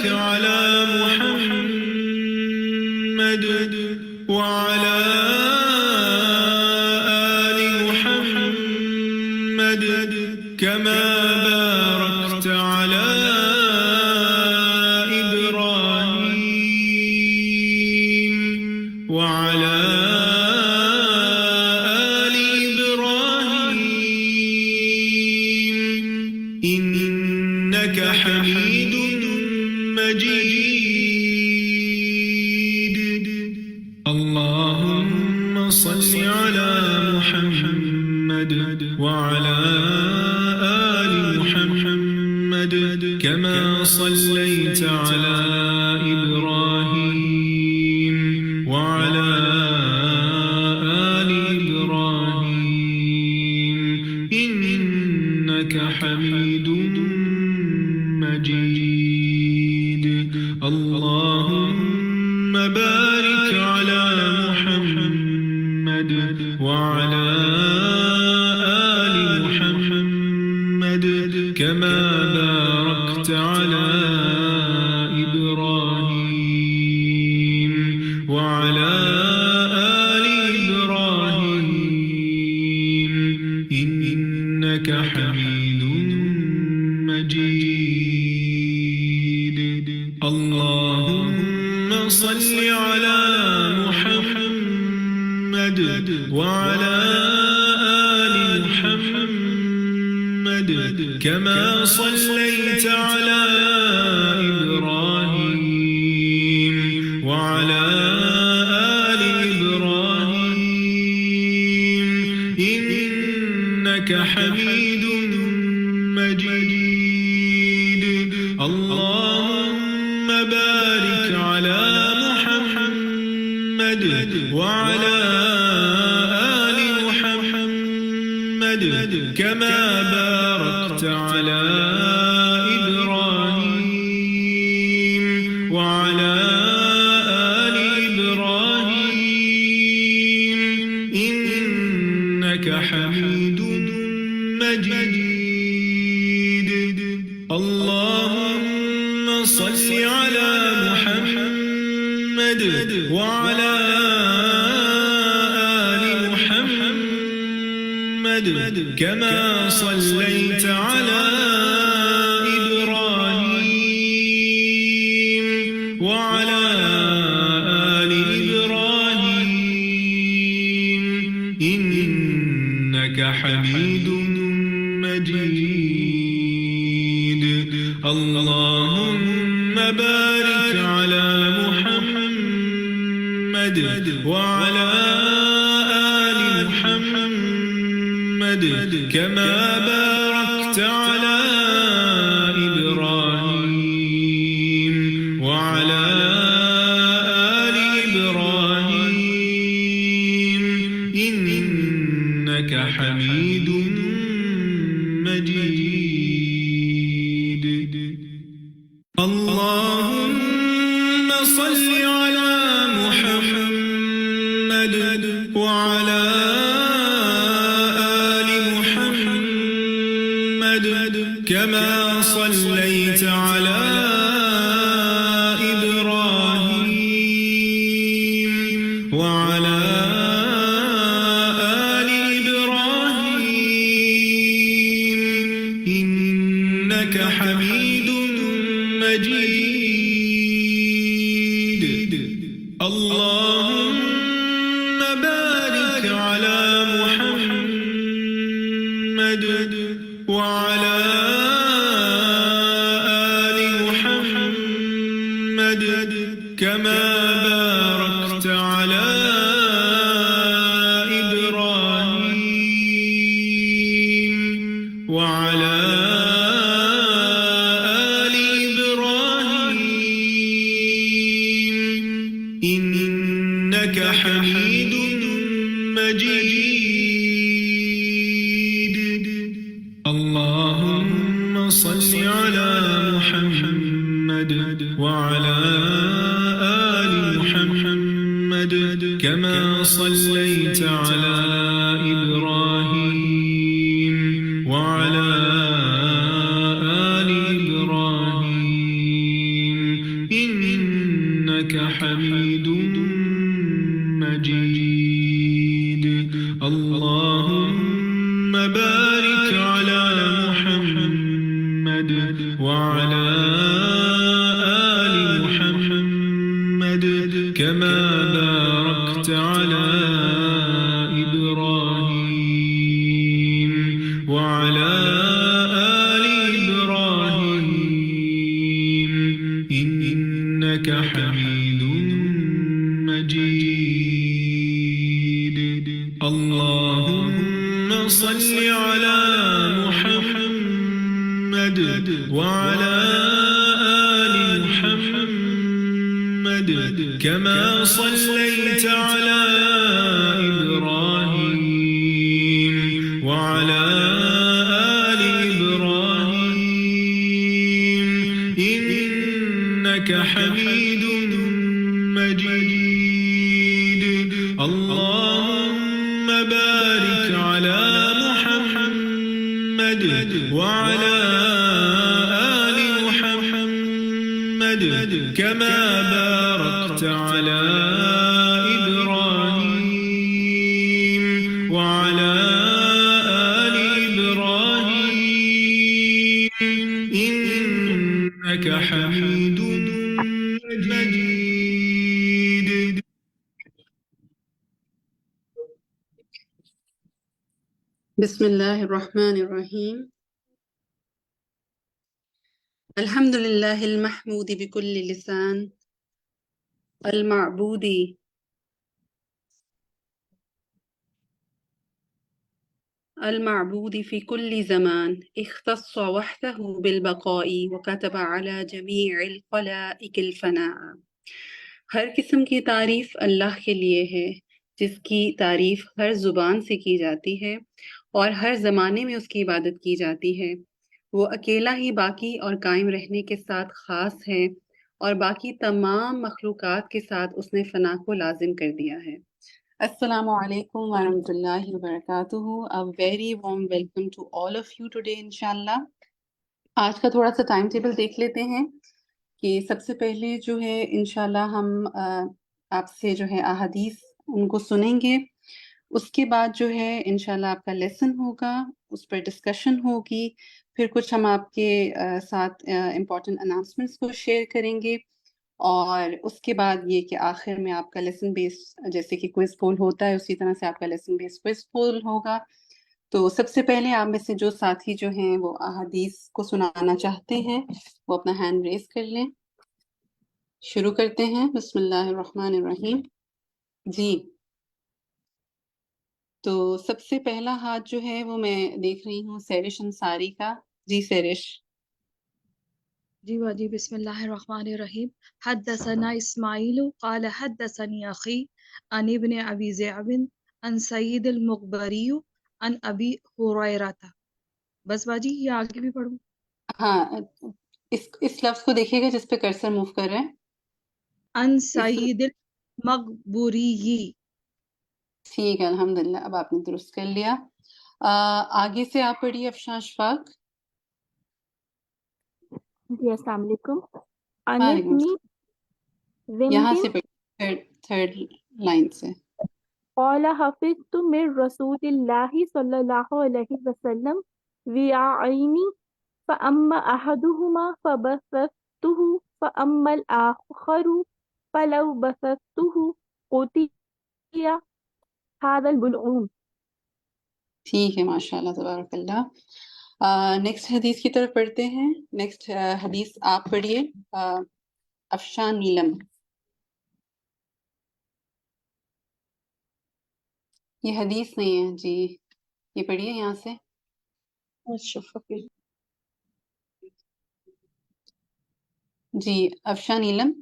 على محمد وعلى آل محمد كما باركت على إبراهيم وعلى آل إبراهيم إنك حميد مجيد. اللهم صل على محمد وعلى آل محمد كما صليت على إبراهيم وعلى آل إبراهيم إنك حميد مجيد. اللهم بارك على محمد وعلى آل محمد كما باركت على إبراهيم وعلى آل إبراهيم إنك حميد مجيد. اللهم صل على محمد وعلى آل محمد كما صليت على إبراهيم وعلى آل إبراهيم إنك حميد مجيد. اللهم بارك على محمد وعلى آل محمد كما باركت على إبراهيم وعلى آل إبراهيم إنك حميد مجيد. اللهم صل على محمد وعلى آل محمد كما صليت على إبراهيم وعلى آل إبراهيم إنك حميد مجيد. اللهم بارك على محمد وعلى آل محمد كما باركت على إبراهيم وعلى آل إبراهيم إنك حميد مجيد. اللهم صل على محمد وعلى آل محمد كما صليت على إبراهيم وعلى آل إبراهيم إنك حميد مجيد. اللهم بارك على محمد وعلى آل محمد كما باركت على إبراهيم وعلى آل إبراهيم إنك حميد مجيد. اللهم صل على محمد وعلى آل محمد كما صليت على إبراهيم وعلى آل إبراهيم حميد مجيد اللهم بارك على محمد وعلى آل محمد كما باركت على إبراهيم وعلى آل إبراهيم إنك حميد مجيد اللهم صل على محمد وعلى آل محمد كما صليت على إبراهيم وعلى آل إبراهيم إنك حميد مجيد اللهم بارك على محمد وعلى آل محمد كما باركت على إبراهيم وعلى آل إبراهيم إنك حميد مجيد بسم الله الرحمن الرحيم الحمد لله المحمود بكل لسان المعبود في كل زمان اختص وحده بالبقاء وكتب على جميع الخلائق الفناء ہر قسم کی تعریف اللہ کے لیے ہے جس کی تعریف ہر زبان سے کی جاتی ہے اور ہر زمانے میں اس کی عبادت کی جاتی ہے وہ اکیلا ہی باقی اور قائم رہنے کے ساتھ خاص ہے اور باقی تمام مخلوقات کے ساتھ اس نے فنا کو لازم کر دیا ہے السلام علیکم ورحمۃ اللہ وبرکاتہ A very warm welcome to all of you today انشاءاللہ آج کا تھوڑا سا ٹائم ٹیبل دیکھ لیتے ہیں کہ سب سے پہلے جو ہے انشاءاللہ ہم آپ سے جو ہے احادیث ان کو سنیں گے اس کے بعد جو ہے انشاءاللہ آپ کا لیسن ہوگا اس پر ڈسکشن ہوگی پھر کچھ ہم آپ کے ساتھ امپورٹنٹ اناؤنسمنٹس کو شیئر کریں گے اور اس کے بعد یہ کہ آخر میں آپ کا لیسن بیس جیسے کہ کوئز پول ہوتا ہے اسی طرح سے آپ کا لیسن بیس کوئز پول ہوگا تو سب سے پہلے آپ میں سے جو ساتھی جو ہیں وہ احادیث کو سنانا چاہتے ہیں وہ اپنا ہینڈ ریز کر لیں شروع کرتے ہیں بسم اللہ الرحمن الرحیم جی تو سب سے پہلا ہاتھ جو ہے وہ میں دیکھ رہی ہوں سیرش انصاری کا جی سیرش جی واجی بسم اللہ الرحمن الرحیم حدثنا اسماعیل قال حدثني اخی عن ابن ابی ذئب عن سعید المقبری عن ابی ہریرہ بس باجی یہ آگے بھی پڑھوں ہاں اس لفظ کو دیکھیے گا جس پہ کرسر موو کر رہے ہیں عن سعید المقبری ٹھیک ہے الحمدللہ اب آپ نے درست کر لیا آگے سے آپ پڑھیے افشاں اشفاق جی السلام علیکم وعلیکم ابن السلام یہاں سے پڑھیے تھرڈ لائن سے قال حفظت من رسول اللہ صلی اللہ علیہ وسلم وعائنی فأما أحدهما فبثثته فأما الآخر فلو بثثته قطع هذا البلعوم ٹھیک ہے ماشاءاللہ تبارک اللہ نیکسٹ حدیث کی طرف پڑھتے ہیں نیکسٹ حدیث آپ پڑھیے افشان نیلم یہ حدیث نہیں ہے جی یہ پڑھیے یہاں سے جی افشان نیلم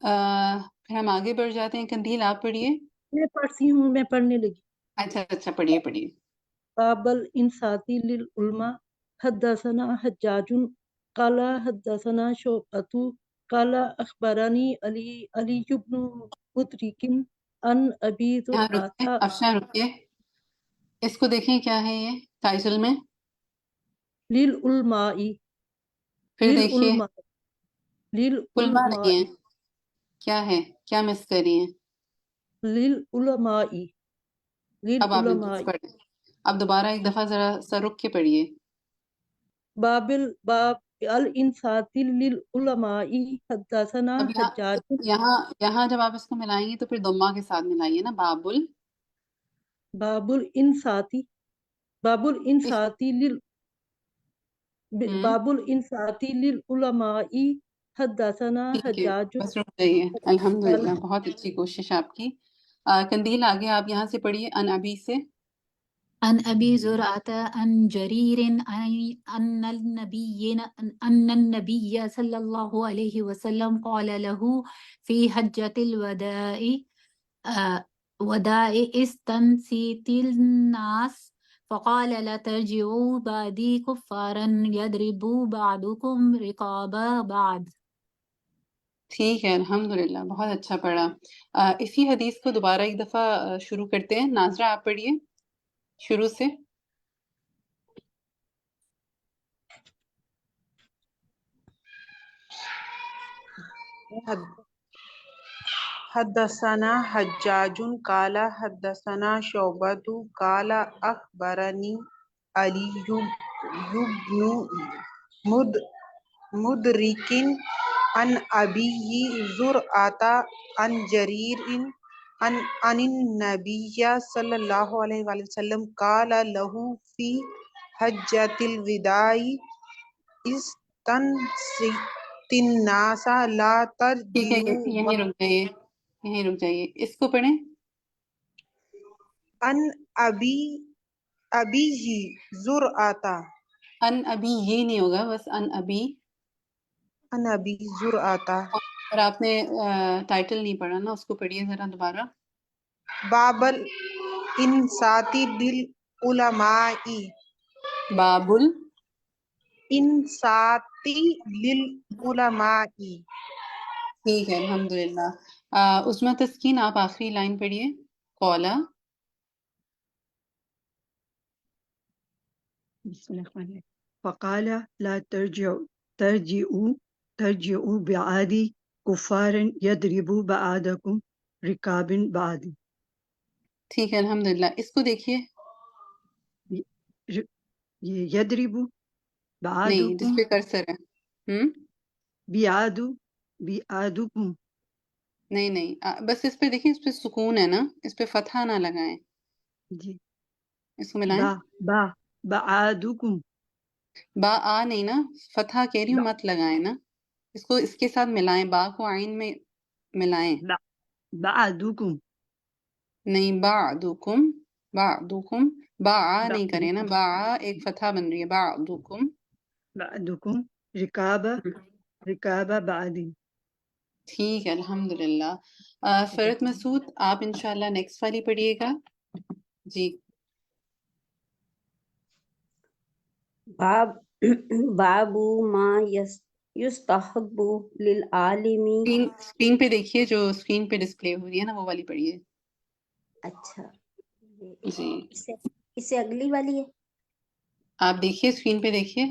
پھر ہم آگے بڑھ جاتے ہیں قندیل آپ پڑھیے میں پڑھتی ہوں میں پڑھنے لگی اچھا پڑھیے باب الانصات للعلماء حدثنا حجاج قال حدثنا شعبۃ قال اخبرني علی بن مدرک عن ابی زرعہ افشان رکیے اس کو دیکھیں کیا ہے یہ ٹائٹل میں للعلماء پھر دیکھیے للعلماء علماء للعلماء نہیں ہے، کیا ہے، کیا مس کر رہی ہیں؟ للعلماء اب آپ للعلماء درست پڑھیں، اب دوبارہ ایک دفعہ ذرا سر رک کے پڑھیے. باب الانصات للعلماء حدثنا اب حجاج یہاں جب آپ اس کو ملائیں گے تو پھر ضمہ کے ساتھ ملائیے نا، بابل. باب الانصات باب اس الانصات ہوں باب الانصات للعلماء حدثنا ٹھیک ہے، حجاج بس رک جائیے. قال الحمدللہ، بہت اچھی کوشش آپ کی. قندیل آگے آپ یہاں سے پڑھیے ان ابی سے. عن أبي زرعة عن جرير أن النبي صلى الله عليه وسلم قال له في حجة وداع استنصت الناس فقال لا ترجعوا بعدي كفارا يضرب بعضكم رقاب بعض. ٹھیک ہے، الحمدللہ، بہت اچھا پڑھا. اسی حدیث کو دوبارہ ایک دفعہ شروع کرتے ہیں. ناظرہ آپ پڑھیے شروع سے. حدثنا حجاج قال حدثنا شعبة قال أخبرني علي بن مدرك عن أبي زرعة عن جرير عن النبي صلى الله عليه وسلم قال له في حجة الوداع استنصت الناس لا ٹھیک ہے، ترجعوا یہیں رک جائیے. اس کو پڑھیں. ان ابی ہی زرعتا ان ابی یہ نہیں ہوگا، بس ان ابی. ان ابی زرعتا اور آپ نے ٹائٹل نہیں پڑھا نا، اس کو پڑھیے ذرا دوبارہ. بابل انساتی للعلماء بابل. انساتی للعلماء. ٹھیک ہے، الحمدللہ. عظمیٰ تسکین آپ آخری لائن پڑھیے. قولا. بسم الله الرحمن الرحيم فقال لا ترجعوا بعادي كفارا يضرب بعضكم رقاب بعض. ٹھیک ہے، الحمدللہ. اس کو دیکھیے. یہ يضرب نہیں، جس بعضكم پہ کرسر ہے. بعضكم. نہیں، بس اس پہ دیکھیں، اس پہ سکون ہے نا، اس پہ فتحہ نہ لگائیں. جی اس کو ملائیں. بعضكم. با آ نہیں نا، فتحہ کہہ رہی ہوں، مت لگائیں نا. اس کو اس کے ساتھ ملائیں، با کو عین میں ملائیں. بعضكم. نہیں، بعضکم. با آ نہیں کریں نا، با آ ایک فتحہ بن رہی ہے. بعضكم رقاب بعض. ٹھیک ہے، الحمدللہ. فرت مسعود آپ انشاءاللہ نیکسٹ والی پڑھیے گا. جی. باب ما یستحب للعالم. اسکرین پہ دیکھیے، جو اسکرین پہ ڈسپلے ہو رہی ہے نا، وہ والی پڑھیے. اچھا جی، اس سے اگلی والی ہے. آپ دیکھیے، اسکرین پہ دیکھیے.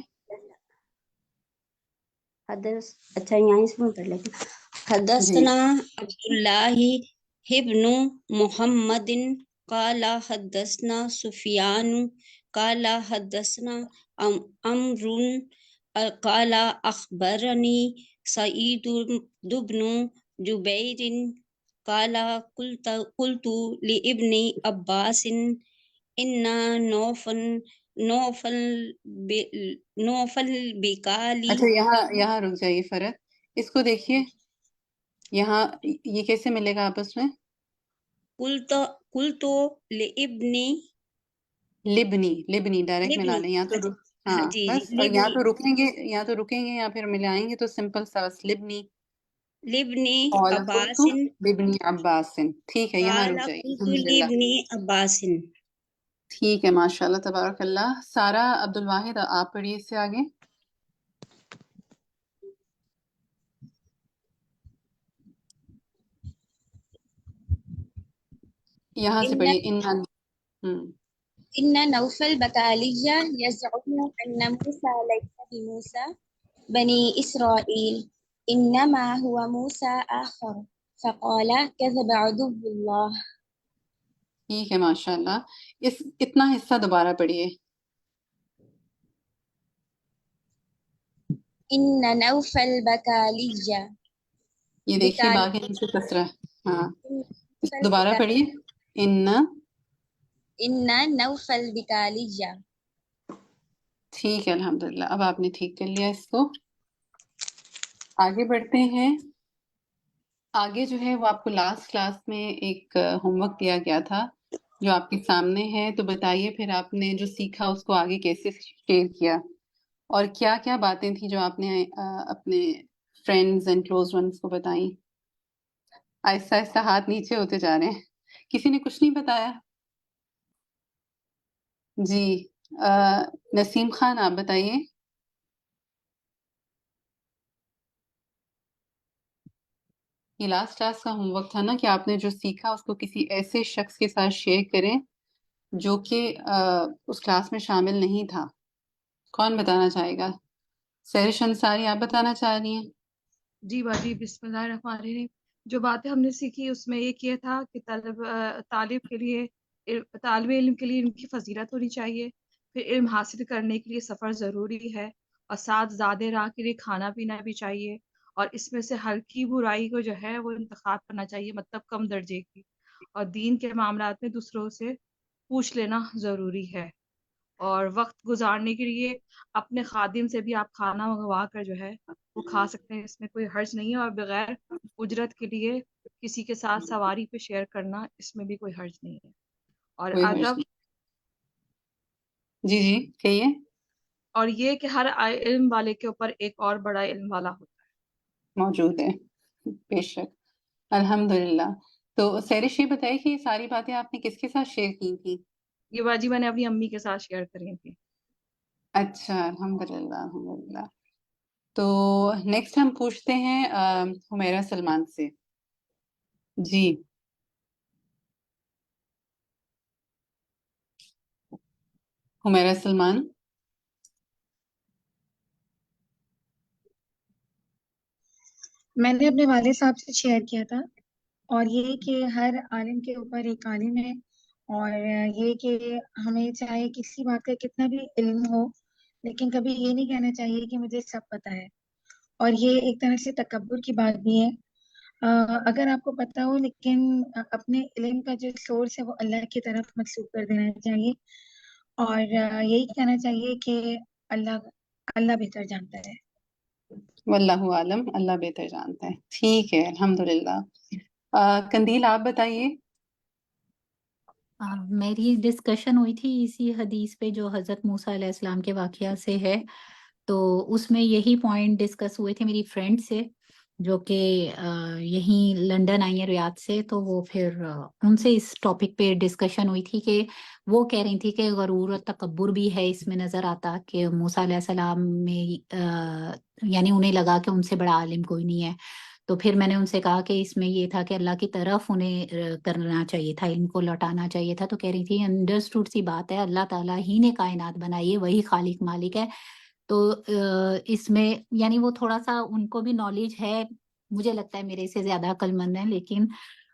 اچھا یہیں سے میں پڑھ لیتی ہوں. جی. حدثنا عبداللہ ابن محمد قال حدثنا سفیان قال حدثنا عمرو قال اخبرني سعید بن جبیر قال قلت لابن عباس ان نوفل بکالی. اچھا، یہاں رک جائیے فرت. اس کو دیکھیے، یہاں یہ کیسے ملے گا آپس میں؟ قلت لبنی ڈائریکٹ ملا لیں. یا تو ہاں جی بس، اور یا تو رکیں گے یا پھر ملائیں گے، تو سمپل سا بس لبنی. قال عباس قلت لابن عباس. ٹھیک ہے، یہاں قال رک جائیے. قلت الحمدللہ. لابن عباس. ٹھیک ہے، ماشاء اللہ، تبارک اللہ. سارا عبد الواحد آپ پڑھیے اس سے آگے. یہاں سے پڑھیے. ان نوفل بکالیہ یزعم ان موسیٰ لیس بموسیٰ بني إسرائيل إنما هو موسى آخر فقال كذب عدو الله. ٹھیک ہے ماشاء اللہ. اتنا حصہ دوبارہ پڑھیے. إن نوفل بكالية یہ دیکھیے با کے نیچے کسرہ. ہاں دوبارہ پڑھیے. ان نوفل بكالية. ٹھیک ہے الحمدللہ. اب آپ نے ٹھیک کر لیا اس کو. آگے بڑھتے ہیں. آگے جو ہے وہ آپ کو لاسٹ کلاس میں ایک ہوم ورک دیا گیا تھا جو آپ کے سامنے ہے. تو بتائیے پھر آپ نے جو سیکھا اس کو آگے کیسے شیئر کیا اور کیا کیا باتیں تھیں جو آپ نے اپنے فرینڈز اینڈ کلوز ونس کو بتائیں. آہستہ آہستہ ہاتھ نیچے ہوتے جا رہے ہیں. کسی نے کچھ نہیں بتایا؟ جی نسیم خان آپ بتائیے. یہ لاسٹ کلاس کا ہوم ورک تھا نا کہ آپ نے جو سیکھا اس کو کسی ایسے شخص کے ساتھ شیئر کریں جو کہ اس کلاس میں شامل نہیں تھا. کون بتانا چاہے گا؟ سہرش انصاری آپ بتانا چاہ رہی ہیں؟ جی باجی بسم اللہ الرحمن الرحیم. جو باتیں ہم نے سیکھی اس میں ایک یہ تھا کہ طالب کے لیے طالب علم کے لیے علم کی فضیلت ہونی چاہیے. پھر علم حاصل کرنے کے لیے سفر ضروری ہے اور ساتھ زیادہ راہ کے لیے کھانا پینا بھی چاہیے. اور اس میں سے ہلکی برائی کو جو ہے وہ انتخاب کرنا چاہیے مطلب کم درجے کی. اور دین کے معاملات میں دوسروں سے پوچھ لینا ضروری ہے. اور وقت گزارنے کے لیے اپنے خادم سے بھی آپ کھانا منگوا کر جو ہے وہ کھا سکتے ہیں. اس میں کوئی حرج نہیں ہے. اور بغیر اجرت کے لیے کسی کے ساتھ سواری پہ شیئر کرنا اس میں بھی کوئی حرج نہیں ہے. اور کوئی حرج ادب نہیں. جی جی کہیے. اور یہ کہ ہر علم والے کے اوپر ایک اور بڑا علم والا ہوتا ہے. موجود ہے بے شک. الحمدللہ. تو سہرش یہ بتائیے کہ یہ ساری باتیں آپ نے کس کے ساتھ شیئر کی تھیں؟ یہ باجی میں نے اپنی امی کے ساتھ شیئر کری تھی. اچھا الحمدللہ الحمدللہ. تو نیکسٹ ہم پوچھتے ہیں حمیرہ سلمان سے. جی حمیرہ سلمان. میں نے اپنے والد صاحب سے شیئر کیا تھا اور یہ کہ ہر عالم کے اوپر ایک عالم ہے اور یہ کہ ہمیں چاہے کسی بات کا کتنا بھی علم ہو لیکن کبھی یہ نہیں کہنا چاہیے کہ مجھے سب پتہ ہے. اور یہ ایک طرح سے تکبر کی بات بھی ہے اگر آپ کو پتہ ہو لیکن اپنے علم کا جو سورس ہے وہ اللہ کی طرف منسوب کر دینا چاہیے اور یہی کہنا چاہیے کہ اللہ بہتر جانتا ہے. واللہ عالم. اللہ بہتر جانتا ہے. ٹھیک ہے الحمدللہ. قندیل آپ بتائیے. میری ڈسکشن ہوئی تھی اسی حدیث پہ جو حضرت موسیٰ علیہ السلام کے واقعہ سے ہے. تو اس میں یہی پوائنٹ ڈسکس ہوئے تھے میری فرینڈ سے جو کہ یہیں لنڈن آئی ہیں ریاض سے. تو وہ پھر ان سے اس ٹاپک پہ ڈسکشن ہوئی تھی کہ وہ کہہ رہی تھی کہ غرور اور تکبر بھی ہے اس میں نظر آتا کہ موسیٰ علیہ السلام میں یعنی انہیں لگا کہ ان سے بڑا عالم کوئی نہیں ہے. تو پھر میں نے ان سے کہا کہ اس میں یہ تھا کہ اللہ کی طرف انہیں کرنا چاہیے تھا, ان کو لوٹانا چاہیے تھا. تو کہہ رہی تھی انڈرسٹوڈ سی بات ہے, اللہ تعالیٰ ہی نے کائنات بنائی ہے, وہی خالق مالک ہے. تو اس میں یعنی وہ تھوڑا سا ان کو بھی نالج ہے, مجھے لگتا ہے میرے سے زیادہ عقل مند ہے, لیکن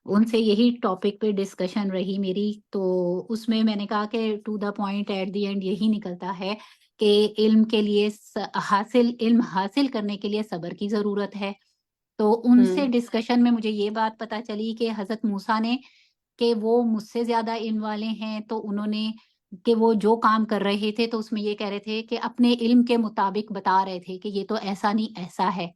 ان سے یہی ٹاپک پہ ڈسکشن رہی میری. تو اس میں نے کہا کہ to the point at the end یہی نکلتا ہے کہ علم کے لیے علم حاصل کرنے کے لیے صبر کی ضرورت ہے. تو ان سے ڈسکشن میں مجھے یہ بات پتا چلی کہ حضرت موسیٰ نے کہ وہ مجھ سے زیادہ علم والے ہیں, تو انہوں نے کہ وہ جو کام کر رہے تھے تو اس میں یہ کہہ رہے تھے کہ اپنے علم کے مطابق بتا رہے تھے کہ یہ تو ایسا نہیں ایسا ہے.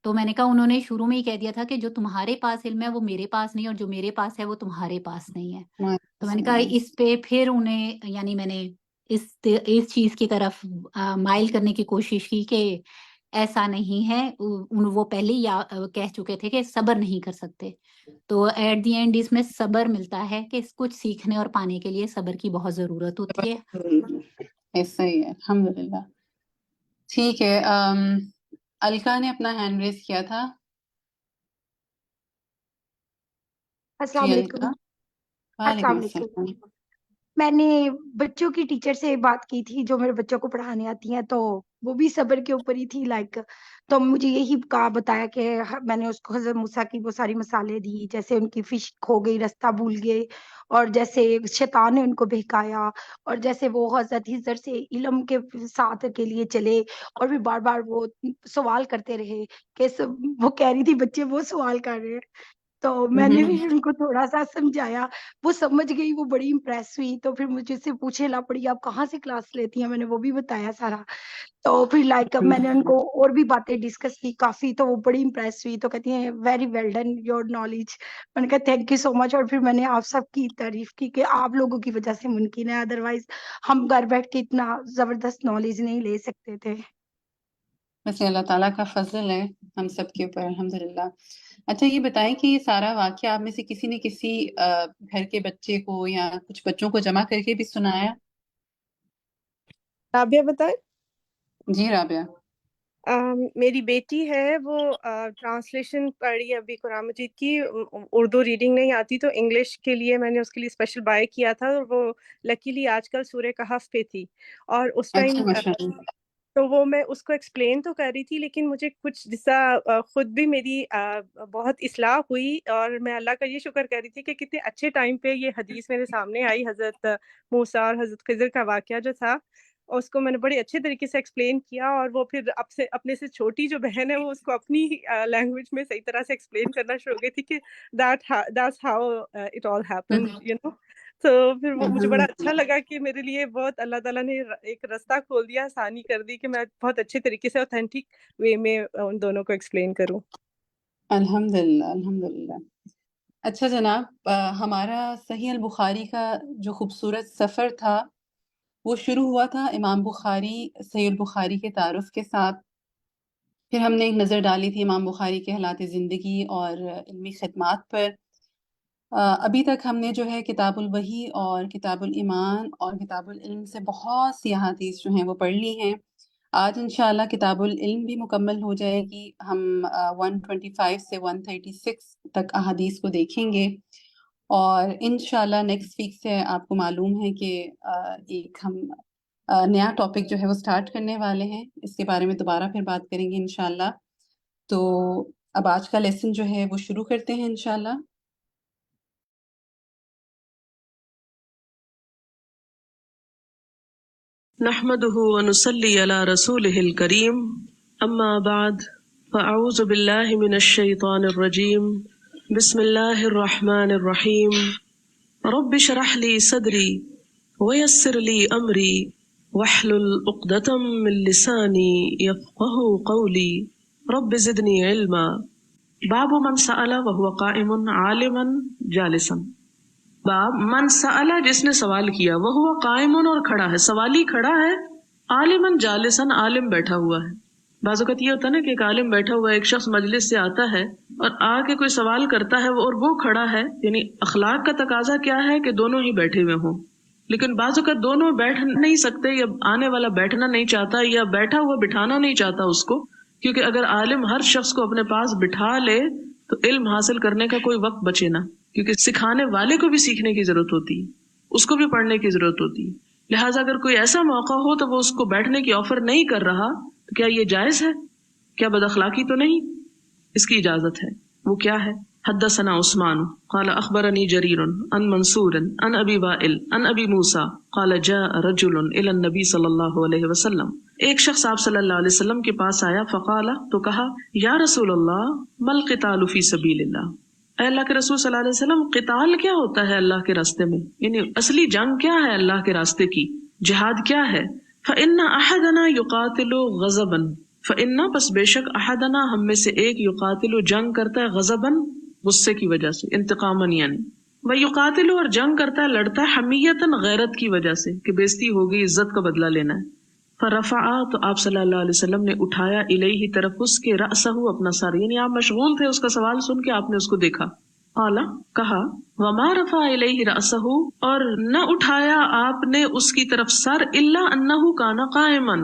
تو میں نے کہا انہوں نے شروع میں ہی کہہ دیا تھا کہ جو تمہارے پاس علم ہے وہ میرے پاس نہیں, اور جو میرے پاس ہے وہ تمہارے پاس نہیں ہے. تو میں نے کہا اس پہ پھر انہیں یعنی میں نے اس چیز کی طرف مائل کرنے کی کوشش کی کہ ایسا نہیں ہے. وہ پہلے ہی کہہ چکے تھے کہ صبر نہیں کر سکتے. تو ایٹ دی اینڈ اس میں صبر ملتا ہے کہ کچھ سیکھنے اور پانے کے لیے صبر کی بہت ضرورت ہوتی ہے. ایسا ہی ہے الحمدللہ. ٹھیک ہے. الکا نے اپنا ہینڈ ریز کیا تھا. السلام جی علیکم. الکا. وعلیکم السلام علیکم. السلام. میں نے بچوں کی ٹیچر سے بات کی تھی جو میرے بچوں کو پڑھانے آتی ہیں، تو وہ بھی صبر کے اوپر ہی تھی لائک. تو مجھے یہی بتایا کہ میں نے اس کو حضرت موسیٰ کی وہ ساری مثالیں دی، جیسے ان کی فش کھو گئی، رستہ بھول گئے، اور جیسے شیطان نے ان کو بہکایا، اور جیسے وہ حضرت ہجر سے علم کے ساتھ کے لیے چلے، اور بھی بار بار وہ سوال کرتے رہے کہ وہ کہہ رہی تھی بچے وہ سوال کر رہے ہیں. تو میں نے بھی ان کو تھوڑا سا سمجھایا، وہ سمجھ گئی، وہ بڑی امپریس ہوئی. تو پھر مجھے سے پوچھے لا پڑی آپ کہاں سے کلاس لیتی ہیں، میں نے وہ بھی بتایا سارا. تو پھر لائک میں نے ان کو اور بھی باتیں ڈسکس کی کافی، تو وہ بڑی امپریس ہوئی. تو کہتی ہیں very well done your knowledge. میں نے کہا تھینک یو سو مچ. اور پھر میں نے آپ سب کی تعریف کی کہ آپ لوگوں کی وجہ سے ممکن ہے، ادروائز ہم گھر بیٹھ کے اتنا زبردست نالج نہیں لے سکتے تھے. ویسے اللہ تعالیٰ کا فضل ہے ہم سب کے اوپر الحمدللہ. اچھا یہ بتائیں کہ یہ سارا واقعہ آپ میں سے کسی نے کسی گھر کے بچے کو یا کچھ بچوں کو جمع کر کے بھی سنایا؟ رابعہ بتائیں. جی رابعہ. میری بیٹی ہے، وہ ٹرانسلیشن پڑھ رہی ہے ابھی قرآن مجید کی. اردو ریڈنگ نہیں آتی تو انگلش کے لیے میں نے اس کے لیے اسپیشل بائی کیا تھا، اور وہ لکیلی آج کل سورہ کہف پہ تھی، اور اس ٹائم اچھا ماشاء اللہ. تو وہ میں اس کو ایکسپلین تو کر رہی تھی، لیکن مجھے کچھ جیسا خود بھی میری بہت اصلاح ہوئی، اور میں اللہ کا یہ شکر کر رہی تھی کہ کتنے اچھے ٹائم پہ یہ حدیث میرے سامنے آئی، حضرت موسیٰ اور حضرت خضر کا واقعہ جو تھا. اس کو میں نے بڑے اچھے طریقے سے ایکسپلین کیا، اور وہ پھر اپنے سے چھوٹی جو بہن ہے وہ اس کو اپنی لینگویج میں صحیح طرح سے ایکسپلین کرنا شروع ہو گئی تھی کہ that's how it all happened, you know. تو پھر وہ مجھے بڑا اچھا لگا کہ میرے لیے بہت اللہ تعالیٰ نے ایک رستہ کھول دیا، آسانی کر دی کہ میں بہت اچھے طریقے سے اوتھینٹک وے میں ان دونوں کو ایکسپلین کروں. الحمدللہ الحمدللہ. اچھا جناب، ہمارا صحیح البخاری کا جو خوبصورت سفر تھا وہ شروع ہوا تھا امام بخاری صحیح البخاری کے تعارف کے ساتھ. پھر ہم نے ایک نظر ڈالی تھی امام بخاری کے حالات زندگی اور علمی خدمات پر. ابھی تک ہم نے جو ہے کتاب الوحی اور کتاب الایمان اور کتاب العلم سے بہت سی احادیث جو ہیں وہ پڑھ لی ہیں. آج انشاءاللہ کتاب العلم بھی مکمل ہو جائے گی. ہم 125 سے 136 تک احادیث کو دیکھیں گے، اور انشاءاللہ نیکسٹ ویک سے آپ کو معلوم ہے کہ ایک ہم نیا ٹاپک جو ہے وہ سٹارٹ کرنے والے ہیں. اس کے بارے میں دوبارہ پھر بات کریں گے انشاءاللہ. تو اب آج کا لیسن جو ہے وہ شروع کرتے ہیں انشاءاللہ. نحمده ونصلي على رسوله الكريم، أما بعد، فأعوذ بالله من الشيطان الرجيم، بسم الله الرحمن الرحيم. رب اشرح لي صدري ويسر لي أمري واحلل عقدة من لساني يفقهوا قولي رب زدني علما. باب من سأل وهو قائم عالما جالسا. باب من سأل، جس نے سوال کیا، وہ قائم اور کھڑا ہے، سوالی کھڑا ہے، عالمن جالسن، عالم بیٹھا ہوا ہے. بعض اوقات یہ ہوتا ہے نا کہ ایک عالم بیٹھا ہوا ہے، ایک شخص مجلس سے آتا ہے اور آ کے کوئی سوال کرتا ہے اور وہ کھڑا ہے. یعنی اخلاق کا تقاضا کیا ہے کہ دونوں ہی بیٹھے ہوئے ہوں، لیکن بعض اوقات دونوں بیٹھ نہیں سکتے، یا آنے والا بیٹھنا نہیں چاہتا، یا بیٹھا ہوا بٹھانا نہیں چاہتا اس کو. کیونکہ اگر عالم ہر شخص کو اپنے پاس بٹھا لے تو علم حاصل کرنے کا کوئی وقت بچے نہ، کیونکہ سکھانے والے کو بھی سیکھنے کی ضرورت ہوتی ہے، اس کو بھی پڑھنے کی ضرورت ہوتی ہے. لہٰذا اگر کوئی ایسا موقع ہو تو وہ اس کو بیٹھنے کی آفر نہیں کر رہا تو کیا یہ جائز ہے؟ کیا بد اخلاقی تو نہیں؟ اس کی اجازت ہے. وہ کیا ہے؟ حدثنا عثمان قال اخبرني جرير عن منصور عن ابي وائل عن ابي موسى قال جاء رجل الى النبي صلی اللہ علیہ وسلم. ایک شخص آپ صلی اللہ علیہ وسلم کے پاس آیا، فقال، تو کہا، یا رسول اللہ ما القتال فی سبیل اللہ. اے اللہ کے رسول صلی اللہ علیہ وسلم، قتال کیا ہوتا ہے اللہ کے راستے میں؟ یعنی اصلی جنگ کیا ہے اللہ کے راستے کی؟ جہاد کیا ہے؟ فإن أحدنا يقاتل غضبا، فإن، پس بے شک، أحدنا، ہم میں سے ایک، يقاتل، جنگ کرتا ہے، غضبا، غصے کی وجہ سے، انتقاماً یعنی، ويقاتل، اور جنگ کرتا ہے، لڑتا ہے، حمیتاً، غیرت کی وجہ سے کہ بےزتی ہوگی، عزت کا بدلہ لینا ہے. فرفع، تو آپ صلی اللہ علیہ وسلم نے اٹھایا، الیہ، طرف اس کے، رأسہ، اپنا سر. یعنی آپ مشغول تھے اس کا سوال سن کے، آپ نے اس کو دیکھا. قال، کہا، وما رفع الیہ رأسہ، اور نہ اٹھایا آپ نے اس کی طرف سر، الا انہ کان قائما،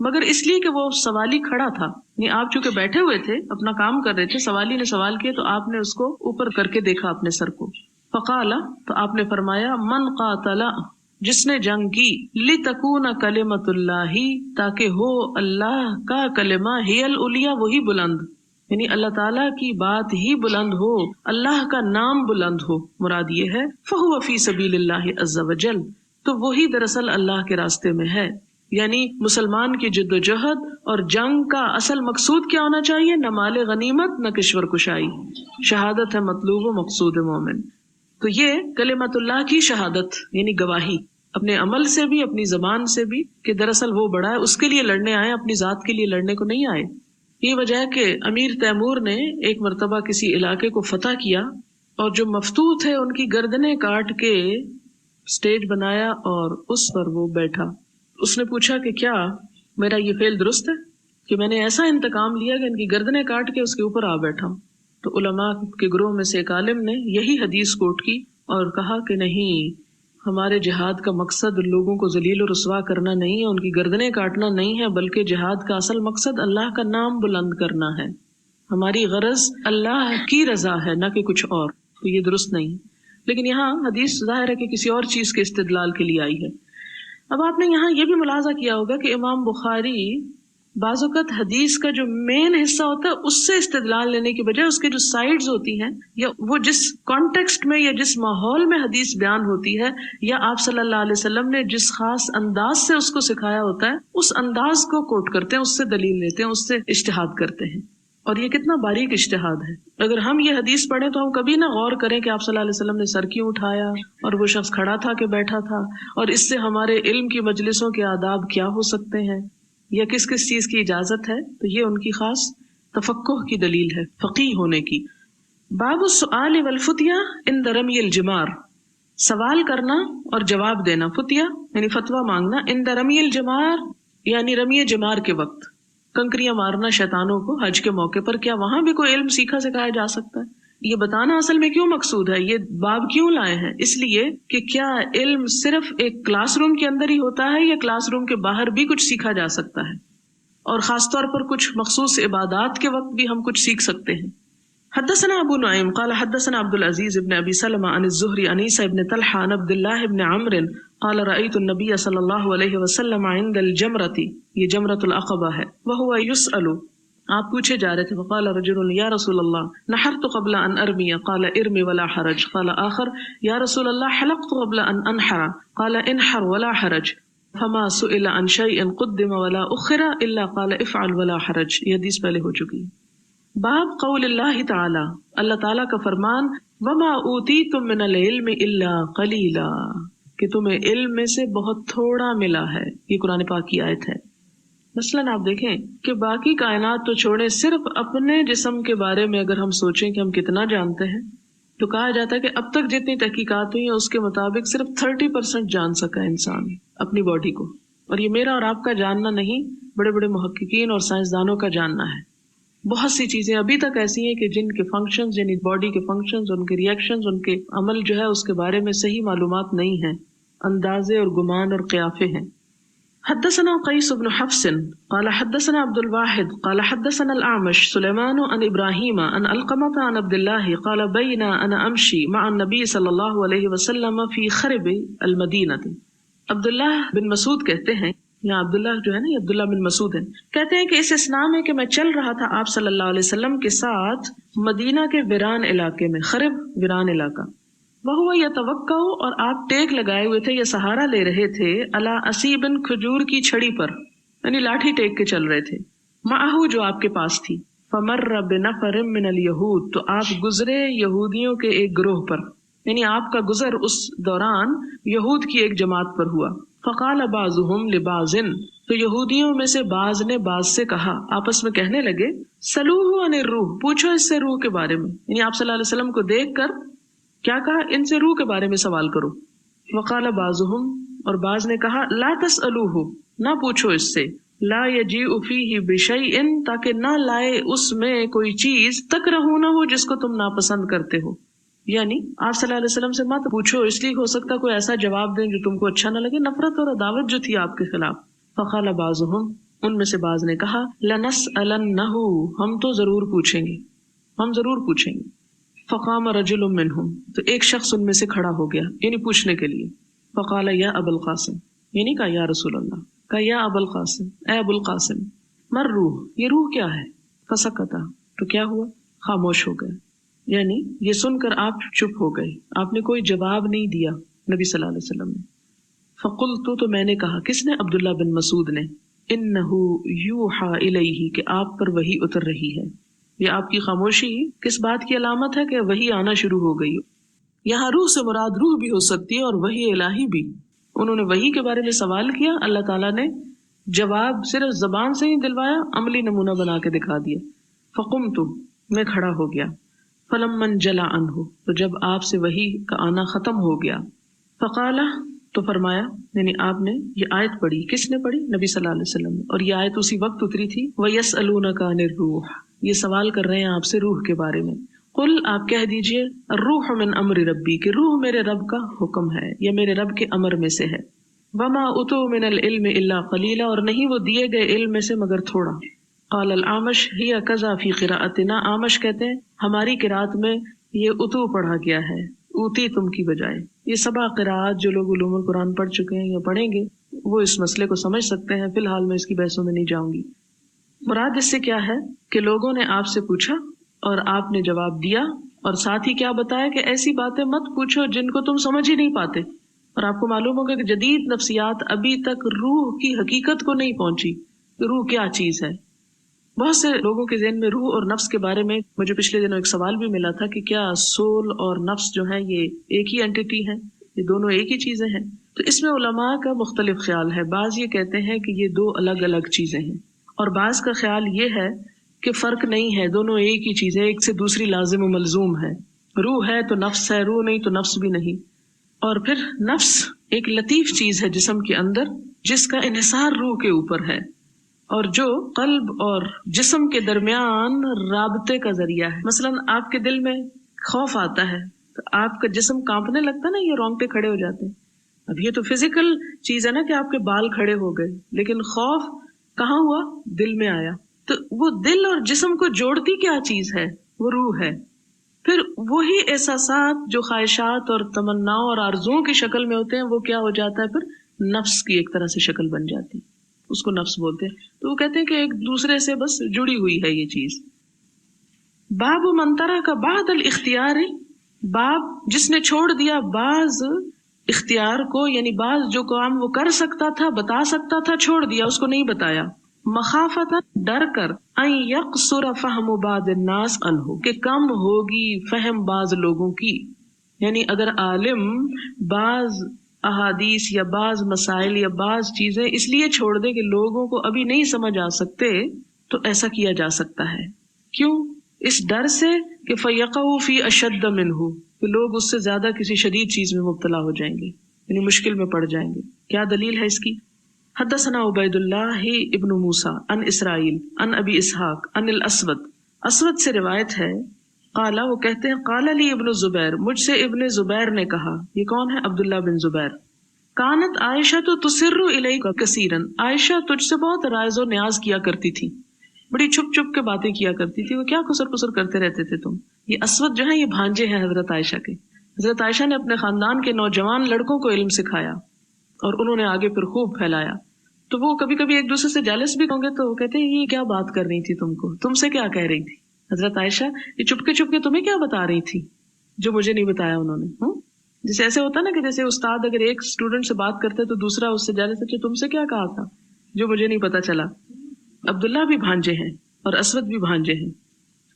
مگر اس لیے کہ وہ سوالی کھڑا تھا. یعنی آپ چونکہ بیٹھے ہوئے تھے، اپنا کام کر رہے تھے، سوالی نے سوال کیا تو آپ نے اس کو اوپر کر کے دیکھا اپنے سر کو. فقال، تو آپ نے فرمایا، من قاتل، جس نے جنگ کی لتکون کلمۃ اللہ تاکہ ہو اللہ کا کلمہ ہی العلیٰ وہی بلند، یعنی اللہ تعالیٰ کی بات ہی بلند ہو، اللہ کا نام بلند ہو، مراد یہ ہے فہو فی سبیل اللہ عز وجل، تو وہی دراصل اللہ کے راستے میں ہے. یعنی مسلمان کی جد و جہد اور جنگ کا اصل مقصود کیا ہونا چاہیے؟ نہ مال غنیمت نہ کشور کشائی، شہادت ہے مطلوب و مقصود مومن. تو یہ کلمت اللہ کی شہادت یعنی گواہی، اپنے عمل سے بھی اپنی زبان سے بھی کہ دراصل وہ بڑا ہے، اس کے لیے لڑنے آئے، اپنی ذات کے لیے لڑنے کو نہیں آئے. یہ وجہ ہے کہ امیر تیمور نے ایک مرتبہ کسی علاقے کو فتح کیا اور جو مفتوح تھے ان کی گردنیں کاٹ کے سٹیج بنایا اور اس پر وہ بیٹھا. اس نے پوچھا کہ کیا میرا یہ فعل درست ہے کہ میں نے ایسا انتقام لیا کہ ان کی گردنیں کاٹ کے اس کے اوپر آ بیٹھا ہوں. تو علماء کے گروہ میں سے ایک عالم نے یہی حدیث کوٹ کی اور کہا کہ نہیں، ہمارے جہاد کا مقصد لوگوں کو ذلیل و رسوا کرنا نہیں ہے، ان کی گردنیں کاٹنا نہیں ہے، بلکہ جہاد کا اصل مقصد اللہ کا نام بلند کرنا ہے. ہماری غرض اللہ کی رضا ہے نہ کہ کچھ اور. تو یہ درست نہیں. لیکن یہاں حدیث ظاہر ہے کہ کسی اور چیز کے استدلال کے لیے آئی ہے. اب آپ نے یہاں یہ بھی ملاحظہ کیا ہوگا کہ امام بخاری بعض اوقات حدیث کا جو مین حصہ ہوتا ہے اس سے استدلال لینے کی بجائے اس کے جو سائیڈز ہوتی ہیں یا وہ جس کانٹیکسٹ میں یا جس ماحول میں حدیث بیان ہوتی ہے یا آپ صلی اللہ علیہ وسلم نے جس خاص انداز سے اس کو سکھایا ہوتا ہے اس انداز کو کوٹ کرتے ہیں، اس سے دلیل لیتے ہیں، اس سے اجتہاد کرتے ہیں. اور یہ کتنا باریک اجتہاد ہے. اگر ہم یہ حدیث پڑھیں تو ہم کبھی نہ غور کریں کہ آپ صلی اللہ علیہ وسلم نے سر کیوں اٹھایا اور وہ شخص کھڑا تھا کہ بیٹھا تھا، اور اس سے ہمارے علم کی مجلسوں کے آداب کیا ہو سکتے ہیں یا کس کس چیز کی اجازت ہے. تو یہ ان کی خاص تفقہ کی دلیل ہے، فقیہ ہونے کی. باب السؤال والفتیا عند رمی الجمار، سوال کرنا اور جواب دینا، فتیا یعنی فتویٰ مانگنا، عند رمی الجمار یعنی رمی جمار کے وقت، کنکریاں مارنا شیطانوں کو حج کے موقع پر. کیا وہاں بھی کوئی علم سیکھا سکھایا جا سکتا ہے؟ یہ بتانا اصل میں کیوں مقصود ہے، یہ باب کیوں لائے ہیں؟ اس لیے کہ کیا علم صرف ایک کلاس روم کے اندر ہی ہوتا ہے یا کلاس روم کے باہر بھی کچھ سیکھا جا سکتا ہے، اور خاص طور پر کچھ مخصوص عبادات کے وقت بھی ہم کچھ سیکھ سکتے ہیں. حدثنا ابو نعیم قال حدثنا عبد العزيز بن ابي سلمة عن الزهري عن عيسى بن طلحة عن عبد الله بن عمرو قال رأيت النبي صلى الله عليه وسلم عند الجمرة، یہ جمرۃ العقبہ ہے، وهو يسأل، آپ پوچھے جا رہے تھے. فقال رجل یا رسول اللہ نحرت قبل ان ارمی، قال ارمی ولا حرج. قال آخر یا رسول اللہ حلقت قبل ان انحر، قال انحر ولا حرج. فما سئل عن شيء قدم ولا اخر الا قال افعل ولا حرج. یہ حدیث پہلے ہو چکی ہے. باب قول اللہ تعالی، اللہ تعالیٰ کا فرمان، وما اوتیتم من العلم الا قلیلا، کہ تمہیں علم میں سے بہت تھوڑا ملا ہے. یہ قرآن پاک کی آیت ہے. مثلاً آپ دیکھیں کہ باقی کائنات تو چھوڑیں، صرف اپنے جسم کے بارے میں اگر ہم سوچیں کہ ہم کتنا جانتے ہیں تو کہا جاتا ہے کہ اب تک جتنی تحقیقات ہوئی ہیں اس کے مطابق صرف 30% جان سکا انسان اپنی باڈی کو. اور یہ میرا اور آپ کا جاننا نہیں، بڑے بڑے محققین اور سائنسدانوں کا جاننا ہے. بہت سی چیزیں ابھی تک ایسی ہیں کہ جن کے فنکشنز یعنی باڈی کے فنکشنز، ان کے ریئیکشنز، ان کے عمل جو ہے اس کے بارے میں صحیح معلومات نہیں ہیں، اندازے اور گمان اور قیافے ہیں. حدثنا قیس بن حفص قال حدثنا عبد الواحد قال حدثنا الأعمش سليمان عن إبراهيم عن علقمة عن عبد الله قال بين أنا أمشي مع النبي صلى الله عليه وسلم في خرب المدينة. عبداللہ بن مسعود کہتے ہیں، یہاں عبداللہ جو ہے نا یہ عبداللہ بن مسعود ہیں، کہتے ہیں کہ اس اسنا میں کہ میں چل رہا تھا آپ صلی اللہ علیہ وسلم کے ساتھ مدینہ کے ویران علاقے میں. خرب ویران علاقہ. وہو یتوکا، اور آپ ٹیک لگائے ہوئے تھے یا سہارا لے رہے تھے، علی اسیبن کھجور کی چھڑی پر، یعنی لاٹھی ٹیک کے چل رہے تھے، معہو جو آپ کے پاس تھی. فمر بنفر من الیہود، تو آپ گزرے یہودیوں کے ایک گروہ پر، یعنی آپ کا گزر اس دوران یہود کی ایک جماعت پر ہوا. فقال بعضهم لبعض، تو یہودیوں میں سے بعض نے بعض سے کہا، آپس میں کہنے لگے، سلوہ عن الروح، پوچھو اس سے روح کے بارے میں، یعنی آپ صلی اللہ علیہ وسلم کو دیکھ کر کیا کہا، ان سے روح کے بارے میں سوال کرو. وقال بعضهم، اور بعض نے کہا، لا تسألوہ، نہ پوچھو اس سے، لا یجیء فیہ بشیء، تاکہ نہ لائے اس میں کوئی چیز تکرہونہ، جس کو تم ناپسند کرتے ہو. یعنی آپ صلی اللہ علیہ وسلم سے مت پوچھو، اس لیے ہو سکتا کوئی ایسا جواب دیں جو تم کو اچھا نہ لگے، نفرت اور عداوت جو تھی آپ کے خلاف. فقال بعضهم، ان میں سے بعض نے کہا، لنسألنہ، ہم تو ضرور پوچھیں گے، ہم ضرور پوچھیں گے. فقام رجل منہم، تو ایک شخص ان میں سے کھڑا ہو گیا، یعنی پوچھنے کے لیے. فقال یا ابا القاسم، یہ نہیں کہا یا رسول اللہ، کہا یا ابا القاسم، اے ابو القاسم، مر روح، یہ روح کیا ہے؟ فسکتا، تو کیا ہوا؟ خاموش ہو گئے، یعنی یہ سن کر آپ چپ ہو گئے، آپ نے کوئی جواب نہیں دیا نبی صلی اللہ علیہ وسلم نے۔ فقلت، تو میں نے کہا، کس نے؟ عبداللہ بن مسعود نے، انہ یوحا الیہ، کہ آپ پر وحی اتر رہی ہے۔ یہ آپ کی خاموشی کس بات کی علامت ہے؟ کہ وحی آنا شروع ہو گئی۔ یہاں روح سے مراد روح بھی ہو سکتی ہے اور وحی الہی بھی۔ انہوں نے وحی کے بارے میں سوال کیا، اللہ تعالیٰ نے جواب صرف زبان سے ہی دلوایا، عملی نمونہ بنا کے دکھا دیا۔ فقمت، میں کھڑا ہو گیا۔ فلما انجلی عنہ، تو جب آپ سے وحی کا آنا ختم ہو گیا، فقال، تو فرمایا، یعنی آپ نے یہ آیت پڑھی۔ کس نے پڑھی؟ نبی صلی اللہ علیہ وسلم نے، اور یہ آیت اسی وقت اتری تھی۔ وَيَسْأَلُونَكَ عَنِ الرُّوحِ، یہ سوال کر رہے ہیں آپ سے روح کے بارے میں۔ قل، آپ کہہ دیجئے، الروح من امر ربی، کہ روح میرے رب کا حکم ہے یا میرے رب کے امر میں سے ہے۔ وما اتوا من العلم الا قلیلا، اور نہیں وہ دیے گئے علم میں سے مگر تھوڑا۔ قال الاعمش ہی کذا فی قراءتنا، اعمش کہتے ہیں ہماری قراءت میں یہ اتو پڑھا گیا ہے، اوتی تم کی بجائے۔ یہ سبع قراءات جو لوگ علوم القرآن پڑھ چکے ہیں یا پڑھیں گے وہ اس مسئلے کو سمجھ سکتے ہیں، فی الحال میں اس کی بحثوں میں نہیں جاؤں گی۔ مراد اس سے کیا ہے کہ لوگوں نے آپ سے پوچھا اور آپ نے جواب دیا، اور ساتھ ہی کیا بتایا کہ ایسی باتیں مت پوچھو جن کو تم سمجھ ہی نہیں پاتے۔ اور آپ کو معلوم ہوگا کہ جدید نفسیات ابھی تک روح کی حقیقت کو نہیں پہنچی کہ روح کیا چیز ہے۔ بہت سے لوگوں کے ذہن میں روح اور نفس کے بارے میں مجھے پچھلے دنوں ایک سوال بھی ملا تھا کہ کیا سول اور نفس جو ہے یہ ایک ہی اینٹیٹی ہے، یہ دونوں ایک ہی چیزیں ہیں؟ تو اس میں علماء کا مختلف خیال ہے۔ بعض یہ کہتے ہیں کہ یہ دو الگ الگ چیزیں ہیں، اور بعض کا خیال یہ ہے کہ فرق نہیں ہے، دونوں ایک ہی چیز ہے، ایک سے دوسری لازم و ملزوم ہے۔ روح ہے تو نفس ہے، روح نہیں تو نفس بھی نہیں۔ اور پھر نفس ایک لطیف چیز ہے جسم کے اندر جس کا انحصار روح کے اوپر ہے، اور جو قلب اور جسم کے درمیان رابطے کا ذریعہ ہے۔ مثلا آپ کے دل میں خوف آتا ہے تو آپ کا جسم کانپنے لگتا ہے نا، یہ رونگٹے کھڑے ہو جاتے ہیں۔ اب یہ تو فزیکل چیز ہے نا کہ آپ کے بال کھڑے ہو گئے، لیکن خوف کہاں ہوا؟ دل میں آیا۔ تو وہ دل اور جسم کو جوڑتی کیا چیز ہے؟ وہ روح ہے۔ پھر وہی احساسات جو خواہشات اور تمناؤں اور آرزوؤں کی شکل میں ہوتے ہیں وہ کیا ہو جاتا ہے؟ پھر نفس کی ایک طرح سے شکل بن جاتی، اس کو نفس بولتے ہیں۔ تو وہ کہتے ہیں کہ ایک دوسرے سے بس جڑی ہوئی ہے یہ چیز۔ باب من ترک بعد الاختیار، باب جس نے چھوڑ دیا بعض اختیار کو، یعنی بعض جو کام وہ کر سکتا تھا، بتا سکتا تھا، چھوڑ دیا، اس کو نہیں بتایا۔ مخافت، ڈر کر، ان یقصر فہم بعض الناس عنہ، کہ کم ہوگی فہم بعض لوگوں کی۔ یعنی اگر عالم بعض احادیث یا بعض مسائل یا بعض چیزیں اس لیے چھوڑ دے کہ لوگوں کو ابھی نہیں سمجھ آ سکتے، تو ایسا کیا جا سکتا ہے۔ کیوں؟ اس ڈر سے کہ فَيَقَعُ فِي أَشَدَّ مِنْهُ، کہ لوگ اس سے زیادہ کسی شدید چیز میں مبتلا ہو جائیں گے، یعنی مشکل میں پڑ جائیں گے۔ کیا دلیل ہے اس کی؟ حدثنا عبید اللہ ابن موسیٰ عن اسرائیل عن ابی اسحاق عن الاسود، اسود سے روایت ہے، قال، وہ کہتے ہیں، قال لی ابن زبیر، مجھ سے ابن زبیر نے کہا، یہ کون ہے؟ عبداللہ بن زبیر۔ کانت عائشہ تو تسر الیک کثیرا، عائشہ تجھ سے بہت رائز و نیاز کیا کرتی تھی، بڑی چھپ چھپ کے باتیں کیا کرتی تھی، وہ کیا قصر قصر کرتے رہتے تھے تم؟ یہ اسود جو ہے یہ بھانجے ہیں حضرت عائشہ کے۔ حضرت عائشہ نے اپنے خاندان کے نوجوان لڑکوں کو علم سکھایا اور انہوں نے آگے پھر خوب پھیلایا۔ تو وہ کبھی کبھی ایک دوسرے سے جالس بھی ہوں گے تو وہ کہتے ہیں یہ کیا بات کر رہی تھی تم کو، تم سے کیا کہہ رہی تھی حضرت عائشہ، یہ چپ کے تمہیں کیا بتا رہی تھی جو مجھے نہیں بتایا انہوں نے۔ جیسے ایسے ہوتا نا کہ جیسے استاد اگر ایک اسٹوڈنٹ سے بات کرتے تو دوسرا اس سے جالس، اچھا تم سے کیا کہا تھا جو مجھے نہیں پتا چلا۔ عبداللہ بھی بھانجے ہیں اور اسود بھی بھانجے ہیں۔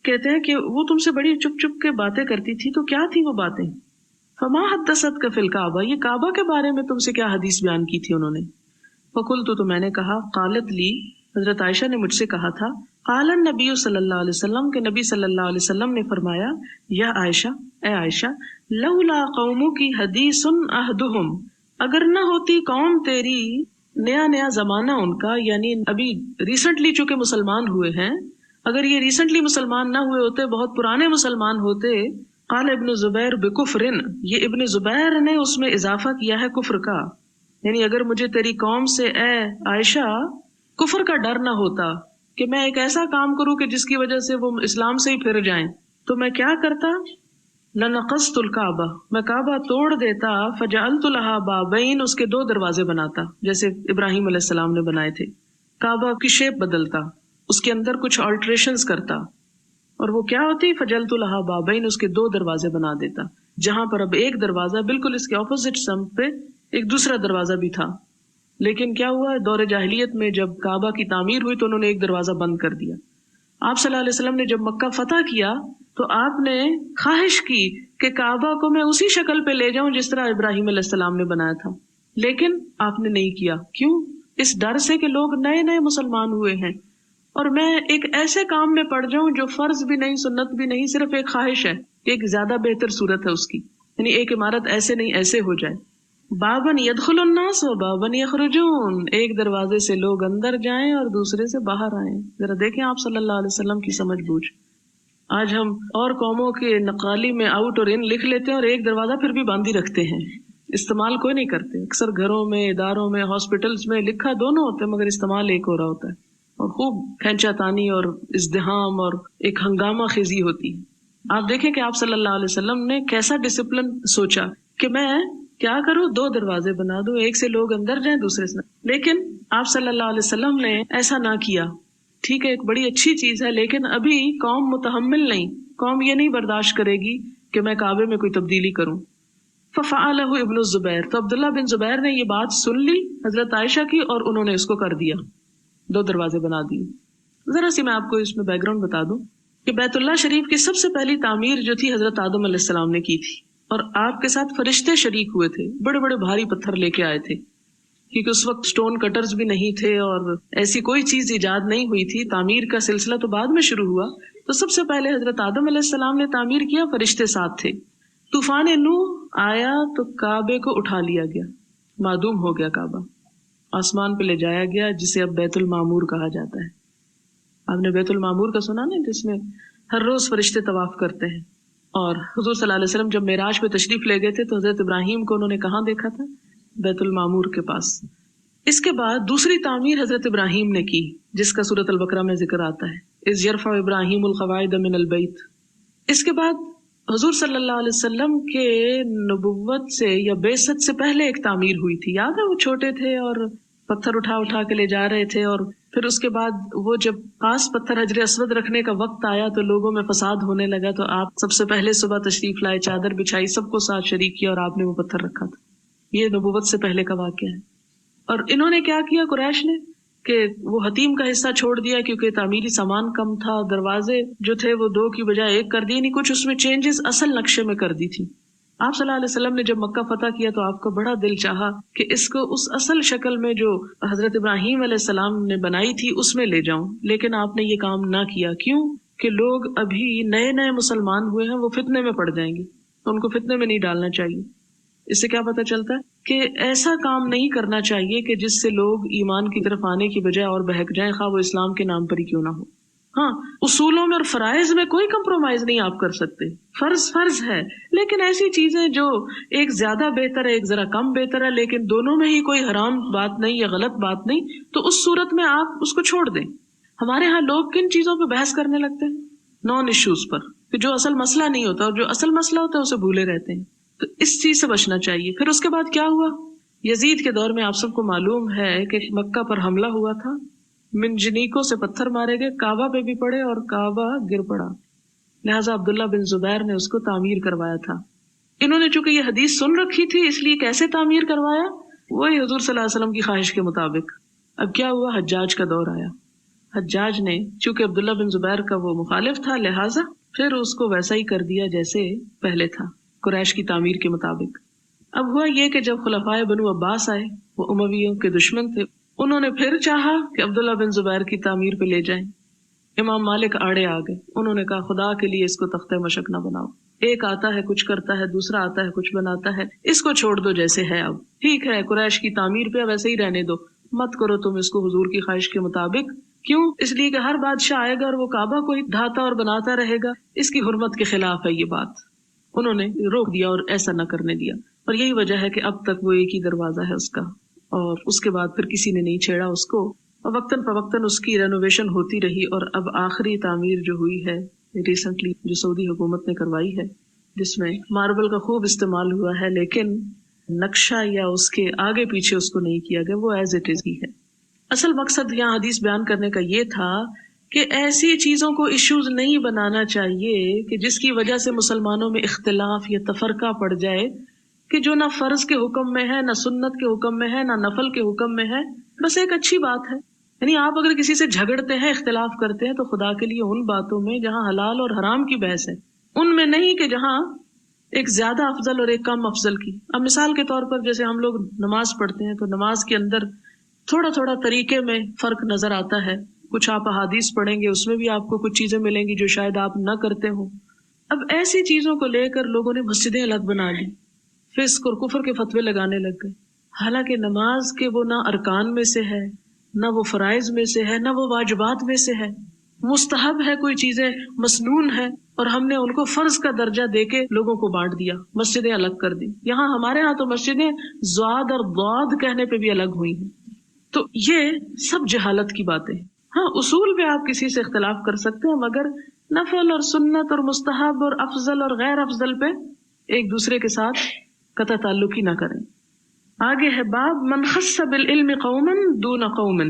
کہتے ہیں کہ وہ تم سے بڑی چپ کے باتیں کرتی تھی، تو کیا تھی وہ باتیں؟ فما حدثتک فی الکعبہ، یہ کعبہ کے بارے میں تم سے کیا حدیث بیان کی تھی انہوں نے؟ فقلت، تو میں نے کہا، قالت لی، حضرت عائشہ نے مجھ سے کہا تھا، قال النبی صلی اللہ علیہ وسلم، کہ نبی صلی اللہ علیہ وسلم نے فرمایا، یا عائشہ، اے عائشہ، لولا قومک حدیث عہدہم، اگر نہ ہوتی قوم تیری، نیا زمانہ ان کا، یعنی ابھی ریسنٹلی چونکہ مسلمان ہوئے ہیں، اگر یہ ریسنٹلی مسلمان نہ ہوئے ہوتے، بہت پرانے مسلمان ہوتے، قال ابن زبیر بکفرن، یہ ابن زبیر نے اس میں اضافہ کیا ہے کفر کا، یعنی اگر مجھے تیری قوم سے اے عائشہ کفر کا ڈر نہ ہوتا کہ میں ایک ایسا کام کروں کہ جس کی وجہ سے وہ اسلام سے ہی پھر جائیں، تو میں کیا کرتا؟ لنقصت الکعبہ، میں کعبہ توڑ دیتا، فجعلت لها بابین، اس کے 2 دروازے بناتا جیسے ابراہیم علیہ السلام نے بنائے تھے، کعبہ کی شیپ بدلتا، اس کے اندر کچھ آلٹریشنز کرتا، اور وہ کیا ہوتی؟ فجعلت لها بابین، اس کے 2 دروازے بنا دیتا، جہاں پر اب ایک دروازہ بالکل اس کے اپوزٹ سمت پہ ایک دوسرا دروازہ بھی تھا. لیکن کیا ہوا؟ دور جاہلیت میں جب کعبہ کی تعمیر ہوئی تو انہوں نے ایک دروازہ بند کر دیا. آپ صلی اللہ علیہ وسلم نے جب مکہ فتح کیا تو آپ نے خواہش کی کہ کعبہ کو میں اسی شکل پہ لے جاؤں جس طرح ابراہیم علیہ السلام نے بنایا تھا، لیکن آپ نے نہیں کیا. کیوں؟ اس ڈر سے کہ لوگ نئے نئے مسلمان ہوئے ہیں اور میں ایک ایسے کام میں پڑ جاؤں جو فرض بھی نہیں، سنت بھی نہیں، صرف ایک خواہش ہے، ایک زیادہ بہتر صورت ہے اس کی، یعنی ایک عمارت ایسے نہیں ایسے ہو جائے. بابن یدخل الناس و بابن یخرجون، ایک دروازے سے لوگ اندر جائیں اور دوسرے سے باہر آئیں. ذرا دیکھیں آپ صلی اللہ علیہ وسلم کی سمجھ بوجھ. آج ہم اور قوموں کے نقالی میں آؤٹ اور ان لکھ لیتے ہیں اور ایک دروازہ پھر بھی باندھی رکھتے ہیں، استعمال کوئی نہیں کرتے. اکثر گھروں میں، اداروں میں، ہاسپٹلس میں لکھا دونوں ہوتے ہیں مگر استعمال ایک ہو رہا ہوتا ہے، اور خوب کھینچا تانی اور ازدحام اور ایک ہنگامہ خیزی ہوتی ہے. آپ دیکھیں کہ آپ صلی اللہ علیہ وسلم نے کیسا ڈسپلن سوچا کہ میں کیا کروں، 2 دروازے بنا دوں، ایک سے لوگ اندر جائیں دوسرے سے. لیکن آپ صلی اللہ علیہ وسلم نے ایسا نہ کیا. ٹھیک ہے، ایک بڑی اچھی چیز ہے، لیکن ابھی قوم متحمل نہیں، قوم یہ نہیں برداشت کرے گی کہ میں کعبے میں کوئی تبدیلی کروں. ففعلہ ابن الزبیر، تو عبداللہ بن زبیر نے یہ بات سن لی حضرت عائشہ کی اور انہوں نے اس کو کر دیا، 2 دروازے بنا دیے. ذرا سی میں آپ کو اس میں بیک گراؤنڈ بتا دوں کہ بیت اللہ شریف کی سب سے پہلی تعمیر جو تھی حضرت آدم علیہ السلام نے کی تھی، اور آپ کے ساتھ فرشتے شریک ہوئے تھے، بڑے بڑے بھاری پتھر لے کے آئے تھے، کیونکہ اس وقت سٹون کٹرز بھی نہیں تھے اور ایسی کوئی چیز ایجاد نہیں ہوئی تھی. تعمیر کا سلسلہ تو بعد میں شروع ہوا، تو سب سے پہلے حضرت آدم علیہ السلام نے تعمیر کیا، فرشتے ساتھ تھے. طوفان نوح آیا تو کعبے کو اٹھا لیا گیا، معدوم ہو گیا کعبہ، آسمان پہ لے جایا گیا، جسے اب بیت المعمور کہا جاتا ہے. آپ نے بیت المعمور کا سنا نا، جس میں ہر روز فرشتے طواف کرتے ہیں. اور حضور صلی اللہ علیہ وسلم جب معراج پہ تشریف لے گئے تھے تو حضرت ابراہیم کو انہوں نے کہاں دیکھا تھا؟ بیت المعمور کے پاس. اس کے بعد دوسری تعمیر حضرت ابراہیم نے کی، جس کا سورۃ البقرہ میں ذکر آتا ہے، اذ یرفع ابراہیم القواعد من البیت. اس کے بعد حضور صلی اللہ علیہ وسلم کے نبوت سے یا بعثت سے پہلے ایک تعمیر ہوئی تھی، یاد ہے؟ وہ چھوٹے تھے اور پتھر اٹھا کے لے جا رہے تھے، اور پھر اس کے بعد وہ جب خاص پتھر حجر اسود رکھنے کا وقت آیا تو لوگوں میں فساد ہونے لگا، تو آپ سب سے پہلے صبح تشریف لائے، چادر بچھائی، سب کو ساتھ شریک کیا اور آپ نے وہ پتھر رکھا تھا. یہ نبوت سے پہلے کا واقعہ ہے. اور انہوں نے کیا کیا قریش نے کہ وہ حتیم کا حصہ چھوڑ دیا کیونکہ تعمیری سامان کم تھا، دروازے جو تھے وہ 2 کی بجائے 1 کر دیے، نہیں کچھ اس میں چینجز اصل نقشے میں کر دی تھی. آپ صلی اللہ علیہ وسلم نے جب مکہ فتح کیا تو آپ کو بڑا دل چاہا کہ اس کو اس اصل شکل میں جو حضرت ابراہیم علیہ السلام نے بنائی تھی اس میں لے جاؤں، لیکن آپ نے یہ کام نہ کیا. کیوں؟ کہ لوگ ابھی نئے نئے مسلمان ہوئے ہیں، وہ فتنے میں پڑ جائیں گے، تو ان کو فتنے میں نہیں ڈالنا چاہیے. اس سے کیا پتہ چلتا ہے کہ ایسا کام نہیں کرنا چاہیے کہ جس سے لوگ ایمان کی طرف آنے کی بجائے اور بہک جائیں، خواہ وہ اسلام کے نام پر ہی کیوں نہ ہو. ہاں، اصولوں میں اور فرائض میں کوئی کمپرومائز نہیں آپ کر سکتے، فرض ہے، لیکن ایسی چیزیں جو ایک زیادہ بہتر ہے، ایک ذرا کم بہتر ہے، لیکن دونوں میں ہی کوئی حرام بات نہیں یا غلط بات نہیں، تو اس صورت میں آپ اس کو چھوڑ دیں. ہمارے ہاں لوگ کن چیزوں پہ بحث کرنے لگتے ہیں؟ نان ایشوز پر، کہ جو اصل مسئلہ نہیں ہوتا، اور جو اصل مسئلہ ہوتا ہے اسے بھولے رہتے ہیں. تو اس چیز سے بچنا چاہیے. پھر اس کے بعد کیا ہوا؟ یزید کے دور میں آپ سب کو معلوم ہے کہ مکہ پر حملہ ہوا تھا، منجنیکوں سے پتھر مارے گئے، کعبہ پہ بھی پڑے اور کعبہ گر پڑا. لہٰذا عبداللہ بن زبیر نے اس کو تعمیر کروایا تھا. انہوں نے چونکہ یہ حدیث سن رکھی تھی، اس لیے کیسے تعمیر کروایا؟ وہی حضور صلی اللہ علیہ وسلم کی خواہش کے مطابق. اب کیا ہوا؟ حجاج کا دور آیا. حجاج نے چونکہ عبداللہ بن زبیر کا وہ مخالف تھا، لہٰذا پھر اس کو ویسا ہی کر دیا جیسے پہلے تھا، قریش کی تعمیر کے مطابق. اب ہوا یہ کہ جب خلفائے بنو عباس آئے، وہ امویوں کے دشمن تھے، انہوں نے پھر چاہا کہ عبداللہ بن زبیر کی تعمیر پہ لے جائیں. امام مالک آڑے آ گئے، انہوں نے کہا خدا کے لیے اس کو تختہ مشق نہ بناؤ، ایک آتا ہے کچھ کرتا ہے، دوسرا آتا ہے کچھ بناتا ہے، اس کو چھوڑ دو جیسے ہے. اب ٹھیک ہے، قریش کی تعمیر پہ ویسے ہی رہنے دو، مت کرو تم اس کو حضور کی خواہش کے مطابق. کیوں؟ اس لیے کہ ہر بادشاہ آئے گا اور وہ کعبہ کو ہی ڈھاتا اور بناتا رہے گا، اس کی حرمت کے خلاف ہے یہ بات. انہوں نے روک دیا اور ایسا نہ کرنے دیا، اور یہی وجہ ہے کہ اب تک وہ ایک ہی دروازہ ہے اس کا، اور اس کے بعد پھر کسی نے نہیں چھیڑا اس کو، اور وقتاً فوقتاً اس کی رینوویشن ہوتی رہی. اور اب آخری تعمیر جو ہوئی ہے ریسنٹلی، جو سعودی حکومت نے کروائی ہے، جس میں ماربل کا خوب استعمال ہوا ہے لیکن نقشہ یا اس کے آگے پیچھے اس کو نہیں کیا گیا، وہ ایز اٹ از ہی ہے۔ اصل مقصد یہاں حدیث بیان کرنے کا یہ تھا کہ ایسی چیزوں کو ایشوز نہیں بنانا چاہیے کہ جس کی وجہ سے مسلمانوں میں اختلاف یا تفرقہ پڑ جائے، کہ جو نہ فرض کے حکم میں ہے، نہ سنت کے حکم میں ہے، نہ نفل کے حکم میں ہے، بس ایک اچھی بات ہے۔ یعنی آپ اگر کسی سے جھگڑتے ہیں، اختلاف کرتے ہیں، تو خدا کے لیے ان باتوں میں جہاں حلال اور حرام کی بحث ہے، ان میں نہیں کہ جہاں ایک زیادہ افضل اور ایک کم افضل کی۔ اب مثال کے طور پر جیسے ہم لوگ نماز پڑھتے ہیں تو نماز کے اندر تھوڑا تھوڑا طریقے میں فرق نظر آتا ہے، کچھ آپ احادیث پڑھیں گے اس میں بھی آپ کو کچھ چیزیں ملیں گی جو شاید آپ نہ کرتے ہوں۔ اب ایسی چیزوں کو لے کر لوگوں نے مسجدیں الگ بنا لی، فسق اور کفر کے فتوے لگانے لگ گئے، حالانکہ نماز کے وہ نہ ارکان میں سے ہے، نہ وہ فرائض میں سے ہے، نہ وہ واجبات میں سے ہے، مستحب ہے، کوئی چیزیں مسنون ہے، اور ہم نے ان کو فرض کا درجہ دے کے لوگوں کو بانٹ دیا، مسجدیں الگ کر دی۔ یہاں ہمارے ہاں تو مسجدیں ضاد اور ضاد کہنے پہ بھی الگ ہوئی ہیں۔ تو یہ سب جہالت کی باتیں ہیں۔ ہاں اصول پہ آپ کسی سے اختلاف کر سکتے ہیں، مگر نفل اور سنت اور مستحب اور افضل اور غیر افضل پہ ایک دوسرے کے ساتھ قطع تعلق ہی نہ کریں۔ آگے ہے باب من خص بالعلم قوما دون قوم،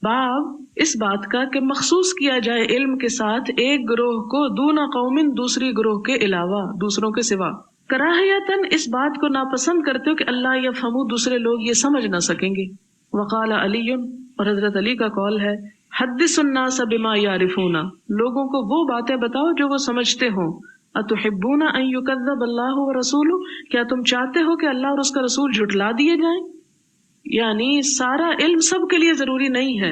باب اس بات کا کہ مخصوص کیا جائے علم کے ساتھ ایک گروہ کو دون قوم، دوسری گروہ کے علاوہ، دوسروں کے سوا، کراہیتاً اس بات کو ناپسند کرتے ہو کہ اللہ یفہمو، دوسرے لوگ یہ سمجھ نہ سکیں گے۔ وقال علی، اور حضرت علی کا قول ہے، حدث الناس بما یعرفون، لوگوں کو وہ باتیں بتاؤ جو وہ سمجھتے ہوں۔ اتحبون ان یکذب اللہ ورسولہ، کیا تم چاہتے ہو کہ اللہ اور اس کا رسول جھٹلا دیے جائیں؟ یعنی سارا علم سب کے لیے ضروری نہیں ہے،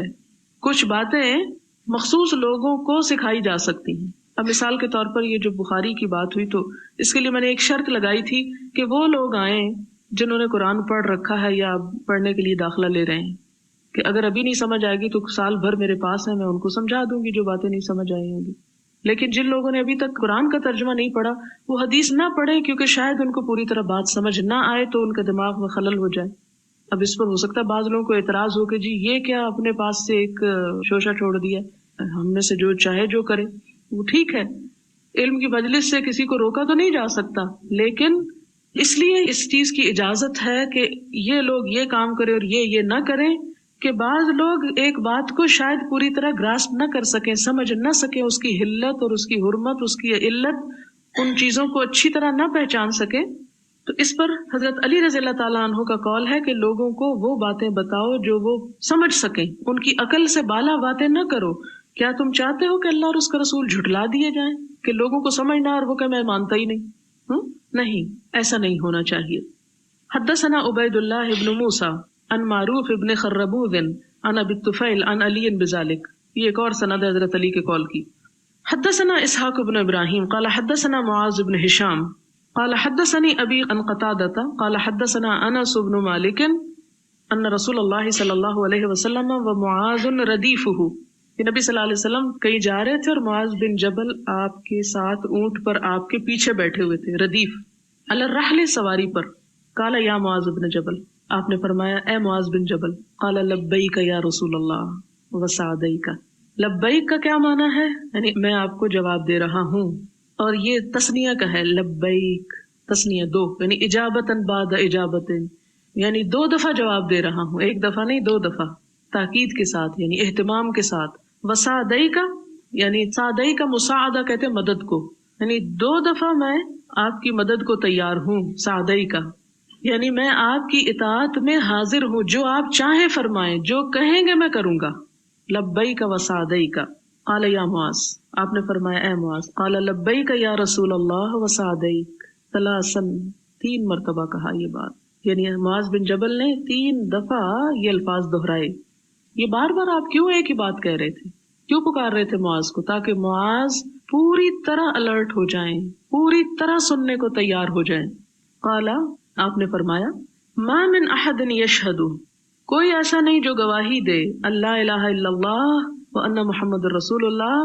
کچھ باتیں مخصوص لوگوں کو سکھائی جا سکتی ہیں۔ اب مثال کے طور پر یہ جو بخاری کی بات ہوئی تو اس کے لیے میں نے ایک شرط لگائی تھی کہ وہ لوگ آئیں جنہوں نے قرآن پڑھ رکھا ہے یا پڑھنے کے لیے داخلہ لے رہے ہیں، کہ اگر ابھی نہیں سمجھ آئے گی تو سال بھر میرے پاس ہے، میں ان کو سمجھا دوں گی جو باتیں نہیں سمجھ آئی ہوں گی۔ لیکن جن لوگوں نے ابھی تک قرآن کا ترجمہ نہیں پڑھا وہ حدیث نہ پڑھیں، کیونکہ شاید ان کو پوری طرح بات سمجھ نہ آئے تو ان کے دماغ میں خلل ہو جائے۔ اب اس پر ہو سکتا ہے بعض لوگوں کو اعتراض ہو کہ جی یہ کیا اپنے پاس سے ایک شوشہ چھوڑ دیا، ہم میں سے جو چاہے جو کرے، وہ ٹھیک ہے، علم کی مجلس سے کسی کو روکا تو نہیں جا سکتا، لیکن اس لیے اس چیز کی اجازت ہے کہ یہ لوگ یہ کام کریں اور یہ نہ کریں، کہ بعض لوگ ایک بات کو شاید پوری طرح گراسپ نہ کر سکیں، سمجھ نہ سکیں، اس کی حلت اور اس کی حرمت، اس کی علت، ان چیزوں کو اچھی طرح نہ پہچان سکیں۔ تو اس پر حضرت علی رضی اللہ تعالیٰ عنہ کا قول ہے کہ لوگوں کو وہ باتیں بتاؤ جو وہ سمجھ سکیں، ان کی عقل سے بالا باتیں نہ کرو۔ کیا تم چاہتے ہو کہ اللہ اور اس کا رسول جھٹلا دیے جائیں، کہ لوگوں کو سمجھ نہ اور وہ کہ میں مانتا ہی نہیں؟ نہیں، ایسا نہیں ہونا چاہیے۔ حدثنا عبید اللہ ابن موسیٰ عن معروف ابن خربوذ عن ابی الطفیل عن علی بذلک، یہ ایک اور سند ہے حضرت علی کے قول کی۔ حدثنا اسحاق ابن ابراہیم قال حدثنا معاذ بن ہشام قال حدثني ابی عن قتادہ قال حدثنا انس بن مالک ان رسول اللہ صلی اللہ علیہ وسلم ومعاذ ردیفہ، کہ نبی صلی اللہ علیہ وسلم کہیں جا رہے تھے اور معاذ بن جبل آپ کے ساتھ اونٹ پر آپ کے پیچھے بیٹھے ہوئے تھے، ردیف علی الرحل، سواری پر۔ قال یا معاذ بن جبل، آپ نے فرمایا اے معاذ بن جبل، قال لبیک یا رسول اللہ وسعدیک، لبیک کا کیا معنی ہے؟ یعنی میں آپ کو جواب دے رہا ہوں، اور یہ تسنیہ کا ہے، لبیک تسنیہ دو، یعنی اجابتاً بعد اجابتاً، یعنی دو دفعہ جواب دے رہا ہوں، ایک دفعہ نہیں، دو دفعہ، تاکید کے ساتھ، یعنی اہتمام کے ساتھ۔ وسعدیک، یعنی سعدی کا مساعدہ کہتے ہیں مدد کو، یعنی دو دفعہ میں آپ کی مدد کو تیار ہوں، سعدی کا یعنی میں آپ کی اطاعت میں حاضر ہوں، جو آپ چاہیں فرمائیں، جو کہیں گے میں کروں گا۔ لبیک وسعدیک، قال یا معاذ، آپ نے فرمایا اے معاذ، قال لبیک یا رسول اللہ وسعدیک، ثلاثا، 3 مرتبہ کہا یہ بات، یعنی معاذ بن جبل نے 3 دفعہ یہ الفاظ دہرائے۔ یہ بار بار آپ کیوں ایک ہی بات کہہ رہے تھے، کیوں پکار رہے تھے معاذ کو؟ تاکہ معاذ پوری طرح الرٹ ہو جائیں، پوری طرح سننے کو تیار ہو جائیں۔ قال، آپ نے فرمایا ما من احد یشہد، کوئی ایسا نہیں جو گواہی دے اللہ الہ الا اللہ وان محمد الرسول اللہ،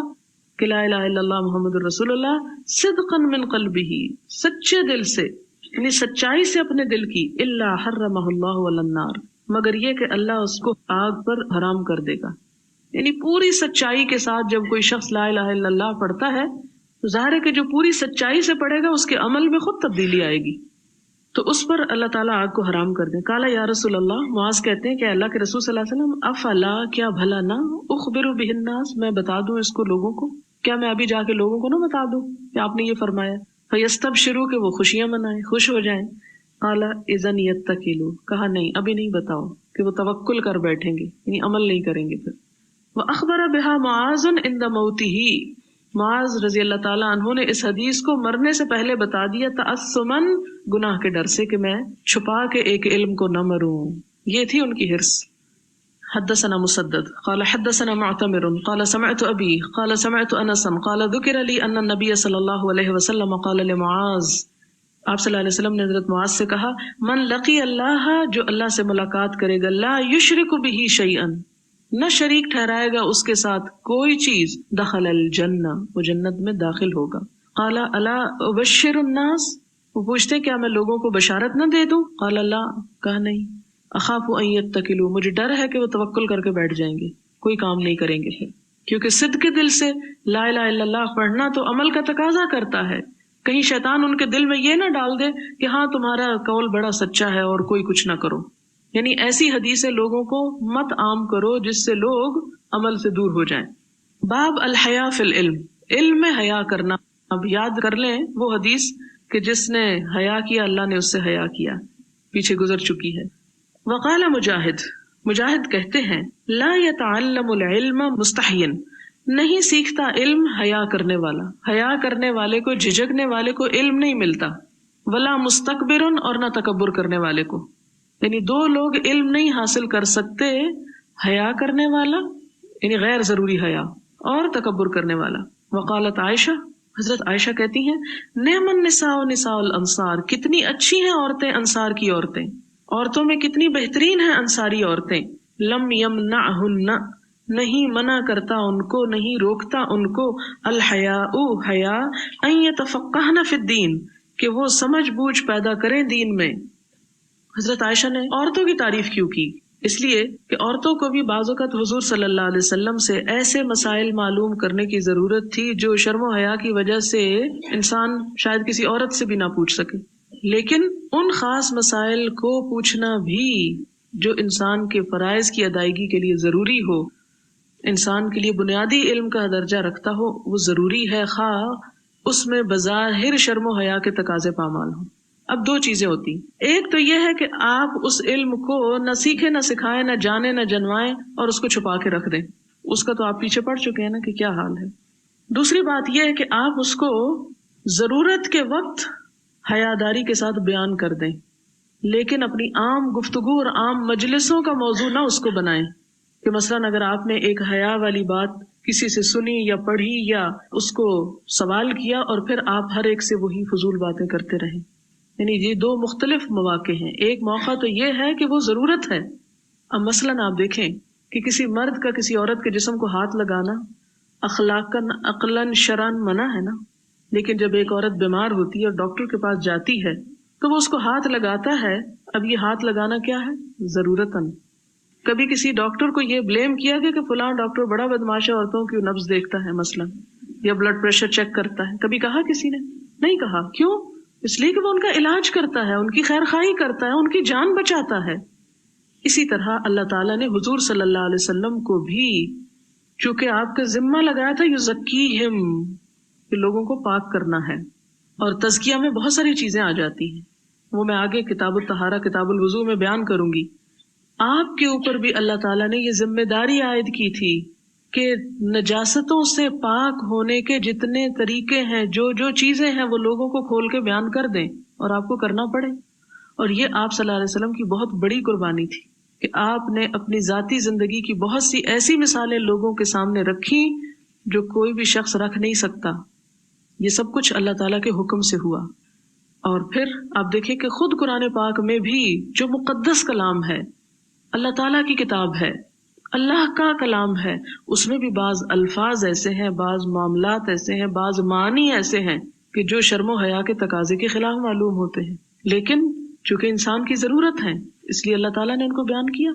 کہ لا الہ الا اللہ محمد الرسول اللہ، صدقا من قلبہ، سچے دل سے، یعنی سچائی سے اپنے دل کی، الا حرمہ اللہ علی النار، مگر یہ کہ اللہ اس کو آگ پر حرام کر دے گا۔ یعنی پوری سچائی کے ساتھ جب کوئی شخص لا الہ الا اللہ پڑھتا ہے ظاہر ہے کہ جو پوری سچائی سے پڑھے گا اس کے عمل میں خود تبدیلی آئے گی، تو اس پر اللہ تعالیٰ آگ کو حرام کر دیں. قال یا رسول اللہ، معاذ کہتے ہیں کہ اللہ کے رسول صلی اللہ علیہ وسلم، افلا، کیا بھلا نہ، اخبر بہ الناس، میں بتا دوں اس کو لوگوں کو، کیا میں ابھی جا کے لوگوں کو نہ بتا دوں کہ آپ نے یہ فرمایا؟ فیستبشروا، کہ وہ خوشیاں منائیں، خوش ہو جائیں. قال اذن یتکلوا، کہا نہیں ابھی نہیں بتاؤ، کہ وہ توکل کر بیٹھیں گے، یعنی عمل نہیں کریں گے. پھر وَأَخْبَرَ بِهَا مُعَاذٌ عِنْدَ مَوْتِهِ، معاذ رضی اللہ تعالیٰ عنہ نے اس حدیث کو مرنے سے پہلے بتا دیا، تأثماً، گناہ کے ڈر سے، کہ میں چھپا کے ایک علم کو نہ مروں. یہ تھی ان کی حرص. حدثنا مسدد قال حدثنا معتمر قال سمعت ابی قال سمعت انسا قال ذکر لی ان النبی صلی اللہ علیہ وسلم قال لمعاذ، آپ صلی اللہ علیہ وسلم نے حضرت معاذ سے کہا، من لقی اللہ، جو اللہ سے ملاقات کرے گا، لا یشرک بہ شیئا، نہ شریک ٹھہرائے گا اس کے ساتھ کوئی چیز، دخل الجنہ، وہ جنت میں داخل ہوگا. قال الا ابشر الناس، وہ پوچھتے کیا میں لوگوں کو بشارت نہ دے دوں؟ قال لا، کہا نہیں. اخاف ان یتکلوا، مجھے ڈر ہے کہ وہ توکل کر کے بیٹھ جائیں گے، کوئی کام نہیں کریں گے. کیونکہ صدق کے دل سے لا الہ الا اللہ پڑھنا تو عمل کا تقاضا کرتا ہے. کہیں شیطان ان کے دل میں یہ نہ ڈال دے کہ ہاں تمہارا قول بڑا سچا ہے اور کوئی کچھ نہ کرو. یعنی ایسی حدیثیں لوگوں کو مت عام کرو جس سے لوگ عمل سے دور ہو جائیں. باب الحیا فی العلم، علم میں حیا کرنا. اب یاد کر لیں وہ حدیث کہ جس نے حیا کیا اللہ نے اس سے حیا کیا، پیچھے گزر چکی ہے. وقال مجاہد کہتے ہیں، لا يتعلم العلم مستحین، نہیں سیکھتا علم حیا کرنے والا، حیا کرنے والے کو، جھجکنے والے کو علم نہیں ملتا. ولا مستکبر، اور نہ تکبر کرنے والے کو. یعنی دو لوگ علم نہیں حاصل کر سکتے، حیا کرنے والا یعنی غیر ضروری حیا، اور تکبر کرنے والا. وقالت عائشہ، حضرت عائشہ کہتی ہیں، نعم النساء نساء الانصار، کتنی اچھی ہیں عورتیں انصار کی عورتیں، عورتوں میں کتنی بہترین ہیں انصاری عورتیں. لم یمنعہن، نہیں منع کرتا ان کو، نہیں روکتا ان کو، الحیاء، حیا، ان یتفقہن فی الدین، کہ وہ سمجھ بوجھ پیدا کریں دین میں. حضرت عائشہ نے عورتوں کی تعریف کیوں کی؟ اس لیے کہ عورتوں کو بھی بعض اوقات حضور صلی اللہ علیہ وسلم سے ایسے مسائل معلوم کرنے کی ضرورت تھی جو شرم و حیا کی وجہ سے انسان شاید کسی عورت سے بھی نہ پوچھ سکے. لیکن ان خاص مسائل کو پوچھنا بھی جو انسان کے فرائض کی ادائیگی کے لیے ضروری ہو، انسان کے لیے بنیادی علم کا درجہ رکھتا ہو، وہ ضروری ہے، خواہ اس میں بظاہر شرم و حیا کے تقاضے پامال ہوں. اب دو چیزیں ہوتی، ایک تو یہ ہے کہ آپ اس علم کو نہ سیکھیں، نہ سکھائیں، نہ جانیں، نہ جنوائیں، اور اس کو چھپا کے رکھ دیں. اس کا تو آپ پیچھے پڑ چکے ہیں نا کہ کیا حال ہے. دوسری بات یہ ہے کہ آپ اس کو ضرورت کے وقت حیاداری کے ساتھ بیان کر دیں، لیکن اپنی عام گفتگو اور عام مجلسوں کا موضوع نہ اس کو بنائیں. کہ مثلاً اگر آپ نے ایک حیا والی بات کسی سے سنی یا پڑھی یا اس کو سوال کیا اور پھر آپ ہر ایک سے وہی فضول باتیں کرتے رہیں. یعنی یہ دو مختلف مواقع ہیں. ایک موقع تو یہ ہے کہ وہ ضرورت ہے. اب مثلاً آپ دیکھیں کہ کسی مرد کا کسی عورت کے جسم کو ہاتھ لگانا اخلاقاً عقلاً شرعاً منع ہے نا، لیکن جب ایک عورت بیمار ہوتی ہے اور ڈاکٹر کے پاس جاتی ہے تو وہ اس کو ہاتھ لگاتا ہے. اب یہ ہاتھ لگانا کیا ہے؟ ضرورتاً. کبھی کسی ڈاکٹر کو یہ بلیم کیا گیا کہ فلاں ڈاکٹر بڑا بدماش ہے، عورتوں کی نبض دیکھتا ہے مثلاً، یا بلڈ پریشر چیک کرتا ہے. کبھی کہا کسی نے؟ نہیں کہا. کیوں؟ اس لیے کہ وہ ان کا علاج کرتا ہے، ان کی خیر خواہی کرتا ہے، ان کی جان بچاتا ہے. اسی طرح اللہ تعالیٰ نے حضور صلی اللہ علیہ وسلم کو بھی چونکہ آپ کا ذمہ لگایا تھا یزکیہم، کہ لوگوں کو پاک کرنا ہے. اور تزکیہ میں بہت ساری چیزیں آ جاتی ہیں، وہ میں آگے کتاب الطہارہ کتاب الوضو میں بیان کروں گی. آپ کے اوپر بھی اللہ تعالیٰ نے یہ ذمہ داری عائد کی تھی کہ نجاستوں سے پاک ہونے کے جتنے طریقے ہیں، جو چیزیں ہیں، وہ لوگوں کو کھول کے بیان کر دیں اور آپ کو کرنا پڑے. اور یہ آپ صلی اللہ علیہ وسلم کی بہت بڑی قربانی تھی کہ آپ نے اپنی ذاتی زندگی کی بہت سی ایسی مثالیں لوگوں کے سامنے رکھی جو کوئی بھی شخص رکھ نہیں سکتا. یہ سب کچھ اللہ تعالیٰ کے حکم سے ہوا. اور پھر آپ دیکھیں کہ خود قرآن پاک میں بھی جو مقدس کلام ہے، اللہ تعالیٰ کی کتاب ہے، اللہ کا کلام ہے، اس میں بھی بعض الفاظ ایسے ہیں، بعض معاملات ایسے ہیں، بعض معنی ایسے ہیں کہ جو شرم و حیا کے تقاضے کے خلاف معلوم ہوتے ہیں، لیکن چونکہ انسان کی ضرورت ہے اس لیے اللہ تعالیٰ نے ان کو بیان کیا.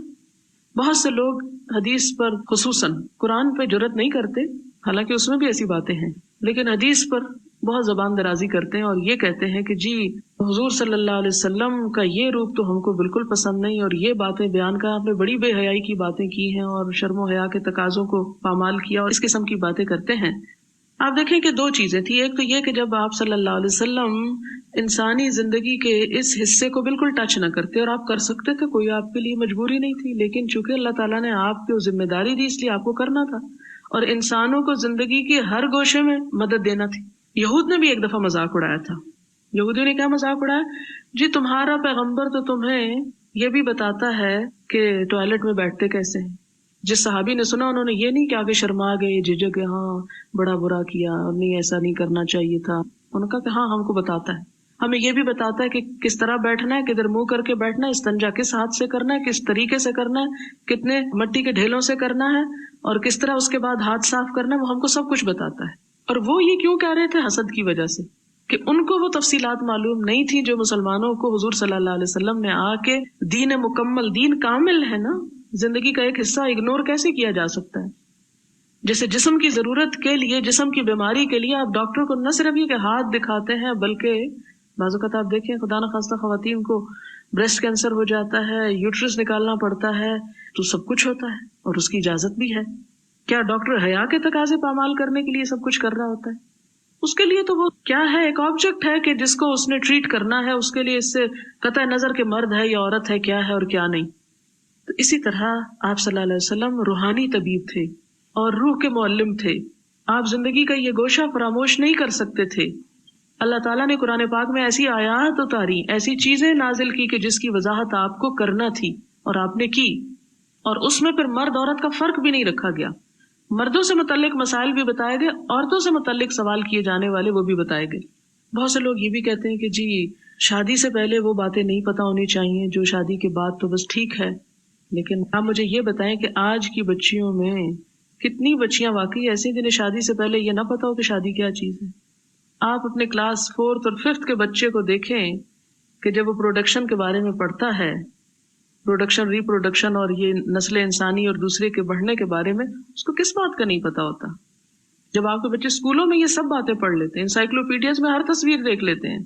بہت سے لوگ حدیث پر خصوصاً قرآن پہ جرأت نہیں کرتے، حالانکہ اس میں بھی ایسی باتیں ہیں. لیکن حدیث پر بہت زبان درازی کرتے ہیں اور یہ کہتے ہیں کہ جی حضور صلی اللہ علیہ وسلم کا یہ روپ تو ہم کو بالکل پسند نہیں، اور یہ باتیں بیان کا آپ نے بڑی بے حیائی کی باتیں کی ہیں اور شرم و حیا کے تقاضوں کو پامال کیا، اور اس قسم کی باتیں کرتے ہیں۔ آپ دیکھیں کہ دو چیزیں تھی، ایک تو یہ کہ جب آپ صلی اللہ علیہ وسلم انسانی زندگی کے اس حصے کو بالکل ٹچ نہ کرتے، اور آپ کر سکتے تھے، کوئی آپ کے لیے مجبوری نہیں تھی، لیکن چونکہ اللہ تعالیٰ نے آپ کو ذمہ داری دی اس لیے آپ کو کرنا تھا، اور انسانوں کو زندگی کے ہر گوشے میں مدد دینا تھی۔ یہود نے بھی ایک دفعہ مذاق اڑایا تھا۔ یہودیوں نے کیا مذاق اڑایا؟ جی تمہارا پیغمبر تو تمہیں یہ بھی بتاتا ہے کہ ٹوائلٹ میں بیٹھتے کیسے ہیں۔ جس صحابی نے سنا انہوں نے یہ نہیں کہ آگے شرما گئے، جھجک گئے، ہاں بڑا برا کیا، نہیں ایسا نہیں کرنا چاہیے تھا۔ انہوں نے کہا کہ ہاں ہم کو بتاتا ہے، ہمیں یہ بھی بتاتا ہے کہ کس طرح بیٹھنا ہے، کدھر منہ کر کے بیٹھنا ہے، استنجا کس ہاتھ سے کرنا ہے، کس طریقے سے کرنا ہے، کتنے مٹی کے ڈھیلوں سے کرنا ہے، اور کس طرح اس کے بعد ہاتھ صاف کرنا ہے، وہ ہم کو سب کچھ بتاتا ہے۔ اور وہ یہ کیوں کہہ رہے تھے؟ حسد کی وجہ سے، کہ ان کو وہ تفصیلات معلوم نہیں تھی جو مسلمانوں کو حضور صلی اللہ علیہ وسلم نے آ کے دین مکمل، دین کامل ہے نا، زندگی کا ایک حصہ اگنور کیسے کیا جا سکتا ہے؟ جیسے جسم کی ضرورت کے لیے، جسم کی بیماری کے لیے آپ ڈاکٹر کو نہ صرف یہ کہ ہاتھ دکھاتے ہیں، بلکہ بعض اوقات آپ دیکھیں خدا نخواستہ خواتین کو بریسٹ کینسر ہو جاتا ہے، یوٹرس نکالنا پڑتا ہے، تو سب کچھ ہوتا ہے اور اس کی اجازت بھی ہے۔ کیا ڈاکٹر حیا کے تقاضے پامال کرنے کے لیے سب کچھ کر رہا ہوتا ہے؟ اس کے لیے تو وہ کیا ہے، ایک آبجیکٹ ہے کہ جس کو اس نے ٹریٹ کرنا ہے، اس کے لیے اس سے قطع نظر کہ مرد ہے یا عورت ہے، کیا ہے اور کیا نہیں۔ تو اسی طرح آپ صلی اللہ علیہ وسلم روحانی طبیب تھے اور روح کے معلم تھے۔ آپ زندگی کا یہ گوشہ فراموش نہیں کر سکتے تھے۔ اللہ تعالیٰ نے قرآن پاک میں ایسی آیات اتاری، ایسی چیزیں نازل کی کہ جس کی وضاحت آپ کو کرنا تھی اور آپ نے کی، اور اس میں پھر مرد عورت کا فرق بھی نہیں رکھا گیا۔ مردوں سے متعلق مسائل بھی بتائے گئے، عورتوں سے متعلق سوال کیے جانے والے وہ بھی بتائے گئے۔ بہت سے لوگ یہ بھی کہتے ہیں کہ جی شادی سے پہلے وہ باتیں نہیں پتہ ہونی چاہیے جو شادی کے بعد تو بس ٹھیک ہے، لیکن آپ مجھے یہ بتائیں کہ آج کی بچیوں میں کتنی بچیاں واقعی ایسی جنہیں شادی سے پہلے یہ نہ پتا ہو کہ شادی کیا چیز ہے؟ آپ اپنے کلاس 4 اور 5 کے بچے کو دیکھیں کہ جب وہ پروڈکشن کے بارے میں پڑھتا ہے، پروڈکشن، ری پروڈکشن اور یہ نسل انسانی اور دوسرے کے بڑھنے کے بارے میں، اس کو کس بات کا نہیں پتا ہوتا؟ جب آپ کے بچے اسکولوں میں یہ سب باتیں پڑھ لیتے ہیں، انسائکلوپیڈیاز میں ہر تصویر دیکھ لیتے ہیں،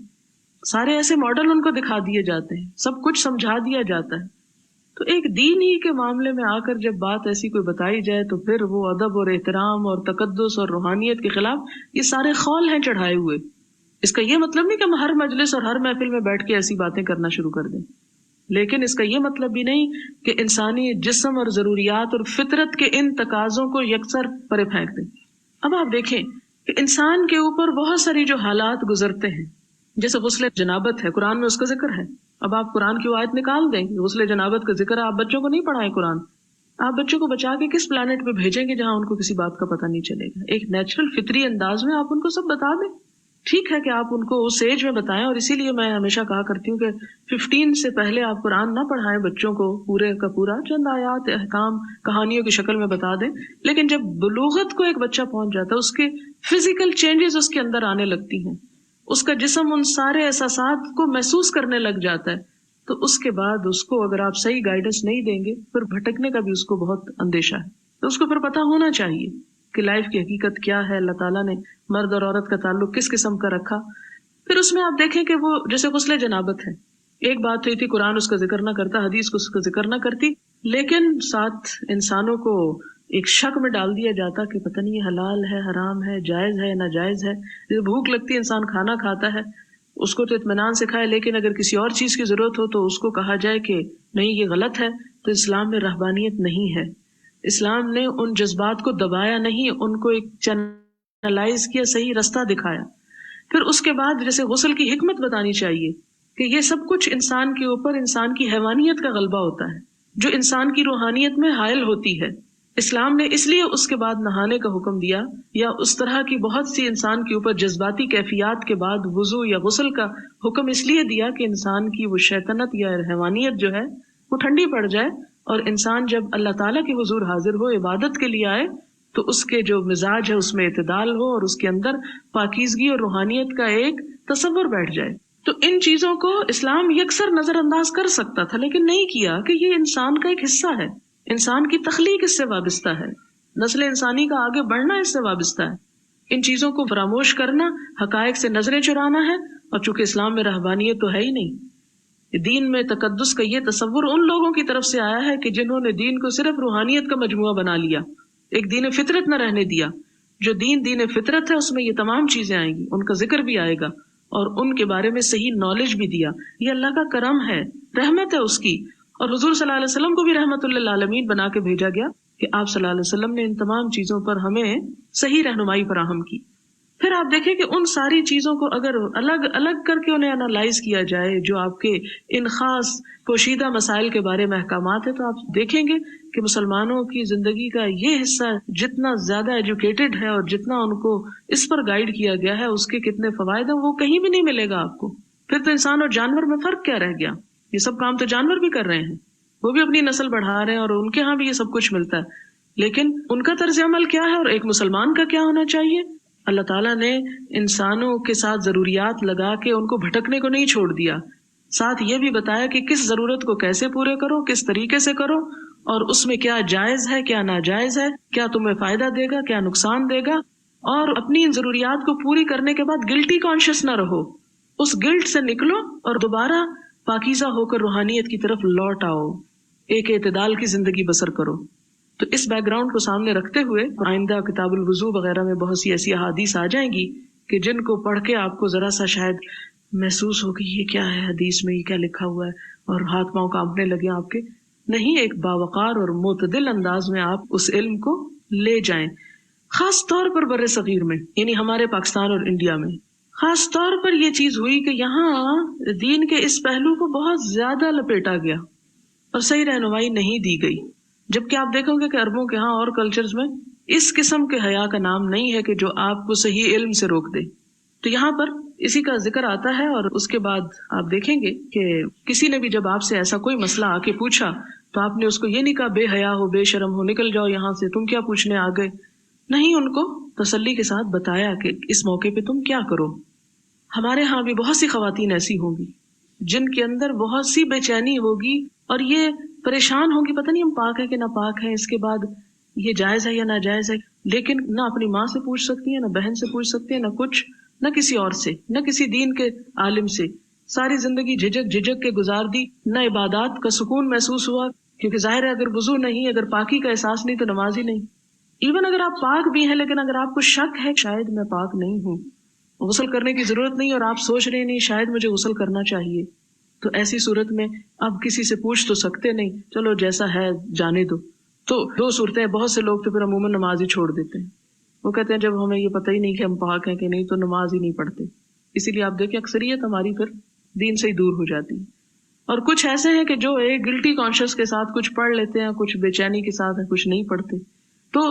سارے ایسے ماڈل ان کو دکھا دیے جاتے ہیں، سب کچھ سمجھا دیا جاتا ہے، تو ایک دین ہی کے معاملے میں آ کر جب بات ایسی کوئی بتائی جائے تو پھر وہ ادب اور احترام اور تقدس اور روحانیت کے خلاف یہ سارے خول ہیں چڑھائے ہوئے۔ اس کا یہ مطلب نہیں کہ ہم ہر مجلس اور ہر محفل میں بیٹھ کے ایسی باتیں کرنا شروع کر دیں، لیکن اس کا یہ مطلب بھی نہیں کہ انسانی جسم اور ضروریات اور فطرت کے ان تقاضوں کو یکسر پرے پھینک دیں۔ اب آپ دیکھیں کہ انسان کے اوپر بہت ساری جو حالات گزرتے ہیں، جیسے غسل جنابت ہے، قرآن میں اس کا ذکر ہے۔ اب آپ قرآن کی آیت نکال دیں، غسل جنابت کا ذکر ہے، آپ بچوں کو نہیں پڑھائیں قرآن، آپ بچوں کو بچا کے کس پلانٹ پہ بھیجیں گے جہاں ان کو کسی بات کا پتہ نہیں چلے گا؟ ایک نیچرل فطری انداز میں آپ ان کو سب بتا دیں۔ ٹھیک ہے کہ آپ ان کو اس ایج میں بتائیں، اور اسی لیے میں ہمیشہ کہا کرتی ہوں کہ 15 سے پہلے آپ قرآن نہ پڑھائیں بچوں کو پورے کا پورا، چند آیات احکام کہانیوں کی شکل میں بتا دیں، لیکن جب بلوغت کو ایک بچہ پہنچ جاتا ہے، اس کے فزیکل چینجز اس کے اندر آنے لگتی ہیں، اس کا جسم ان سارے احساسات کو محسوس کرنے لگ جاتا ہے، تو اس کے بعد اس کو اگر آپ صحیح گائیڈنس نہیں دیں گے، پھر بھٹکنے کا بھی اس کو بہت اندیشہ ہے۔ تو اس کو پھر پتہ ہونا چاہیے کہ لائف کی حقیقت کیا ہے، اللہ تعالیٰ نے مرد اور عورت کا تعلق کس قسم کا رکھا۔ پھر اس میں آپ دیکھیں کہ وہ جیسے غسل جنابت ہے، ایک بات ہوئی تھی قرآن اس کا ذکر نہ کرتا، حدیث کو اس کا ذکر نہ کرتی، لیکن ساتھ انسانوں کو ایک شک میں ڈال دیا جاتا کہ پتہ نہیں یہ حلال ہے، حرام ہے، جائز ہے، ناجائز ہے۔ جب بھوک لگتی ہے انسان کھانا کھاتا ہے، اس کو تو اطمینان سے کھائے، لیکن اگر کسی اور چیز کی ضرورت ہو تو اس کو کہا جائے کہ نہیں یہ غلط ہے، تو اسلام میں رہبانیت نہیں ہے۔ اسلام نے ان جذبات کو دبایا نہیں، ان کو ایک چینلائز کیا، صحیح رستہ دکھایا۔ پھر اس کے بعد جیسے غسل کی حکمت بتانی چاہیے کہ یہ سب کچھ انسان کے اوپر انسان کی حیوانیت کا غلبہ ہوتا ہے جو انسان کی روحانیت میں حائل ہوتی ہے۔ اسلام نے اس لیے اس کے بعد نہانے کا حکم دیا، یا اس طرح کی بہت سی انسان کے اوپر جذباتی کیفیات کے بعد وضو یا غسل کا حکم اس لیے دیا کہ انسان کی وہ شیطنت یا حیوانیت جو ہے وہ ٹھنڈی پڑ جائے، اور انسان جب اللہ تعالیٰ کے حضور حاضر ہو، عبادت کے لیے آئے، تو اس کے جو مزاج ہے اس میں اعتدال ہو، اور اس کے اندر پاکیزگی اور روحانیت کا ایک تصور بیٹھ جائے۔ تو ان چیزوں کو اسلام یکسر نظر انداز کر سکتا تھا، لیکن نہیں کیا، کہ یہ انسان کا ایک حصہ ہے، انسان کی تخلیق اس سے وابستہ ہے، نسل انسانی کا آگے بڑھنا اس سے وابستہ ہے۔ ان چیزوں کو فراموش کرنا حقائق سے نظریں چرانا ہے، اور چونکہ اسلام میں رہبانیت تو ہے ہی نہیں، دین میں تقدس کا یہ تصور ان لوگوں کی طرف سے آیا ہے کہ جنہوں نے دین کو صرف روحانیت کا مجموعہ بنا لیا، ایک دین فطرت نہ رہنے دیا۔ جو دین فطرت ہے اس میں یہ تمام چیزیں آئیں گی، ان کا ذکر بھی آئے گا اور ان کے بارے میں صحیح نالج بھی دیا۔ یہ اللہ کا کرم ہے، رحمت ہے اس کی، اور حضور صلی اللہ علیہ وسلم کو بھی رحمت للعالمین بنا کے بھیجا گیا کہ آپ صلی اللہ علیہ وسلم نے ان تمام چیزوں پر ہمیں صحیح رہنمائی فراہم کی۔ پھر آپ دیکھیں کہ ان ساری چیزوں کو اگر الگ الگ کر کے انہیں انالائز کیا جائے، جو آپ کے ان خاص پوشیدہ مسائل کے بارے میں احکامات ہیں، تو آپ دیکھیں گے کہ مسلمانوں کی زندگی کا یہ حصہ جتنا زیادہ ایجوکیٹڈ ہے اور جتنا ان کو اس پر گائیڈ کیا گیا ہے، اس کے کتنے فوائد ہیں وہ کہیں بھی نہیں ملے گا آپ کو۔ پھر تو انسان اور جانور میں فرق کیا رہ گیا؟ یہ سب کام تو جانور بھی کر رہے ہیں، وہ بھی اپنی نسل بڑھا رہے ہیں اور ان کے ہاں بھی یہ سب کچھ ملتا ہے، لیکن ان کا طرز عمل کیا ہے اور ایک مسلمان کا کیا ہونا چاہیے؟ اللہ تعالیٰ نے انسانوں کے ساتھ ضروریات لگا کے ان کو بھٹکنے کو نہیں چھوڑ دیا، ساتھ یہ بھی بتایا کہ کس ضرورت کو کیسے پورے کرو، کس طریقے سے کرو، اور اس میں کیا جائز ہے کیا ناجائز ہے، کیا تمہیں فائدہ دے گا کیا نقصان دے گا، اور اپنی ان ضروریات کو پوری کرنے کے بعد گلٹی کانشیس نہ رہو، اس گلٹ سے نکلو اور دوبارہ پاکیزہ ہو کر روحانیت کی طرف لوٹ آؤ، ایک اعتدال کی زندگی بسر کرو۔ تو اس بیک گراؤنڈ کو سامنے رکھتے ہوئے آئندہ کتاب الوضو وغیرہ میں بہت سی ایسی احادیث آ جائیں گی کہ جن کو پڑھ کے آپ کو ذرا سا شاید محسوس ہو کہ یہ کیا ہے حدیث میں، یہ کیا لکھا ہوا ہے، اور ہاتھ پاؤں کانپنے لگے آپ کے۔ نہیں، ایک باوقار اور معتدل انداز میں آپ اس علم کو لے جائیں، خاص طور پر بر صغیر میں، یعنی ہمارے پاکستان اور انڈیا میں خاص طور پر یہ چیز ہوئی کہ یہاں دین کے اس پہلو کو بہت زیادہ لپیٹا گیا اور صحیح رہنمائی نہیں دی گئی، جبکہ آپ دیکھو گے کہ عربوں کے ہاں اور کلچرز میں اس قسم کے حیا کا نام نہیں ہے کہ جو آپ کو صحیح علم سے روک دے۔ تو یہاں پر اسی کا ذکر آتا ہے، اور اس کے بعد آپ دیکھیں گے کہ کسی نے بھی جب آپ سے ایسا کوئی مسئلہ آ کے پوچھا تو آپ نے اس کو یہ نہیں کہا بے حیا ہو بے شرم ہو نکل جاؤ یہاں سے، تم کیا پوچھنے آ گئے، نہیں، ان کو تسلی کے ساتھ بتایا کہ اس موقع پہ تم کیا کرو۔ ہمارے ہاں بھی بہت سی خواتین ایسی ہوں گی جن کے اندر بہت سی بے چینی ہوگی اور یہ پریشان ہوں گی، پتہ نہیں ہم پاک ہیں کہ نہ پاک ہیں، اس کے بعد یہ جائز ہے یا ناجائز ہے، لیکن نہ اپنی ماں سے پوچھ سکتی ہیں، نہ بہن سے پوچھ سکتی ہیں، نہ کچھ، نہ کسی اور سے، نہ کسی دین کے عالم سے، ساری زندگی جھجک کے گزار دی، نہ عبادات کا سکون محسوس ہوا، کیونکہ ظاہر ہے اگر وضو نہیں، اگر پاکی کا احساس نہیں تو نماز ہی نہیں۔ ایون اگر آپ پاک بھی ہیں لیکن اگر آپ کو شک ہے شاید میں پاک نہیں ہوں، غسل کرنے کی ضرورت نہیں، اور آپ سوچ رہے نہیں شاید مجھے غسل کرنا چاہیے، تو ایسی صورت میں آپ کسی سے پوچھ تو سکتے نہیں، چلو جیسا ہے جانے دو۔ تو دو صورتیں، بہت سے لوگ تو پھر عموماً نماز ہی چھوڑ دیتے ہیں، وہ کہتے ہیں جب ہمیں یہ پتہ ہی نہیں کہ ہم پاک ہیں کہ نہیں تو نماز ہی نہیں پڑھتے۔ اسی لیے آپ دیکھیں اکثریت ہماری پھر دین سے ہی دور ہو جاتی ہے، اور کچھ ایسے ہیں کہ جو ایک گلٹی کانشیس کے ساتھ کچھ پڑھ لیتے ہیں، کچھ بے چینی کے ساتھ ہیں، کچھ نہیں پڑھتے۔ تو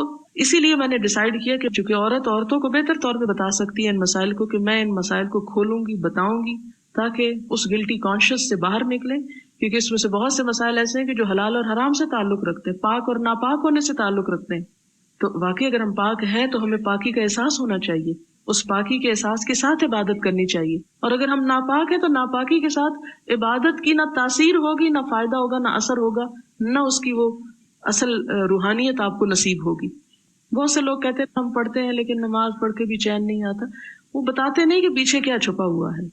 اسی لیے میں نے ڈیسائیڈ کیا کہ چونکہ عورتوں کو بہتر طور پہ بتا سکتی ہے ان مسائل کو، کہ میں ان مسائل کو کھولوں گی، بتاؤں گی، تاکہ اس گلٹی کانشیس سے باہر نکلیں، کیونکہ اس میں سے بہت سے مسائل ایسے ہیں کہ جو حلال اور حرام سے تعلق رکھتے ہیں، پاک اور ناپاک ہونے سے تعلق رکھتے ہیں۔ تو واقعی اگر ہم پاک ہیں تو ہمیں پاکی کا احساس ہونا چاہیے، اس پاکی کے احساس کے ساتھ عبادت کرنی چاہیے، اور اگر ہم ناپاک ہیں تو ناپاکی کے ساتھ عبادت کی نہ تاثیر ہوگی، نہ فائدہ ہوگا، نہ اثر ہوگا، نہ اس کی وہ اصل روحانیت آپ کو نصیب ہوگی۔ بہت سے لوگ کہتے ہیں ہم پڑھتے ہیں لیکن نماز پڑھ کے بھی چین نہیں آتا، وہ بتاتے نہیں کہ پیچھے کیا چھپا ہوا ہے۔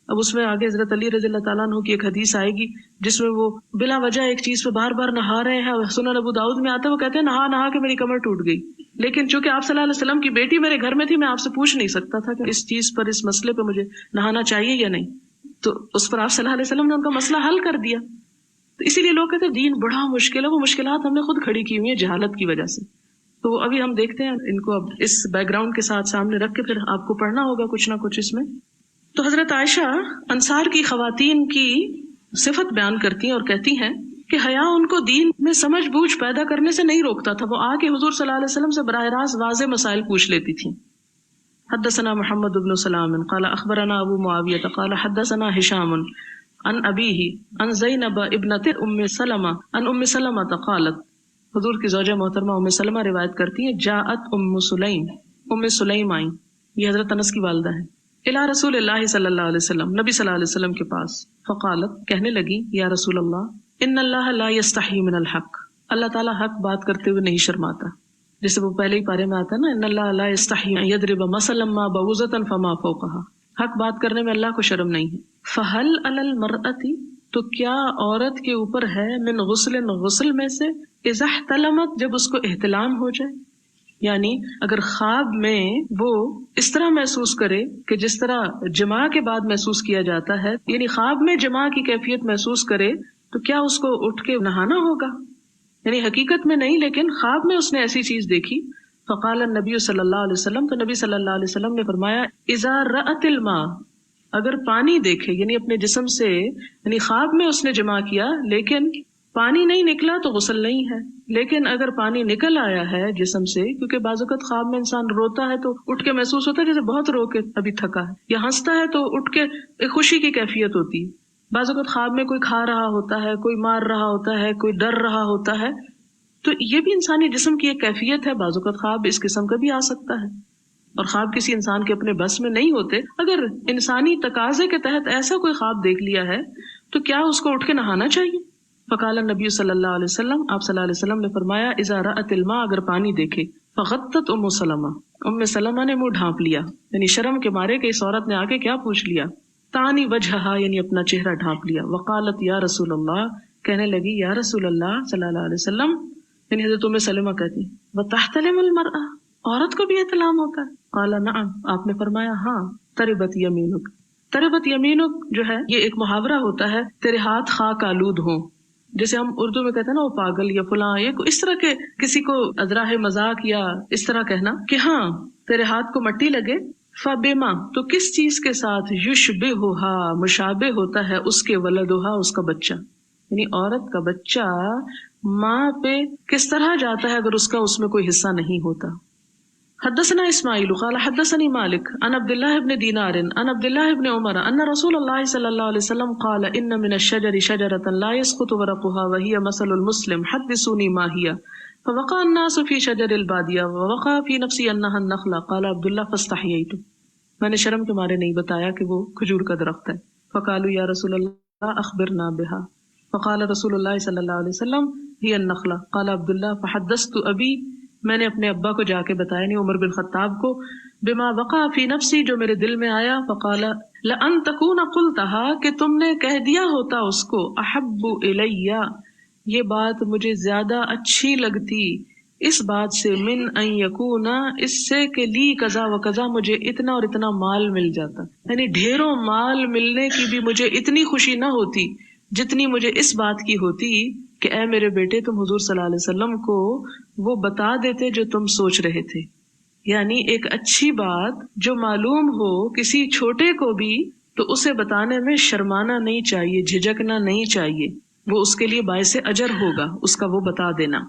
اب اس میں آگے حضرت علی رضی اللہ تعالیٰ عنہ کی ایک حدیث آئے گی جس میں وہ بلا وجہ ایک چیز پہ بار بار نہا رہے ہیں، سنن ابو داؤد میں آتا ہے وہ کہتے ہیں نہا کے میری کمر ٹوٹ گئی، لیکن چونکہ آپ صلی اللہ علیہ وسلم کی بیٹی میرے گھر میں تھی، میں آپ سے پوچھ نہیں سکتا تھا کہ اس چیز پر، اس مسئلے پہ مجھے نہانا چاہیے یا نہیں، تو اس پر آپ صلی اللہ علیہ وسلم نے ان کا مسئلہ حل کر دیا۔ تو اسی لیے لوگ کہتے ہیں دین بڑا مشکل ہے، وہ مشکلات ہم نے خود کھڑی کی ہوئی ہیں جہالت کی وجہ سے۔ تو ابھی ہم دیکھتے ہیں ان کو اب اس بیک گراؤنڈ کے ساتھ سامنے رکھ کے پھر آپ کو پڑھنا ہوگا کچھ نہ کچھ اس میں۔ تو حضرت عائشہ انصار کی خواتین کی صفت بیان کرتی ہیں اور کہتی ہیں کہ حیا ان کو دین میں سمجھ بوجھ پیدا کرنے سے نہیں روکتا تھا، وہ آ کے حضور صلی اللہ علیہ وسلم سے براہ راست واضح مسائل پوچھ لیتی تھیں۔ حدثنا محمد بن سلام قال اخبرنا ابو معاویہ قال حدثنا ہشام عن ابیہ عن زینب ابنت ام سلمہ عن ام سلمہ قالت، حضور کی زوجہ محترمہ ام سلمہ روایت کرتی ہیں، جاءت ام سلیم آئیں، یہ حضرت انس کی والدہ ہیں، الی رسول اللہ صلی اللہ علیہ وسلم، نبی صلی اللہ علیہ وسلم کے پاس، فقالت، کہنے لگی، یا رسول اللہ ان اللہ لا یستحی من الحق، اللہ تعالیٰ حق بات کرتے ہوئے نہیں شرماتا، جیسے وہ پہلے ہی پارے میں آتا ہے نا، ان اللہ لا یستحی ان یضرب مثلا ما بعوضۃ فما فوقها، حق بات کرنے میں اللہ کو شرم نہیں ہے۔ فہل علی المرأۃ، تو کیا عورت کے اوپر ہے، من غسل میں سے، اذا احتلمت، جب اس کو احتلام ہو جائے، یعنی اگر خواب میں وہ اس طرح محسوس کرے کہ جس طرح جماع کے بعد محسوس کیا جاتا ہے، یعنی خواب میں جماع کی کیفیت محسوس کرے، تو کیا اس کو اٹھ کے نہانا ہوگا؟ یعنی حقیقت میں نہیں، لیکن خواب میں اس نے ایسی چیز دیکھی۔ فقال النبی صلی اللہ علیہ وسلم، تو نبی صلی اللہ علیہ وسلم نے فرمایا، اذا رأت الماء، اگر پانی دیکھے، یعنی اپنے جسم سے، یعنی خواب میں اس نے جماع کیا لیکن پانی نہیں نکلا تو غسل نہیں ہے، لیکن اگر پانی نکل آیا ہے جسم سے، کیونکہ بعض اوقات خواب میں انسان روتا ہے تو اٹھ کے محسوس ہوتا ہے جیسے بہت رو کے ابھی تھکا ہے، یا ہنستا ہے تو اٹھ کے ایک خوشی کی کیفیت ہوتی ہے۔ بعض اوقات خواب میں کوئی کھا رہا ہوتا ہے، کوئی مار رہا ہوتا ہے، کوئی ڈر رہا ہوتا ہے، تو یہ بھی انسانی جسم کی ایک کیفیت ہے۔ بعض اوقات خواب اس قسم کا بھی آ سکتا ہے، اور خواب کسی انسان کے اپنے بس میں نہیں ہوتے۔ اگر انسانی تقاضے کے تحت ایسا کوئی خواب دیکھ لیا ہے تو کیا اس کو اٹھ کے نہانا چاہیے؟ فقال النبی صلی اللہ علیہ وسلم، آپ صلی اللہ علیہ وسلم نے فرمایا، اذا رأت الماء، اگر پانی دیکھے، فغطت ام سلمہ، ام سلمہ نے منہ ڈھانپ لیا، یعنی شرم کے مارے کہ اس عورت نے آ کے کیا پوچھ لیا، تانی وجہہا، یعنی اپنا چہرہ ڈھانپ لیا، وقالت یا رسول اللہ، کہنے لگی یا رسول اللہ صلی اللہ علیہ وسلم، یعنی حضرت ام سلمہ کہتی، وتحتلم المرأة، عورت کو بھی احتلام ہوتا ہے؟ قال نعم، آپ نے فرمایا ہاں، تربت یمینک، تربت یمینک جو ہے یہ ایک محاورہ ہوتا ہے، تیرے ہاتھ خاک آلود ہوں، جیسے ہم اردو میں کہتے ہیں نا وہ پاگل یا فلاں، یا اس طرح کے کسی کو ازراہ مذاق یا اس طرح کہنا کہ ہاں تیرے ہاتھ کو مٹی لگے، فبما، تو کس چیز کے ساتھ، یشبہھا، مشابہ ہوتا ہے اس کے، ولدھا، اس کا بچہ، یعنی عورت کا بچہ ماں پہ کس طرح جاتا ہے اگر اس کا اس میں کوئی حصہ نہیں ہوتا۔ حدثنا اسماعیل قال حدثني مالک عن عبد الله بن دینار عن عبد الله بن عمر ان رسول الله صلی اللہ علیہ وسلم قال ان من الشجر شجرة لا يسقط ورقها وهي مثل المسلم حدثوني ما هي فوقع الناس في شجر البادية ووقع في نفسي انها النخلة قال عبد الله فاستحييت، میں نے شرم کے مارے نہیں بتایا کہ وہ کھجور کا درخت ہے۔ فقالوا یا رسول اللہ اخبرنا بها فقال رسول اللہ صلی اللہ علیہ وسلم هي النخلة قال عبد الله فحدثت ابی، میں نے اپنے ابا کو جا کے بتایا، نہیں عمر بن خطاب کو، بما وقع فی نفسی، جو میرے دل میں آیا، فقال لأن تکون قلتها، کہ تم نے کہہ دیا ہوتا اس کو، احب الی، یہ بات مجھے زیادہ اچھی لگتی اس بات سے، من ان یکون، اس سے کہ لی کذا و کذا، مجھے اتنا اور اتنا مال مل جاتا، یعنی ڈھیروں مال ملنے کی بھی مجھے اتنی خوشی نہ ہوتی جتنی مجھے اس بات کی ہوتی کہ اے میرے بیٹے تم حضور صلی اللہ علیہ وسلم کو وہ بتا دیتے جو تم سوچ رہے تھے۔ یعنی ایک اچھی بات جو معلوم ہو کسی چھوٹے کو بھی تو اسے بتانے میں شرمانا نہیں چاہیے، جھجکنا نہیں چاہیے، وہ اس کے لیے باعث اجر ہوگا اس کا وہ بتا دینا۔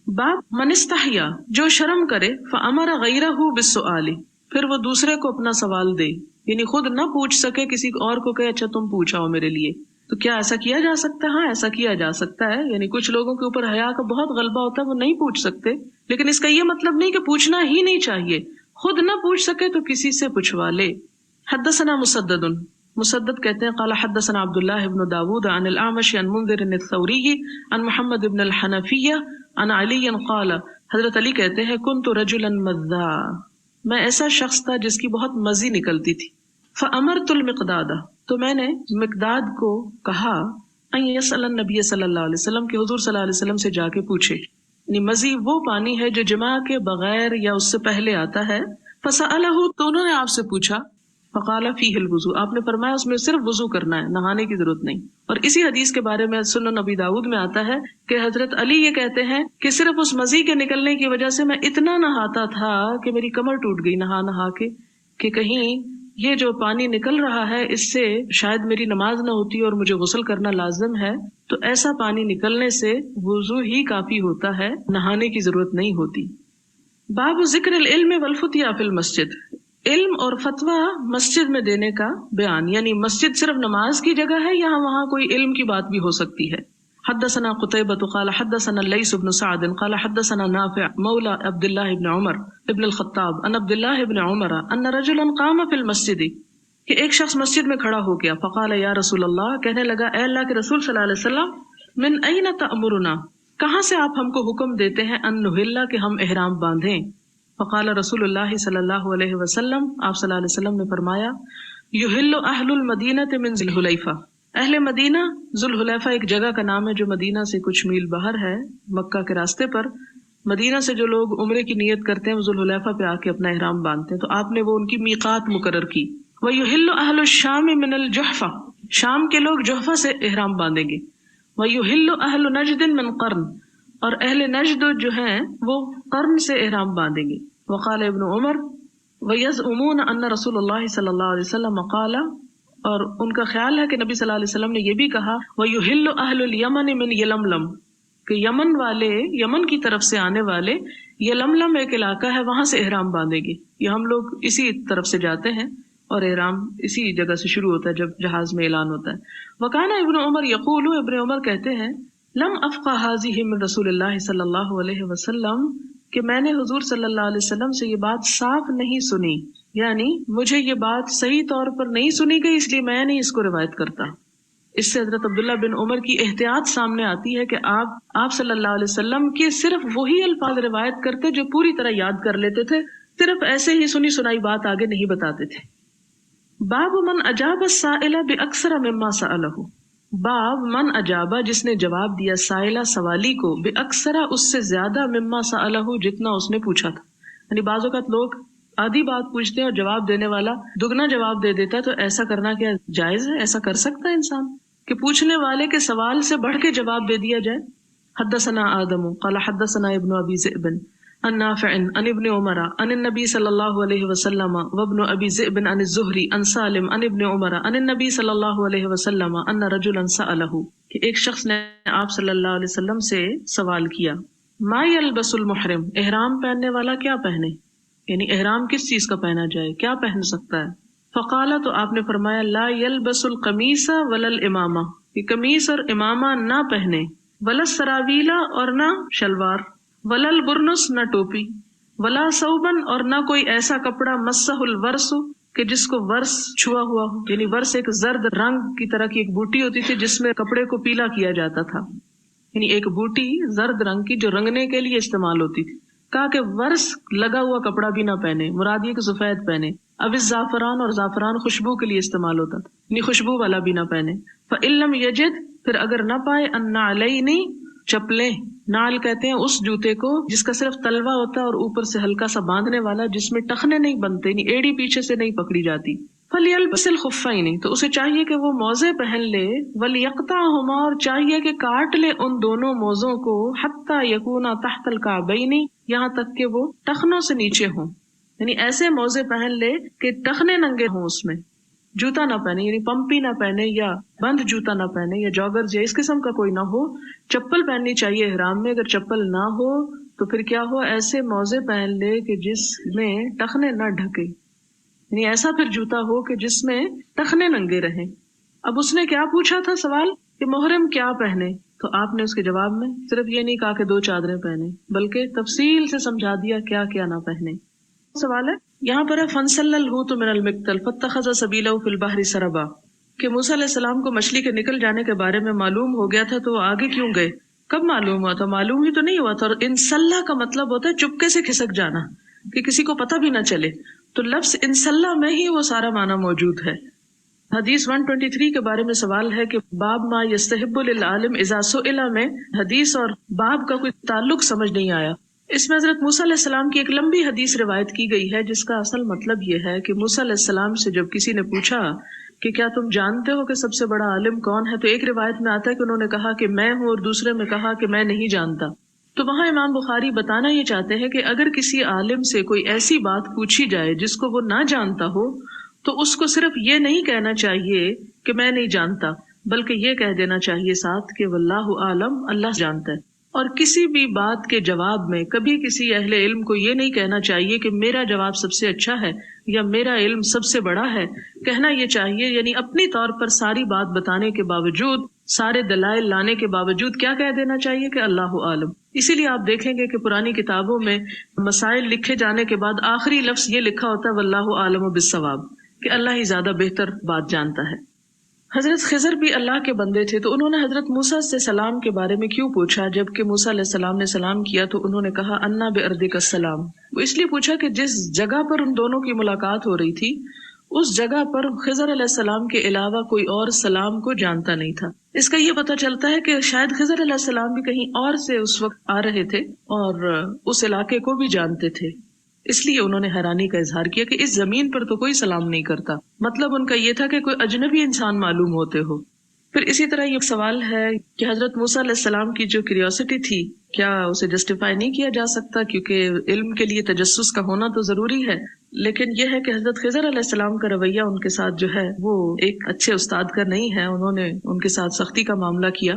باب من استحیا، جو شرم کرے، فامر غیرہ بالسؤال، پھر وہ دوسرے کو اپنا سوال دے، یعنی خود نہ پوچھ سکے، کسی اور کو کہے اچھا تم پوچھاؤ میرے لیے، تو کیا ایسا کیا جا سکتا ہے؟ ہاں ایسا کیا جا سکتا ہے، یعنی کچھ لوگوں کے اوپر حیا کا بہت غلبہ ہوتا ہے، وہ نہیں پوچھ سکتے، لیکن اس کا یہ مطلب نہیں کہ پوچھنا ہی نہیں چاہیے، خود نہ پوچھ سکے تو کسی سے پوچھوا لے۔ حدثنا مسدد، مسدد کہتے ہیں قال حدثنا عبد الله بن داود عن الاعمش عن منذر الثوری عن محمد بن الحنفیہ عن علی قال، حضرت علی کہتے ہیں كنت رجلا مذا، میں ایسا شخص تھا جس کی بہت مزی نکلتی تھی، فامرت المقداد، تو میں نے مقداد کو کہا، ان یسأل النبی صلی اللہ علیہ وسلم، کہ حضور صلی اللہ علیہ وسلم سے جا کے پوچھے، یعنی مزی وہ پانی ہے جو جماع کے بغیر یا اس سے پہلے آتا ہے، فسألہ، تو انہوں نے آپ سے پوچھا، فقال فیہ الوضوء، آپ نے فرمایا اس میں صرف وضو کرنا ہے، نہانے کی ضرورت نہیں۔ اور اسی حدیث کے بارے میں سنن نبی داؤد میں آتا ہے کہ حضرت علی یہ کہتے ہیں کہ صرف اس مزی کے نکلنے کی وجہ سے میں اتنا نہاتا تھا کہ میری کمر ٹوٹ گئی نہا نہا کے، کہ کہیں یہ جو پانی نکل رہا ہے اس سے شاید میری نماز نہ ہوتی اور مجھے غسل کرنا لازم ہے، تو ایسا پانی نکلنے سے وضو ہی کافی ہوتا ہے، نہانے کی ضرورت نہیں ہوتی۔ باب ذکر العلم والفتیا فی المسجد، علم اور فتویٰ مسجد میں دینے کا بیان، یعنی مسجد صرف نماز کی جگہ ہے یا وہاں کوئی علم کی بات بھی ہو سکتی ہے۔ حدثنا قتيبة قال حدثنا الليث بن سعد قال حدثنا نافع مولى عبد الله بن عمر ابن الخطاب ان عبد الله بن عمر ان رجلا قام في المسجد، کہ ایک شخص مسجد میں کھڑا ہو گیا، فقال یا رسول اللہ، کہنے لگا اے اللہ کے رسول صلی اللہ علیہ وسلم، من این تأمرنا، کہاں سے آپ ہم کو حکم دیتے ہیں ان نحلہ کہ ہم احرام باندھیں؟ فقال رسول اللہ صلی اللہ علیہ وسلم، آپ صلی اللہ علیہ وسلم نے فرمایا یحل اہل المدینہ من ذی الحلیفہ، اہل مدینہ، ذوالحلیفہ ایک جگہ کا نام ہے جو مدینہ سے کچھ میل باہر ہے، مکہ کے راستے پر۔ مدینہ سے جو لوگ عمرے کی نیت کرتے ہیں وہ ذوالحلیفہ پہ آ کے اپنا احرام باندھتے ہیں، تو آپ نے وہ ان کی میقات مقرر کی۔ وَيُحِلُّ أَهْلُ الشَّامِ مِنَ الْجُحْفَةِ، شام کے لوگ جحفہ سے احرام باندھیں گے۔ وَيُحِلُّ أَهْلُ نَجْدٍ مِنْ قَرْنٍ، اور اہل نجد جو ہیں وہ قرن سے احرام باندھیں گے۔ وقال ابن عمر وَيَزْعُمُونَ أَنَّ رسول اللہ صلی اللہ علیہ وسلم قال، اور ان کا خیال ہے کہ نبی صلی اللہ علیہ وسلم نے یہ بھی کہا وَيُحِلُّ أَهْلُ الْيَمَنِ مِنْ يَلَمْلَمْ، کہ یمن والے، یمن کی طرف سے آنے والے، یلملم ایک علاقہ ہے وہاں سے احرام باندھیں گے۔ یہ ہم لوگ اسی طرف سے جاتے ہیں اور احرام اسی جگہ سے شروع ہوتا ہے جب جہاز میں اعلان ہوتا ہے۔ وکان ابن عمر یقول، ابن عمر کہتے ہیں لم افقہ هذه من رسول اللہ صلی اللہ علیہ وسلم، کہ میں نے حضور صلی اللہ علیہ وسلم سے یہ بات صاف نہیں سنی، یعنی مجھے یہ بات صحیح طور پر نہیں سنی گئی، اس لیے میں نہیں اس کو روایت کرتا۔ اس سے حضرت عبداللہ بن عمر کی احتیاط سامنے آتی ہے کہ آپ صلی اللہ علیہ وسلم کے صرف وہی الفاظ روایت کرتے جو پوری طرح یاد کر لیتے تھے، صرف ایسے ہی سنی سنائی بات آگے نہیں بتاتے تھے۔ باب من اجاب السائل باکثر مما سألہ، باب من اجابہ جس نے جواب دیا سائلہ سوالی کو باکثر اس سے زیادہ مما سألہ جتنا اس نے پوچھا تھا۔ یعنی بعض اوقات لوگ آدھی بات پوچھتے ہیں اور جواب دینے والا دگنا جواب دے دیتا ہے، تو ایسا کرنا کیا جائز ہے؟ ایسا کر سکتا ہے انسان کہ پوچھنے والے کے سوال سے بڑھ کے جواب دے دیا جائے؟ حدثنا آدم قال حدثنا ابن ابی ذئب عن نافع عن ابن عمر عن النبی صلی اللہ علیہ وسلم وابن ابی ذئب عن الزہری عن سالم عن ابن عمر عن النبی صلی اللہ علیہ وسلم ان رجلا سألہ، کہ ایک شخص نے آپ صلی اللہ علیہ وسلم سے سوال کیا ما یلبس المحرم، احرام پہننے والا کیا پہنے، یعنی احرام کس چیز کا پہنا جائے، کیا پہن سکتا ہے؟ فقال، تو آپ نے فرمایا لا یلبس القمیص ولا الامامہ، کہ قمیص اور امامہ نہ پہنے، ولا السراویل اور نہ شلوار، ولا البرنس نہ ٹوپی، ولا ثوبن اور نہ کوئی ایسا کپڑا مسہ الورس کہ جس کو ورس چھوا ہوا ہو، یعنی ورس ایک زرد رنگ کی طرح کی ایک بوٹی ہوتی تھی جس میں کپڑے کو پیلا کیا جاتا تھا، یعنی ایک بوٹی زرد رنگ کی جو رنگنے کے لیے استعمال ہوتی تھی۔ کہا کہ ورس لگا ہوا کپڑا بھی نہ پہنے، مراد یہ کہ سفید پہنے۔ اب اس زعفران، اور زعفران خوشبو کے لیے استعمال ہوتا تھا، یعنی خوشبو والا بھی نہ پہنے۔ فَإِن لَمْ يَجِدْ، پھر اگر نہ پائے، النَّعْلَيْنِ، چپلیں، نال کہتے ہیں اس جوتے کو جس کا صرف تلوا ہوتا ہے اور اوپر سے ہلکا سا باندھنے والا، جس میں ٹخنے نہیں بنتے، یعنی ایڑی پیچھے سے نہیں پکڑی جاتی۔ فَلْيَلْبَسِ الْخُفَّيْنِ، تو اسے چاہیے کہ وہ موزے پہن لے، وَلْيَقْطَعْهُمَا، اور چاہیے کہ کاٹ لے ان دونوں موزوں کو، حَتَّى يَكُونَا تَحْتَ الْكَعْبَيْنِ، یہاں تک کہ وہ ٹخنوں سے نیچے ہوں، یعنی ایسے موزے پہن لے کہ ٹخنے ننگے ہوں، اس میں جوتا نہ پہنے، یعنی پمپی نہ پہنے یا بند جوتا نہ پہنے یا جاگرز یا اس قسم کا کوئی نہ ہو۔ چپل پہننی چاہیے احرام میں، اگر چپل نہ ہو تو پھر کیا ہو، ایسے موزے پہن لے کہ جس میں ٹخنے نہ ڈھکے، یعنی ایسا پھر جوتا ہو کہ جس میں ٹخنے ننگے رہیں۔ اب اس نے کیا پوچھا تھا سوال کہ محرم کیا پہنے، تو آپ نے اس کے جواب میں صرف یہ نہیں کہا کہ 2 چادریں پہنے، بلکہ تفصیل سے سمجھا دیا کیا کیا نہ پہنے۔ سوال ہے یہاں پر ہے فَانْسَلَّ الْحُوتُ مِنَ الْمِقْتَلِ فَاتَّخَذَ سَبِيلَهُ فِي الْبَحْرِ سَرَبًا، کہ موسیٰ علیہ السلام کو مچھلی کے نکل جانے کے بارے میں معلوم ہو گیا تھا تو وہ آگے کیوں گئے؟ کب معلوم ہوا تھا؟ معلوم ہی تو نہیں ہوا تھا۔ اور انسلّہ کا مطلب ہوتا ہے چپکے سے کھسک جانا، کہ کسی کو پتہ بھی نہ چلے، تو لفظ انسلّہ میں ہی وہ سارا معنی موجود ہے۔ حدیث 123 کے بارے میں سوال ہے کہ باب ما یستحب للعالم اذا سئل میں حدیث اور باب کا کوئی تعلق سمجھ نہیں آیا۔ اس میں حضرت موسیٰ علیہ السلام کی ایک لمبی حدیث روایت کی گئی ہے جس کا اصل مطلب یہ ہے کہ موسیٰ علیہ السلام سے جب کسی نے پوچھا کہ کیا تم جانتے ہو کہ سب سے بڑا عالم کون ہے، تو ایک روایت میں آتا ہے کہ انہوں نے کہا کہ میں ہوں، اور دوسرے میں کہا کہ میں نہیں جانتا۔ تو وہاں امام بخاری بتانا یہ چاہتے ہیں کہ اگر کسی عالم سے کوئی ایسی بات پوچھی جائے جس کو وہ نہ جانتا ہو تو اس کو صرف یہ نہیں کہنا چاہیے کہ میں نہیں جانتا، بلکہ یہ کہہ دینا چاہیے ساتھ کہ واللہ عالم، اللہ جانتا ہے۔ اور کسی بھی بات کے جواب میں کبھی کسی اہل علم کو یہ نہیں کہنا چاہیے کہ میرا جواب سب سے اچھا ہے یا میرا علم سب سے بڑا ہے۔ کہنا یہ چاہیے، یعنی اپنی طور پر ساری بات بتانے کے باوجود، سارے دلائل لانے کے باوجود کیا کہہ دینا چاہیے کہ اللہ عالم۔ اسی لیے آپ دیکھیں گے کہ پرانی کتابوں میں مسائل لکھے جانے کے بعد آخری لفظ یہ لکھا ہوتا ہے واللہ عالم بالصواب، کہ اللہ ہی زیادہ بہتر بات جانتا ہے۔ حضرت خضر بھی اللہ کے بندے تھے، تو انہوں نے حضرت موسیٰ سے سلام کے بارے میں کیوں پوچھا؟ جبکہ موسیٰ علیہ السلام نے سلام کیا تو انہوں نے کہا انا بِأَرْضِكَ السلام. وہ اس لیے پوچھا کہ جس جگہ پر ان دونوں کی ملاقات ہو رہی تھی اس جگہ پر خضر علیہ السلام کے علاوہ کوئی اور سلام کو جانتا نہیں تھا. اس کا یہ پتہ چلتا ہے کہ شاید خضر علیہ السلام بھی کہیں اور سے اس وقت آ رہے تھے اور اس علاقے کو بھی جانتے تھے، اس لیے انہوں نے حیرانی کا اظہار کیا کہ اس زمین پر تو کوئی سلام نہیں کرتا. مطلب ان کا یہ تھا کہ کوئی اجنبی انسان معلوم ہوتے ہو. پھر اسی طرح یہ سوال ہے کہ حضرت موسیٰ علیہ السلام کی جو کیوریوسٹی تھی کیا اسے جسٹیفائی نہیں کیا جا سکتا، کیونکہ علم کے لیے تجسس کا ہونا تو ضروری ہے، لیکن یہ ہے کہ حضرت خضر علیہ السلام کا رویہ ان کے ساتھ جو ہے وہ ایک اچھے استاد کا نہیں ہے. انہوں نے ان کے ساتھ سختی کا معاملہ کیا.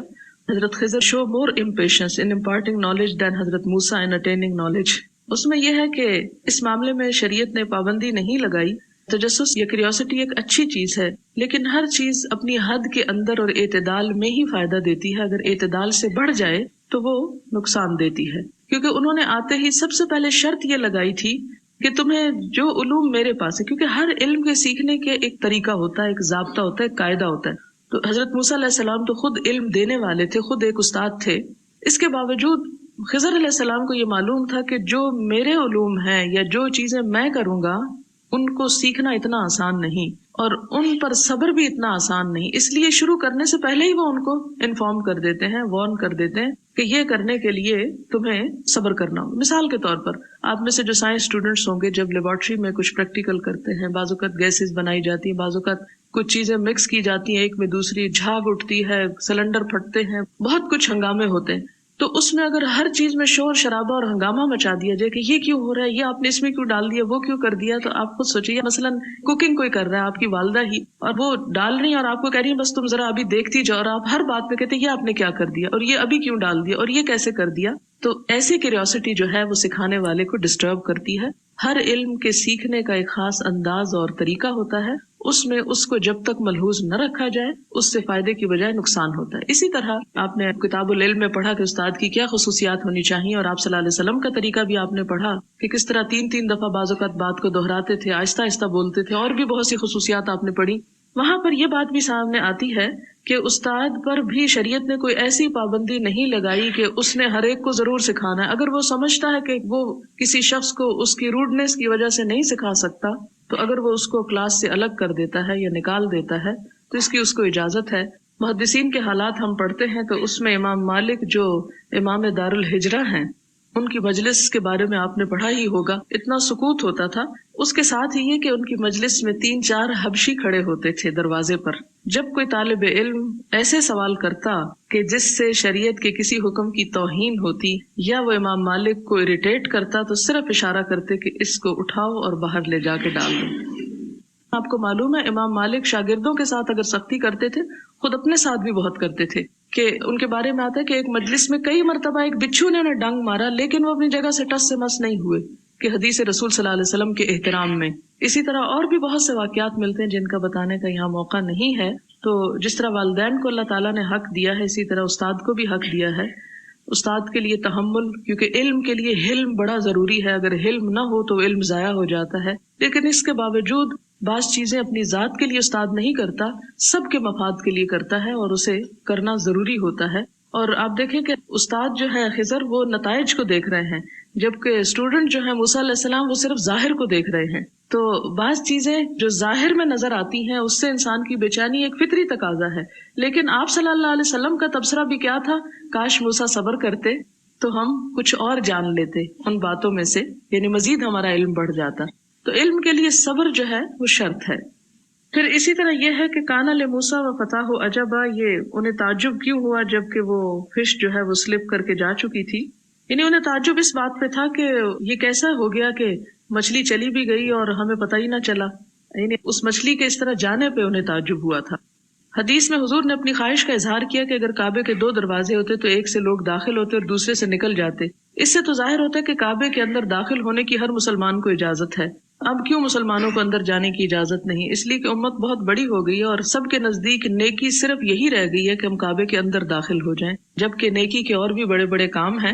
حضرت خضر شو مور impatience in imparting knowledge than حضرت موسیٰ in attaining knowledge. اس میں یہ ہے کہ اس معاملے میں شریعت نے پابندی نہیں لگائی. تجسس یا کیوریوسٹی ایک اچھی چیز ہے، لیکن ہر چیز اپنی حد کے اندر اور اعتدال میں ہی فائدہ دیتی ہے. اگر اعتدال سے بڑھ جائے تو وہ نقصان دیتی ہے، کیونکہ انہوں نے آتے ہی سب سے پہلے شرط یہ لگائی تھی کہ تمہیں جو علوم میرے پاس ہے، کیونکہ ہر علم کے سیکھنے کے ایک طریقہ ہوتا ہے، ایک ضابطہ ہوتا ہے، ایک قاعدہ ہوتا ہے. تو حضرت موسیٰ علیہ السلام تو خود علم دینے والے تھے، خود ایک استاد تھے. اس کے باوجود خضر علیہ السلام کو یہ معلوم تھا کہ جو میرے علوم ہیں یا جو چیزیں میں کروں گا ان کو سیکھنا اتنا آسان نہیں اور ان پر صبر بھی اتنا آسان نہیں. اس لیے شروع کرنے سے پہلے ہی وہ ان کو انفارم کر دیتے ہیں، وارن کر دیتے ہیں کہ یہ کرنے کے لیے تمہیں صبر کرنا ہوگا. مثال کے طور پر آپ میں سے جو سائنس اسٹوڈنٹس ہوں گے، جب لیبارٹری میں کچھ پریکٹیکل کرتے ہیں، بعض اوقات گیسز بنائی جاتی ہیں، بعض اوقات کچھ چیزیں مکس کی جاتی ہیں ایک میں دوسری، جھاگ اٹھتی ہے، سلنڈر پھٹتے ہیں، بہت کچھ ہنگامے ہوتے ہیں. تو اس میں اگر ہر چیز میں شور شرابہ اور ہنگامہ مچا دیا جائے کہ یہ کیوں ہو رہا ہے، یہ آپ نے اس میں کیوں ڈال دیا، وہ کیوں کر دیا، تو آپ خود سوچیے مثلا کوکنگ کوئی کر رہا ہے، آپ کی والدہ ہی، اور وہ ڈال رہی ہیں اور آپ کو کہہ رہی ہیں بس تم ذرا ابھی دیکھتی جاؤ، اور آپ ہر بات میں کہتے ہیں یہ آپ نے کیا کر دیا اور یہ ابھی کیوں ڈال دیا اور یہ کیسے کر دیا. تو ایسی کیوریوسٹی جو ہے وہ سکھانے والے کو ڈسٹرب کرتی ہے. ہر علم کے سیکھنے کا ایک خاص انداز اور طریقہ ہوتا ہے، اس میں اس کو جب تک ملحوظ نہ رکھا جائے اس سے فائدے کی بجائے نقصان ہوتا ہے. اسی طرح آپ نے کتاب العلم میں پڑھا کہ استاد کی کیا خصوصیات ہونی چاہیے، اور آپ صلی اللہ علیہ وسلم کا طریقہ بھی آپ نے پڑھا کہ کس طرح 3 دفعہ بعض اوقات بات کو دہراتے تھے، آہستہ آہستہ بولتے تھے، اور بھی بہت سی خصوصیات آپ نے پڑھی. وہاں پر یہ بات بھی سامنے آتی ہے کہ استاد پر بھی شریعت نے کوئی ایسی پابندی نہیں لگائی کہ اس نے ہر ایک کو ضرور سکھانا ہے. اگر وہ سمجھتا ہے کہ وہ کسی شخص کو اس کی روڈنس کی وجہ سے نہیں سکھا سکتا تو اگر وہ اس کو کلاس سے الگ کر دیتا ہے یا نکال دیتا ہے تو اس کی اس کو اجازت ہے. محدثین کے حالات ہم پڑھتے ہیں تو اس میں امام مالک جو امام دار الہجرہ ہیں ان کی مجلس کے بارے میں آپ نے پڑھا ہی ہوگا، اتنا سکوت ہوتا تھا. اس کے ساتھ ہی یہ کہ ان کی مجلس میں 3-4 حبشی کھڑے ہوتے تھے دروازے پر. جب کوئی طالب علم ایسے سوال کرتا کہ جس سے شریعت کے کسی حکم کی توہین ہوتی یا وہ امام مالک کو اریٹیٹ کرتا تو صرف اشارہ کرتے کہ اس کو اٹھاؤ اور باہر لے جا کے ڈال دو. آپ کو معلوم ہے امام مالک شاگردوں کے ساتھ اگر سختی کرتے تھے، خود اپنے ساتھ بھی بہت کرتے تھے. کہ ان کے بارے میں آتا ہے کہ ایک مجلس میں کئی مرتبہ ایک بچھو نے انہیں ڈنگ مارا لیکن وہ اپنی جگہ سے ٹس سے مس نہیں ہوئے، کہ حدیث رسول صلی اللہ علیہ وسلم کے احترام میں. اسی طرح اور بھی بہت سے واقعات ملتے ہیں جن کا بتانے کا یہاں موقع نہیں ہے. تو جس طرح والدین کو اللہ تعالیٰ نے حق دیا ہے اسی طرح استاد کو بھی حق دیا ہے. استاد کے لیے تحمل، کیونکہ علم کے لیے حلم بڑا ضروری ہے. اگر حلم نہ ہو تو علم ضائع ہو جاتا ہے. لیکن اس کے باوجود بعض چیزیں اپنی ذات کے لیے استاد نہیں کرتا، سب کے مفاد کے لیے کرتا ہے اور اسے کرنا ضروری ہوتا ہے. اور آپ دیکھیں کہ استاد جو ہے خضر وہ نتائج کو دیکھ رہے ہیں، جبکہ اسٹوڈنٹ جو ہے موسیٰ علیہ السلام وہ صرف ظاہر کو دیکھ رہے ہیں. تو بعض چیزیں جو ظاہر میں نظر آتی ہیں اس سے انسان کی بے چینی ایک فطری تقاضا ہے. لیکن آپ صلی اللہ علیہ وسلم کا تبصرہ بھی کیا تھا؟ کاش موسیٰ صبر کرتے تو ہم کچھ اور جان لیتے ان باتوں میں سے، یعنی مزید ہمارا علم بڑھ جاتا. تو علم کے لیے صبر جو ہے وہ شرط ہے. پھر اسی طرح یہ ہے کہ کانا لموسیٰ و فتح عجبا، یہ انہیں تعجب کیوں ہوا جبکہ وہ فش جو ہے وہ سلپ کر کے جا چکی تھی. یعنی انہیں تعجب اس بات پہ تھا کہ یہ کیسا ہو گیا کہ مچھلی چلی بھی گئی اور ہمیں پتہ ہی نہ چلا. یعنی اس مچھلی کے اس طرح جانے پہ انہیں تعجب ہوا تھا. حدیث میں حضور نے اپنی خواہش کا اظہار کیا کہ اگر کعبے کے 2 دروازے ہوتے تو ایک سے لوگ داخل ہوتے اور دوسرے سے نکل جاتے. اس سے تو ظاہر ہوتا ہے کہ کعبے کے اندر داخل ہونے کی ہر مسلمان کو اجازت ہے. اب کیوں مسلمانوں کو اندر جانے کی اجازت نہیں؟ اس لیے کہ امت بہت بڑی ہو گئی ہے اور سب کے نزدیک نیکی صرف یہی رہ گئی ہے کہ ہم کعبے کے اندر داخل ہو جائیں، جبکہ نیکی کے اور بھی بڑے بڑے کام ہیں.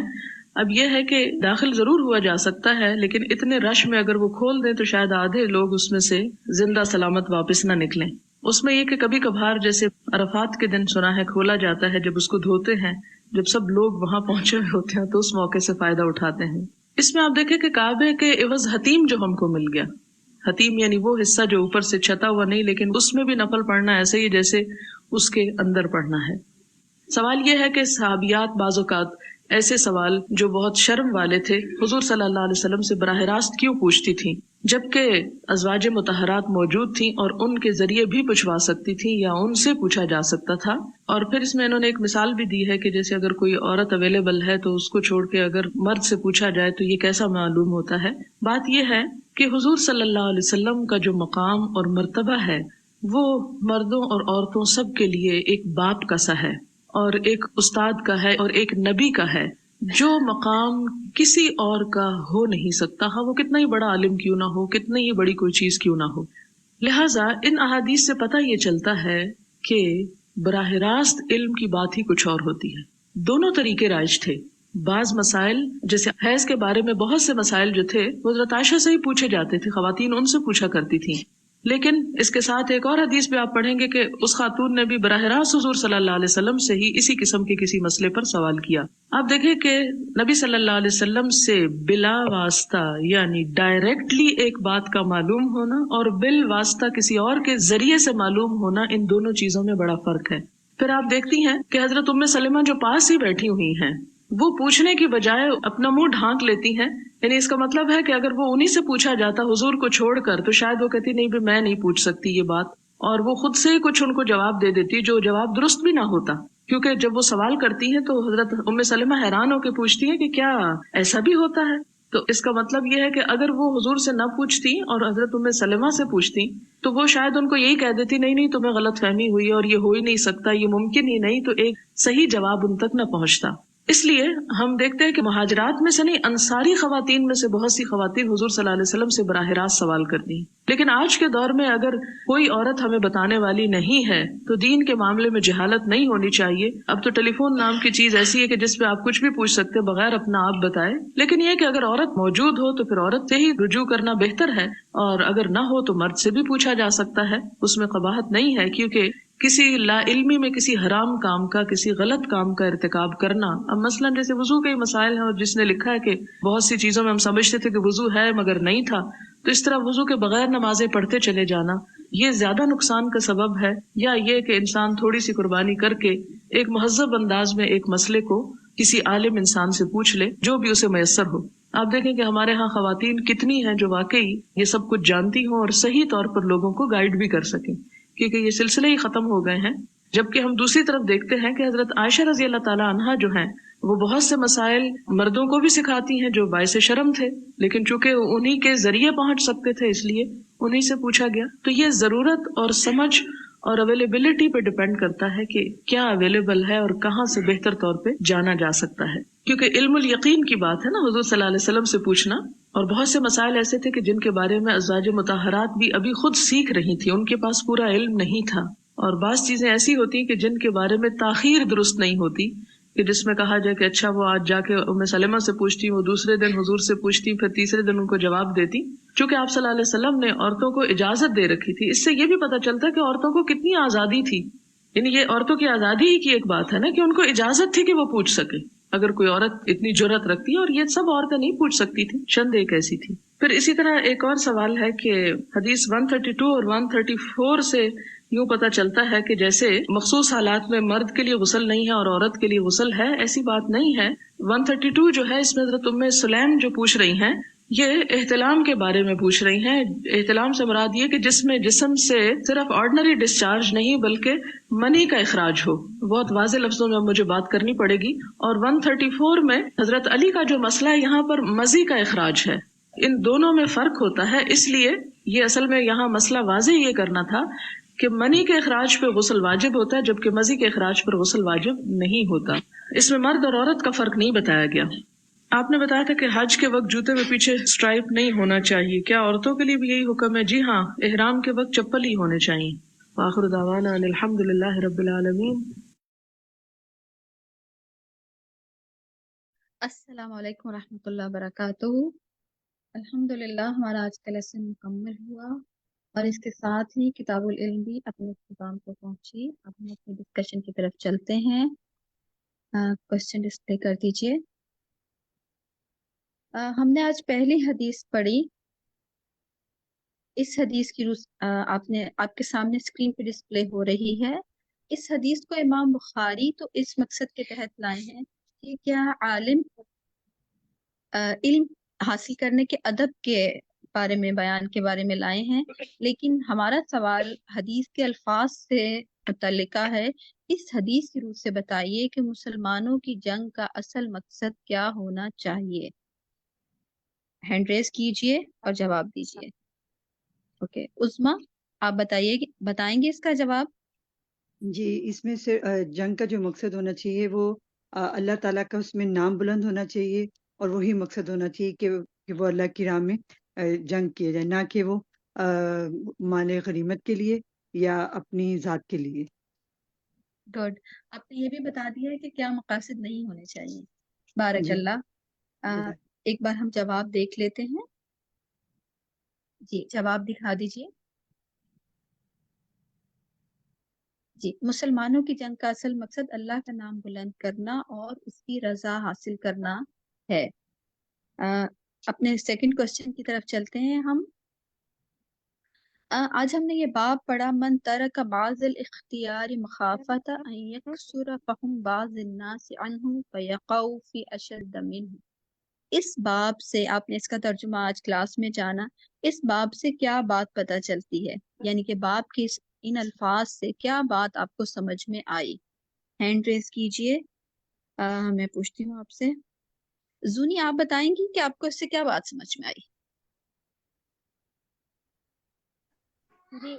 اب یہ ہے کہ داخل ضرور ہوا جا سکتا ہے لیکن اتنے رش میں اگر وہ کھول دیں تو شاید آدھے لوگ اس میں سے زندہ سلامت واپس نہ نکلیں. اس میں یہ کہ کبھی کبھار جیسے عرفات کے دن سنا ہے کھولا جاتا ہے، جب اس کو دھوتے ہیں، جب سب لوگ وہاں پہنچے ہوئے ہوتے ہیں تو اس موقع سے فائدہ اٹھاتے ہیں۔ اس میں آپ دیکھیں کہ کعبے کے عوض حتیم جو ہم کو مل گیا، حتیم یعنی وہ حصہ جو اوپر سے چھتا ہوا نہیں، لیکن اس میں بھی نفل پڑھنا ایسے ہی جیسے اس کے اندر پڑھنا ہے۔ سوال یہ ہے کہ صحابیات بعض اوقات ایسے سوال جو بہت شرم والے تھے حضور صلی اللہ علیہ وسلم سے براہ راست کیوں پوچھتی تھیں، جبکہ ازواج مطہرات موجود تھیں اور ان کے ذریعے بھی پوچھوا سکتی تھیں یا ان سے پوچھا جا سکتا تھا۔ اور پھر اس میں انہوں نے ایک مثال بھی دی ہے کہ جیسے اگر کوئی عورت اویلیبل ہے تو اس کو چھوڑ کے اگر مرد سے پوچھا جائے تو یہ کیسا معلوم ہوتا ہے۔ بات یہ ہے کہ حضور صلی اللہ علیہ وسلم کا جو مقام اور مرتبہ ہے وہ مردوں اور عورتوں سب کے لیے ایک باپ کا سا ہے اور ایک استاد کا ہے اور ایک نبی کا ہے، جو مقام کسی اور کا ہو نہیں سکتا، ہاں وہ کتنا ہی بڑا عالم کیوں نہ ہو، کتنی ہی بڑی کوئی چیز کیوں نہ ہو۔ لہٰذا ان احادیث سے پتہ یہ چلتا ہے کہ براہ راست علم کی بات ہی کچھ اور ہوتی ہے۔ دونوں طریقے رائج تھے۔ بعض مسائل جیسے حیض کے بارے میں بہت سے مسائل جو تھے وہ حضرت عائشہ سے ہی پوچھے جاتے تھے، خواتین ان سے پوچھا کرتی تھیں، لیکن اس کے ساتھ ایک اور حدیث بھی آپ پڑھیں گے کہ اس خاتون نے بھی براہ راست حضور صلی اللہ علیہ وسلم سے ہی اسی قسم کے کسی مسئلے پر سوال کیا۔ آپ دیکھیں کہ نبی صلی اللہ علیہ وسلم سے بلا واسطہ یعنی ڈائریکٹلی ایک بات کا معلوم ہونا اور بال واسطہ کسی اور کے ذریعے سے معلوم ہونا، ان دونوں چیزوں میں بڑا فرق ہے۔ پھر آپ دیکھتی ہیں کہ حضرت ام سلمہ جو پاس ہی بیٹھی ہوئی ہیں وہ پوچھنے کی بجائے اپنا منہ ڈھانک لیتی ہیں، یعنی اس کا مطلب ہے کہ اگر وہ انہی سے پوچھا جاتا حضور کو چھوڑ کر تو شاید وہ کہتی نہیں بھی میں نہیں پوچھ سکتی یہ بات، اور وہ خود سے ہی کچھ ان کو جواب دے دیتی جو جواب درست بھی نہ ہوتا، کیونکہ جب وہ سوال کرتی ہیں تو حضرت ام سلمہ حیران ہو کے پوچھتی ہیں کہ کیا ایسا بھی ہوتا ہے؟ تو اس کا مطلب یہ ہے کہ اگر وہ حضور سے نہ پوچھتی اور حضرت ام سلمہ سے پوچھتی تو وہ شاید ان کو یہی کہہ دیتی نہیں نہیں تمہیں غلط فہمی ہوئی اور یہ ہو ہی نہیں سکتا، یہ ممکن ہی نہیں، تو ایک صحیح جواب ان تک نہ پہنچتا۔ اس لیے ہم دیکھتے ہیں کہ مہاجرات میں سے نہیں، انصاری خواتین میں سے بہت سی خواتین حضور صلی اللہ علیہ وسلم سے براہ راست سوال کرتی ہیں۔ لیکن آج کے دور میں اگر کوئی عورت ہمیں بتانے والی نہیں ہے تو دین کے معاملے میں جہالت نہیں ہونی چاہیے۔ اب تو ٹیلی فون نام کی چیز ایسی ہے کہ جس پہ آپ کچھ بھی پوچھ سکتے بغیر اپنا آپ بتائے، لیکن یہ کہ اگر عورت موجود ہو تو پھر عورت سے ہی رجوع کرنا بہتر ہے، اور اگر نہ ہو تو مرد سے بھی پوچھا جا سکتا ہے، اس میں قباحت نہیں ہے، کیونکہ کسی لا علمی میں کسی حرام کام کا، کسی غلط کام کا ارتکاب کرنا، اب مثلا جیسے وضو کے مسائل ہیں اور جس نے لکھا ہے کہ بہت سی چیزوں میں ہم سمجھتے تھے کہ وضو ہے مگر نہیں تھا، تو اس طرح وضو کے بغیر نمازیں پڑھتے چلے جانا یہ زیادہ نقصان کا سبب ہے، یا یہ کہ انسان تھوڑی سی قربانی کر کے ایک مہذب انداز میں ایک مسئلے کو کسی عالم انسان سے پوچھ لے جو بھی اسے میسر ہو۔ آپ دیکھیں کہ ہمارے ہاں خواتین کتنی ہیں جو واقعی یہ سب کچھ جانتی ہوں اور صحیح طور پر لوگوں کو گائیڈ بھی کر سکیں، کیونکہ یہ سلسلے ہی ختم ہو گئے ہیں۔ جبکہ ہم دوسری طرف دیکھتے ہیں کہ حضرت عائشہ رضی اللہ تعالی عنہا جو ہیں وہ بہت سے مسائل مردوں کو بھی سکھاتی ہیں جو باعث شرم تھے، لیکن چونکہ انہی کے ذریعے پہنچ سکتے تھے اس لیے انہی سے پوچھا گیا۔ تو یہ ضرورت اور سمجھ اور اویلیبلٹی پہ ڈیپینڈ کرتا ہے کہ کیا اویلیبل ہے اور کہاں سے بہتر طور پہ جانا جا سکتا ہے، کیونکہ علم الیقین کی بات ہے نا حضور صلی اللہ علیہ وسلم سے پوچھنا۔ اور بہت سے مسائل ایسے تھے کہ جن کے بارے میں ازواج مطہرات بھی ابھی خود سیکھ رہی تھی، ان کے پاس پورا علم نہیں تھا، اور بعض چیزیں ایسی ہوتی کہ جن کے بارے میں تاخیر درست نہیں ہوتی، کہ جس میں کہا جائے کہ اچھا وہ آج جا کے ام سلمہ سے پوچھتی، وہ دوسرے دن حضور سے پوچھتی، پھر تیسرے دن ان کو جواب دیتی، چونکہ آپ صلی اللہ علیہ وسلم نے عورتوں کو اجازت دے رکھی تھی۔ اس سے یہ بھی پتہ چلتا ہے کہ عورتوں کو کتنی آزادی تھی، یعنی یہ عورتوں کی آزادی ہی کی ایک بات ہے نا کہ ان کو اجازت تھی کہ وہ پوچھ سکے، اگر کوئی عورت اتنی جرأت رکھتی ہے، اور یہ سب عورتیں نہیں پوچھ سکتی تھی، چند ایک ایسی تھی۔ پھر اسی طرح ایک اور سوال ہے کہ حدیث 132 اور 134 سے یوں پتہ چلتا ہے کہ جیسے مخصوص حالات میں مرد کے لیے غسل نہیں ہے اور عورت کے لیے غسل ہے، ایسی بات نہیں ہے۔ 132 جو ہے اس میں حضرت ام سلیم جو پوچھ رہی ہیں یہ احتلام کے بارے میں پوچھ رہی ہیں۔ احتلام سے مراد یہ کہ جس میں جسم سے صرف آرڈنری ڈسچارج نہیں بلکہ منی کا اخراج ہو۔ بہت واضح لفظوں میں مجھے بات کرنی پڑے گی۔ اور 134 میں حضرت علی کا جو مسئلہ ہے یہاں پر مزی کا اخراج ہے، ان دونوں میں فرق ہوتا ہے، اس لیے یہ اصل میں یہاں مسئلہ واضح یہ کرنا تھا کہ منی کے اخراج پہ غسل واجب ہوتا ہے جبکہ مزی کے اخراج پر غسل واجب نہیں ہوتا۔ اس میں مرد اور عورت کا فرق نہیں بتایا گیا۔ آپ نے بتایا تھا کہ حج کے وقت جوتے میں پیچھے اسٹرائپ نہیں ہونا چاہیے، کیا عورتوں کے لیے بھی یہی حکم ہے؟ جی ہاں، احرام کے وقت چپل ہی ہونے چاہیے۔ وآخر دعوانا ان الحمد للہ رب العالمین۔ السلام علیکم ورحمۃ اللہ وبرکاتہ۔ الحمدللہ ہمارا آج کا لیسن مکمل ہوا۔ اور اس کے ساتھ ہی کتاب العلم بھی اپنے اختتام کو پہنچی. اب ہم اپنے ڈسکشن کی طرف چلتے ہیں. کوشچن ڈسپلے کر دیجیے. ہم نے آج پہلی حدیث پڑھی. اس حدیث کی آپ کے سامنے اسکرین پہ ڈسپلے ہو رہی ہے. اس حدیث کو امام بخاری تو اس مقصد کے تحت لائے ہیں کہ کیا عالم علم حاصل کرنے کے ادب کے بارے میں بیان کے بارے میں لائے ہیں، لیکن ہمارا سوال حدیث کے الفاظ سے متعلقہ ہے. اس حدیث کی روح سے بتائیے کہ مسلمانوں کی جنگ کا اصل مقصد کیا ہونا چاہیے. ہینڈ ریز کیجئے اور جواب دیجئے. اوکے عظما، آپ بتائیں گے اس کا جواب. جی، اس میں سے جنگ کا جو مقصد ہونا چاہیے وہ اللہ تعالیٰ کا اس میں نام بلند ہونا چاہیے، اور وہی مقصد ہونا چاہیے کہ وہ اللہ کی راہ میں جنگ کیا جائے، نہ کہ وہ مال غنیمت کے لیے یا اپنی ذات کے لیے. گڈ. آپ نے یہ بھی بتا دیا ہے کہ کیا مقاصد نہیں ہونے چاہیے. بارک جی اللہ. ایک بار ہم جواب دیکھ لیتے ہیں. جی جواب دکھا دیجیے. جی، مسلمانوں کی جنگ کا اصل مقصد اللہ کا نام بلند کرنا اور اس کی رضا حاصل کرنا ہے. اپنے سیکنڈ کوشچن کی طرف چلتے ہیں ہم. آج ہم نے یہ باب پڑھا من ترک بعض الاختیار مخافت ان یکسر فهم بعض الناس عنہ فیقعوا فی اشد منہ. اس باب سے آپ نے اس کا ترجمہ آج کلاس میں جانا. اس باب سے کیا بات پتہ چلتی ہے، یعنی کہ باب کی ان الفاظ سے کیا بات آپ کو سمجھ میں آئی. ہینڈ ریز کیجئے. میں پوچھتی ہوں آپ سے. زونی، آپ بتائیں گی کہ آپ کو اس سے کیا بات سمجھ میں آئی. جی،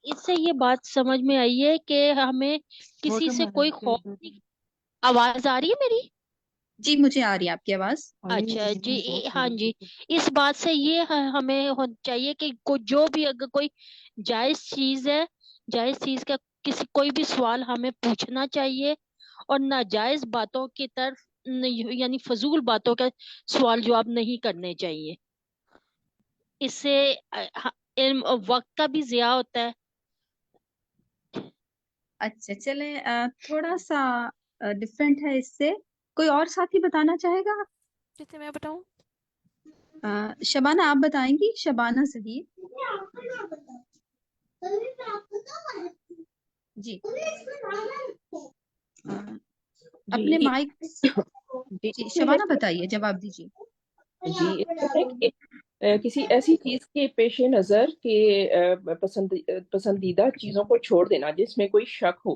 اس سے یہ بات سمجھ میں آئی ہے کہ ہمیں کسی سے کوئی خوف نہیں. آواز آ رہی ہے میری؟ جی مجھے آ رہی ہے آپ کی آواز. اچھا جی، ہاں جی. اس بات سے یہ ہمیں چاہیے کہ جو بھی اگر کوئی جائز چیز ہے، جائز چیز کا کوئی بھی سوال ہمیں پوچھنا چاہیے، اور ناجائز باتوں کی طرف یعنی فضول باتوں کا سوال جواب نہیں کرنے چاہیے. اس سے علم وقت کا بھی ضیاع ہوتا ہے. اچھا چلیں، تھوڑا سا ڈفرینٹ ہے اس سے. کوئی اور ساتھی بتانا چاہے گا؟ جیسے میں بتاؤں. شبانہ آپ بتائیں گی. شبانہ صحیح. جی اپنے مائک. جی شبانہ بتائیے، جواب دیجیے. جی، کسی ایسی چیز کے پیش نظر کہ پسندیدہ چیزوں کو چھوڑ دینا جس میں کوئی شک ہو،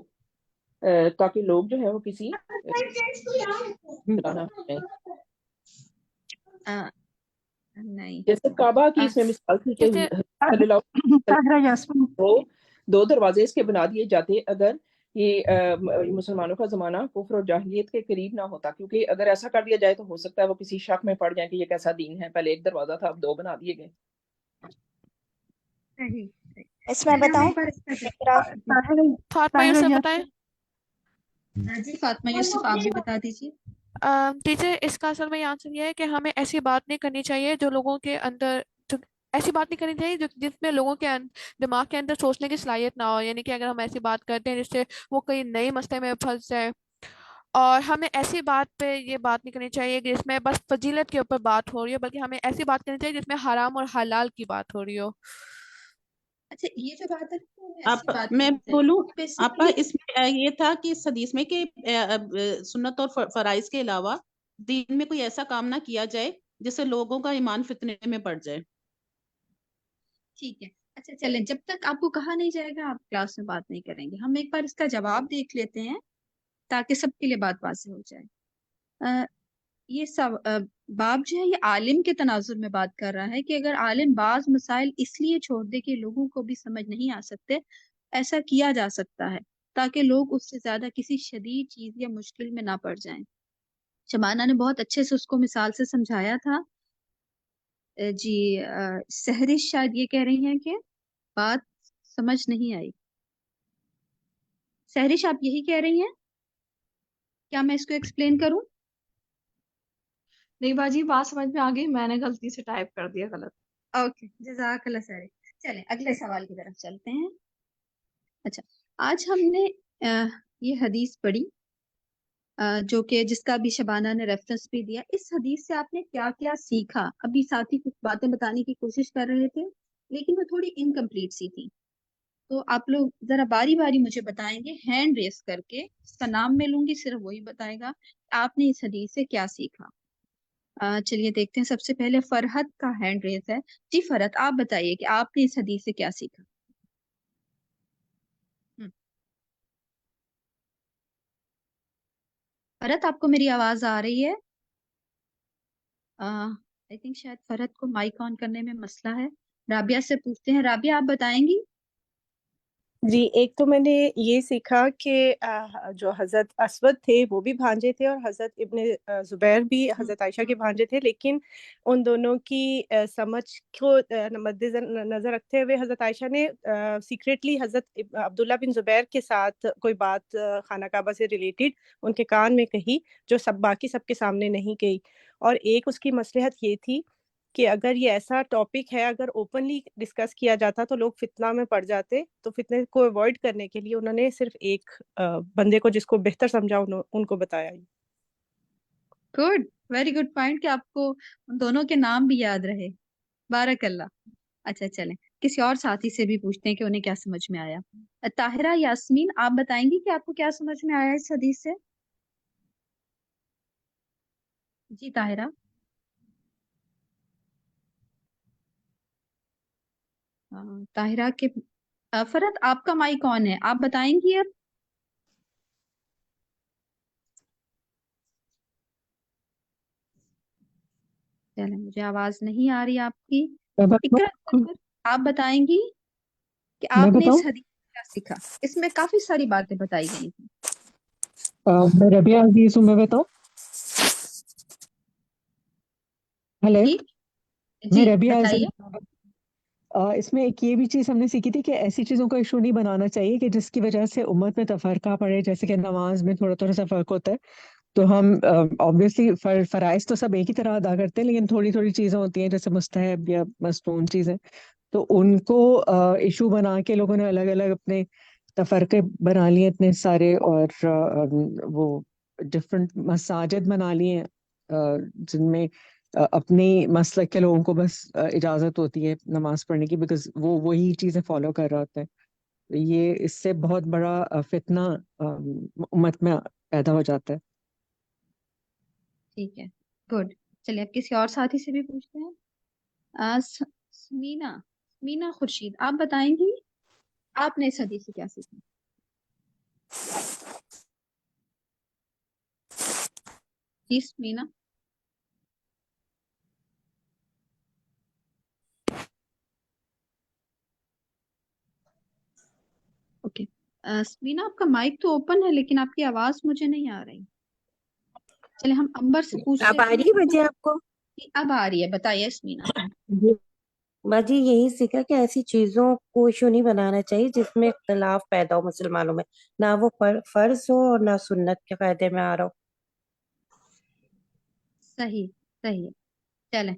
تاکہ لوگ جو ہے وہ کسی نہیں. جیسے کعبہ کی اس میں مثال تھی کہ صلی اللہ کو 2 دروازے اس کے بنا دیے جاتے اگر یہ مسلمانوں کا زمانہ کفر اور جاہلیت کے قریب نہ ہوتا، کیونکہ اگر ایسا کر دیا جائے تو ہو سکتا ہے وہ کسی شک میں پڑ جائیں کہ یہ کیسا دین ہے، پہلے 1 دروازہ تھا اب 2 بنا دیے گئے. اس میں بتاؤں. فاطمہ یوسف بتائیں. جی فاطمہ یوسف آپ بھی بتا دیجیے. ٹیچر، اس کا اصل میں یہ آنسر یہ ہے کہ ہمیں ایسی بات نہیں کرنی چاہیے جو لوگوں کے اندر ایسی بات نہیں کرنی چاہیے جس میں لوگوں کے دماغ کے اندر سوچنے کی صلاحیت نہ ہو. یعنی کہ اگر ہم ایسی بات کرتے ہیں جس سے وہ کئی نئے مسئلے میں پھنس جائے، اور ہمیں ایسی بات پہ یہ بات نہیں کرنی چاہیے کہ جس میں بس فضیلت کے اوپر بات ہو رہی ہو، بلکہ ہمیں ایسی بات کرنی چاہیے جس میں حرام اور حلال کی بات ہو رہی ہو. اچھا یہ جو بات ہے میں بولوں آپ کا اس میں یہ تھا کہ اس حدیث میں کہ سنت اور فرائض کے علاوہ دین میں کوئی ایسا کام نہ کیا جائے جس سے لوگوں کا ایمان فتنے میں پڑ جائے. ٹھیک ہے. اچھا چلیں، جب تک آپ کو کہا نہیں جائے گا آپ کلاس میں بات نہیں کریں گے. ہم ایک بار اس کا جواب دیکھ لیتے ہیں تاکہ سب کے لیے بات واضح ہو جائے. یہ باب جو ہے یہ عالم کے تناظر میں بات کر رہا ہے کہ اگر عالم بعض مسائل اس لیے چھوڑ دے کہ لوگوں کو بھی سمجھ نہیں آ سکتے، ایسا کیا جا سکتا ہے تاکہ لوگ اس سے زیادہ کسی شدید چیز یا مشکل میں نہ پڑ جائیں. شبانہ نے بہت اچھے سے اس کو مثال سے سمجھایا تھا. جی سہرش شاید یہ کہہ رہی ہیں کہ بات سمجھ نہیں آئی. سہرش آپ یہی کہہ رہی ہیں؟ کیا میں اس کو ایکسپلین کروں؟ نہیں باجی، بات سمجھ میں آ گئی، میں نے غلطی سے ٹائپ کر دیا غلط. اوکے جزاک اللہ سہرش. چلیں اگلے سوال کی طرف چلتے ہیں. اچھا آج ہم نے یہ حدیث پڑھی جو کہ جس کا بھی شبانہ نے ریفرنس بھی دیا. اس حدیث سے آپ نے کیا کیا سیکھا؟ ابھی ساتھی کچھ باتیں بتانے کی کوشش کر رہے تھے لیکن وہ تھوڑی انکمپلیٹ سی تھی. تو آپ لوگ ذرا باری باری مجھے بتائیں گے ہینڈ ریس کر کے. اس کا نام میں لوں گی، صرف وہی بتائے گا آپ نے اس حدیث سے کیا سیکھا. چلیے دیکھتے ہیں. سب سے پہلے فرحت کا ہینڈ ریس ہے. جی فرحت آپ بتائیے کہ آپ نے اس حدیث سے کیا سیکھا. فرحت آپ کو میری آواز آ رہی ہے؟ آئی تھنک شاید فرحت کو مائک آن کرنے میں مسئلہ ہے. رابعہ سے پوچھتے ہیں. رابعہ آپ بتائیں گی؟ جی ایک تو میں نے یہ سیکھا کہ جو حضرت اسود تھے وہ بھی بھانجے تھے اور حضرت ابن زبیر بھی حضرت عائشہ کے بھانجے تھے، لیکن ان دونوں کی سمجھ کو مد نظر رکھتے ہوئے حضرت عائشہ نے سیکریٹلی حضرت عبداللہ بن زبیر کے ساتھ کوئی بات خانہ کعبہ سے ریلیٹڈ ان کے کان میں کہی جو باقی سب کے سامنے نہیں کہی. اور ایک اس کی مصلحت یہ تھی کہ اگر یہ ایسا ٹاپک ہے اگر اوپنلی ڈسکس کیا جاتا تو لوگ فتنہ میں پڑ جاتے، تو فتنے کو اوائڈ کرنے کے لیے انہوں نے صرف ایک بندے کو جس کو بہتر سمجھا ان کو بتایا. گڈ، ویری گڈ پوائنٹ کہ آپ کو ان دونوں کے نام بھی یاد رہے. بارک اللہ. اچھا چلیں کسی اور ساتھی سے بھی پوچھتے ہیں کہ انہیں کیا سمجھ میں آیا. طاہرہ یاسمین آپ بتائیں گی کہ آپ کو کیا سمجھ میں آیا اس حدیث سے. جی طاہرہ. طاہرہ کے فرحت آپ کا مائک کون ہے، آپ بتائیں گی اب. چلیں مجھے آواز نہیں آ رہی آپ کی. اقرا آپ بتائیں گی کہ آپ نے اس حدیث سے کیا سیکھا. اس میں کافی ساری باتیں بتائی گئی تھیں. میں ربیہ عزیز ہوں. میں بتاؤں؟ ہیلو، میں ربیہ عزیز. اس میں ایک یہ بھی چیز ہم نے سیکھی تھی کہ ایسی چیزوں کا ایشو نہیں بنانا چاہیے کہ جس کی وجہ سے امت میں تفرقہ پڑے. جیسے کہ نماز میں تھوڑا تھوڑا سا فرق ہوتا ہے، تو ہم آبویسلی فرائض تو سب ایک ہی طرح ادا کرتے ہیں، لیکن تھوڑی تھوڑی چیزیں ہوتی ہیں جیسے مستحب یا مصنون چیزیں، تو ان کو ایشو بنا کے لوگوں نے الگ الگ اپنے تفرقے بنا لیے اتنے سارے، اور وہ ڈفرینٹ مساجد بنا لیے جن میں اپنی مسلک کے لوگوں کو بس اجازت ہوتی ہے نماز پڑھنے کی، بیکاز وہ وہی چیزیں فالو کر رہے ہوتے ہیں. یہ اس سے بہت بڑا فتنہ امت میں پیدا ہو جاتا ہے. ٹھیک ہے، گڈ. چلیے اب کسی اور ساتھی سے بھی پوچھتے ہیں. سمینا خورشید آپ بتائیں گی آپ نے اس حدیث سے کیا سیکھا. جی سمینا. اوکے سمینا آپ کا مائک تو اوپن ہے لیکن آپ کی آواز مجھے نہیں آ رہی. چلے ہم امبر سے پوچھتے اب آ رہی ہے مجھے آپ کو؟ اب آ رہی ہے، بتائیے سمینا. باجی یہی سیکھا کہ ایسی چیزوں کو ایشو نہیں بنانا چاہیے جس میں اختلاف پیدا ہو مسلمانوں میں، نہ وہ فرض ہو اور نہ سنت کے قاعدے میں آ رہا ہو. صحیح صحیح. چلیں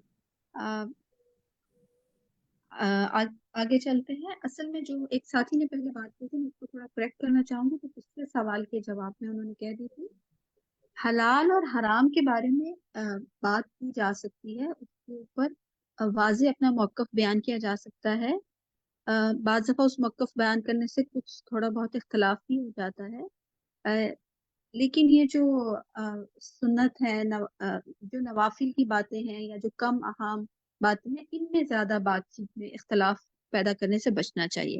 آگے چلتے ہیں. اصل میں جو ایک ساتھی نے پہلے بات کی تھی میں اس کو تھوڑا کریکٹ کرنا چاہوں گی. تو پچھلے سوال کے جواب میں انہوں نے کہہ دی تھی حلال اور حرام کے بارے میں بات کی جا سکتی ہے، اس کے اوپر واضح اپنا موقف بیان کیا جا سکتا ہے. بعض دفعہ اس موقف بیان کرنے سے کچھ تھوڑا بہت اختلاف بھی ہو جاتا ہے، لیکن یہ جو سنت ہے جو نوافل کی باتیں ہیں یا جو کم اہم باتیں ہیں ان میں زیادہ بات چیت میں اختلاف پیدا کرنے سے بچنا چاہیے.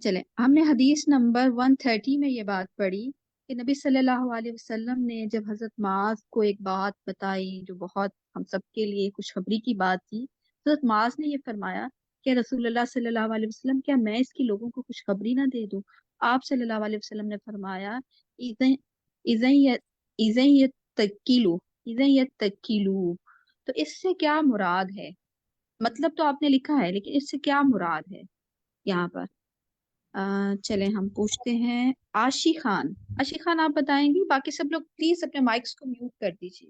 چلیں ہم نے حدیث نمبر 130 میں یہ بات پڑھی کہ نبی صلی اللہ علیہ وسلم نے جب حضرت معاذ کو ایک بات بتائی جو بہت ہم سب کے لیے خوشخبری کی بات تھی. حضرت معاذ نے یہ فرمایا کہ رسول اللہ صلی اللہ علیہ وسلم کیا میں اس کی لوگوں کو خوشخبری نہ دے دوں. آپ صلی اللہ علیہ وسلم نے فرمایا تکیلو. تو اس سے کیا مراد ہے؟ مطلب تو آپ نے لکھا ہے لیکن اس سے کیا مراد ہے یہاں پر. چلیں ہم پوچھتے ہیں عاشی خان. عاشی خان آپ بتائیں گی. باقی سب لوگ پلیز اپنے مائکس کو میوٹ کر دیجیے.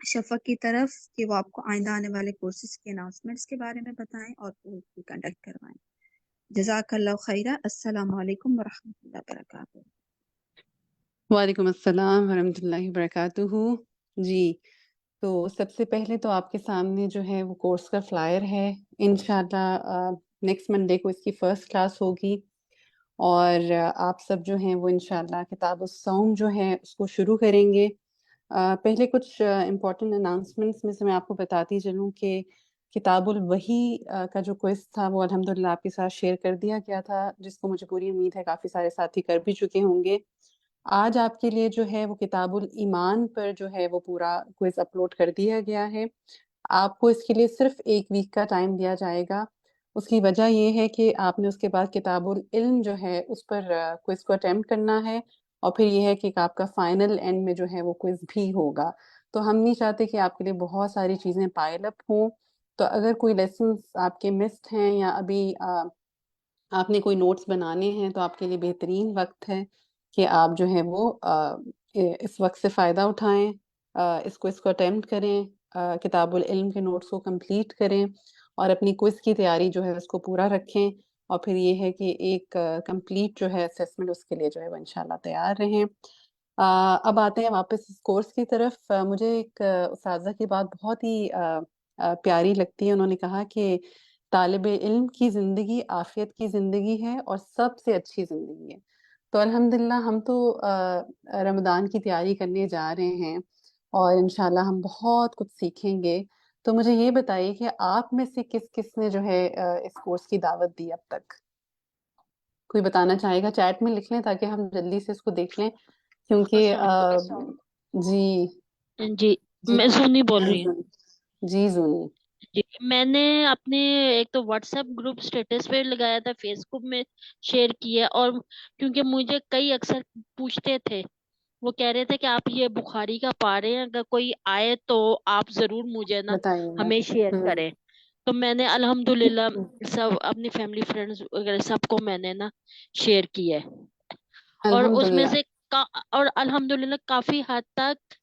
شفق کی طرف کہ وہ آپ کو آئندہ آنے والے کورسز کے اناؤنسمنٹس کے بارے میں بتائیں اور وہ بھی کنڈکٹ کروائیں. جزاک اللہ خیرہ. السلام علیکم ورحمۃ اللہ وبرکاتہ. وعلیکم السلام ورحمۃ اللہ وبرکاتہ. جی، تو سب سے پہلے تو آپ کے سامنے جو ہے وہ کورس کا فلائر ہے. انشاءاللہ نیکسٹ منڈے کو اس کی فرسٹ کلاس ہوگی، اور آپ سب جو ہیں وہ انشاءاللہ کتاب الصوم جو ہے اس کو شروع کریں گے. پہلے کچھ امپورٹنٹ اناؤنسمنٹس میں سے میں آپ کو بتاتی چلوں کہ کتاب الوحی کا جو کوئز تھا وہ الحمدللہ آپ کے ساتھ شیئر کر دیا گیا تھا، جس کو مجھے پوری امید ہے کافی سارے ساتھی کر بھی چکے ہوں گے. آج آپ کے لیے جو ہے وہ کتاب الایمان پر جو ہے وہ پورا کوئز اپلوڈ کر دیا گیا ہے. آپ کو اس کے لیے صرف 1 ویک کا ٹائم دیا جائے گا. اس کی وجہ یہ ہے کہ آپ نے اس کے بعد کتاب العلم جو ہے اس پر کوئز کو اٹیمپٹ کرنا ہے، اور پھر یہ ہے کہ آپ کا فائنل اینڈ میں جو ہے وہ کوئز بھی ہوگا. تو ہم نہیں چاہتے کہ آپ کے لیے بہت ساری چیزیں پائل اپ ہوں. تو اگر کوئی لیسنس آپ کے مسڈ ہیں یا ابھی آپ نے کوئی نوٹس بنانے ہیں تو آپ کے لیے بہترین وقت ہے کہ آپ جو ہے وہ اس وقت سے فائدہ اٹھائیں، اس کو اٹیمپٹ کریں، کتاب العلم کے نوٹس کو کمپلیٹ کریں، اور اپنی کوئز کی تیاری جو ہے اس کو پورا رکھیں. اور پھر یہ ہے کہ ایک کمپلیٹ جو ہے اسیسمنٹ اس کے لیے جو ہے وہ انشاءاللہ تیار رہیں. اب آتے ہیں واپس اس کورس کی طرف. مجھے ایک اساتذہ کی بات بہت ہی پیاری لگتی ہے. انہوں نے کہا کہ طالب علم کی زندگی عافیت کی زندگی ہے اور سب سے اچھی زندگی ہے. تو الحمدللہ ہم تو رمضان کی تیاری کرنے جا رہے ہیں اور انشاءاللہ ہم بہت کچھ سیکھیں گے. تو مجھے یہ بتائیے کہ آپ میں سے کس کس نے جو ہے اس کورس کی دعوت دی اب تک؟ کوئی بتانا چاہے گا؟ چیٹ میں لکھ لیں تاکہ ہم جلدی سے اس کو دیکھ لیں، کیونکہ جی جی میں زونی بول رہی ہوں. جی زونی جی میں نے اپنے ایک تو واٹس ایپ گروپ اسٹیٹس پہ لگایا تھا، فیس بک میں شیئر کیا، اور کیونکہ مجھے کئی اکثر پوچھتے تھے، وہ کہہ رہے تھے کہ آپ یہ بخاری کا پا رہے ہیں، اگر کوئی آئے تو آپ ضرور مجھے نا بتائیے گا. ہمیں شیئر کریں. تو میں نے الحمدللہ سب اپنی فیملی فرینڈز وغیرہ سب کو میں نے نا شیئر کیا ہے، اور اس میں الحمدللہ سے اور الحمدللہ کافی حد تک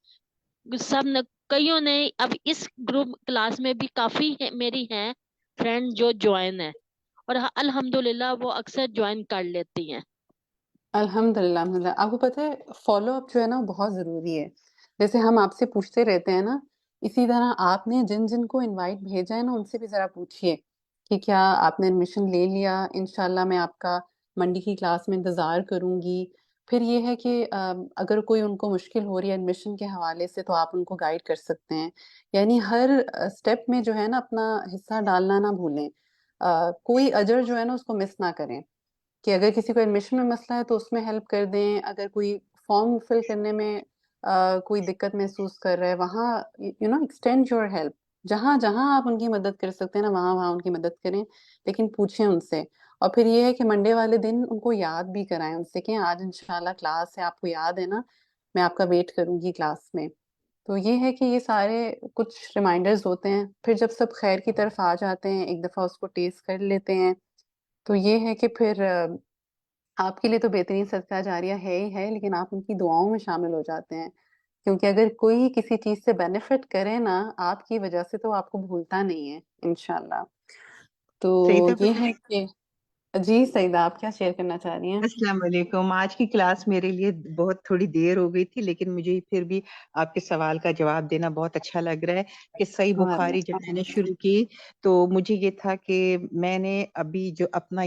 سب نے، کئیوں نے اب اس گروپ کلاس میں بھی کافی میری ہیں فرینڈ جو جوائن ہے، اور الحمدللہ وہ اکثر جوائن کر لیتی ہیں. الحمدللہ الحمدللہ. آپ کو پتہ ہے فالو اپ جو ہے نا بہت ضروری ہے. جیسے ہم آپ سے پوچھتے رہتے ہیں نا، اسی طرح آپ نے جن جن کو انوائٹ بھیجا ہے نا ان سے بھی ذرا پوچھیے کہ کیا آپ نے ایڈمیشن لے لیا. انشاءاللہ میں آپ کا منڈی کی کلاس میں انتظار کروں گی. پھر یہ ہے کہ اگر کوئی ان کو مشکل ہو رہی ہے ایڈمیشن کے حوالے سے تو آپ ان کو گائیڈ کر سکتے ہیں. یعنی ہر اسٹیپ میں جو ہے نا اپنا حصہ ڈالنا نہ بھولیں. کوئی اجر جو ہے نا اس کو مس نہ کریں، کہ اگر کسی کو ایڈمیشن میں مسئلہ ہے تو اس میں ہیلپ کر دیں. اگر کوئی فارم فل کرنے میں کوئی دقت محسوس کر رہا ہے، وہاں ایکسٹینڈ یور ہیلپ. جہاں جہاں آپ ان کی مدد کر سکتے ہیں نا وہاں وہاں ان کی مدد کریں، لیکن پوچھیں ان سے. اور پھر یہ ہے کہ منڈے والے دن ان کو یاد بھی کرائیں ان سے کہ آج انشاءاللہ کلاس ہے، آپ کو یاد ہے نا، میں آپ کا ویٹ کروں گی کلاس میں. تو یہ ہے کہ یہ سارے کچھ ریمائنڈرز ہوتے ہیں. پھر جب سب خیر کی طرف آ جاتے ہیں ایک دفعہ اس کو ٹیسٹ کر لیتے ہیں، تو یہ ہے کہ پھر آپ کے لیے تو بہترین صدقہ جاریہ ہے ہی ہے، لیکن آپ ان کی دعاؤں میں شامل ہو جاتے ہیں. کیونکہ اگر کوئی کسی چیز سے بینیفٹ کرے نا آپ کی وجہ سے تو آپ کو بھولتا نہیں ہے انشاءاللہ. تو سیدہ یہ ہے کہ جی سعیدہ آپ کیا شیئر کرنا چاہ رہی ہیں؟ السلام علیکم. آج کی کلاس میرے لیے بہت تھوڑی دیر ہو گئی تھی، لیکن مجھے پھر بھی آپ کے سوال کا جواب دینا بہت اچھا لگ رہا ہے کہ صحیح بخاری جب میں نے شروع کی تو مجھے یہ تھا کہ میں نے ابھی جو اپنا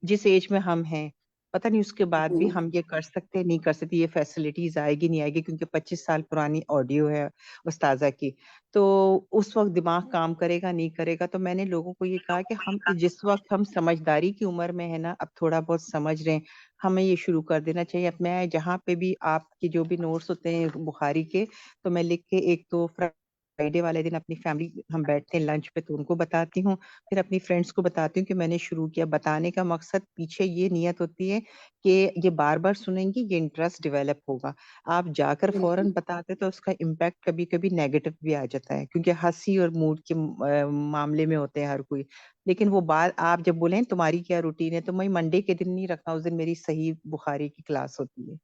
جس ایج میں ہم ہیں پتہ نہیں اس کے بعد بھی ہم یہ کر سکتے نہیں کر سکتے، یہ فیسلٹیز آئے گی نہیں آئے گی، کیونکہ 25 سال پرانی آڈیو ہے استاذہ کی، تو اس وقت دماغ کام کرے گا نہیں کرے گا. تو میں نے لوگوں کو یہ کہا کہ ہم جس وقت ہم سمجھداری کی عمر میں ہے نا، اب تھوڑا بہت سمجھ رہے ہیں، ہمیں یہ شروع کر دینا چاہیے. اب میں جہاں پہ بھی آپ کے جو بھی نوٹس ہوتے ہیں بخاری کے، تو میں لکھ کے ایک تو فرائیڈے والے دن اپنی فیملی ہم بیٹھتے ہیں لنچ پہ تو ان کو بتاتی ہوں، پھر اپنی فرینڈس کو بتاتی ہوں کہ میں نے شروع کیا. بتانے کا مقصد پیچھے یہ نیت ہوتی ہے کہ یہ بار بار سنیں گی، یہ انٹرسٹ ڈیولپ ہوگا. آپ جا کر فوراً بتاتے تو اس کا امپیکٹ کبھی کبھی نیگیٹو بھی آ جاتا ہے، کیونکہ ہنسی اور موڈ کے معاملے میں ہوتے ہیں ہر کوئی. لیکن وہ بات آپ جب بولیں تمہاری کیا روٹین ہے، تو میں منڈے کے دن نہیں رکھا، اس دن میری صحیح بخاری کی کلاس ہوتی ہے.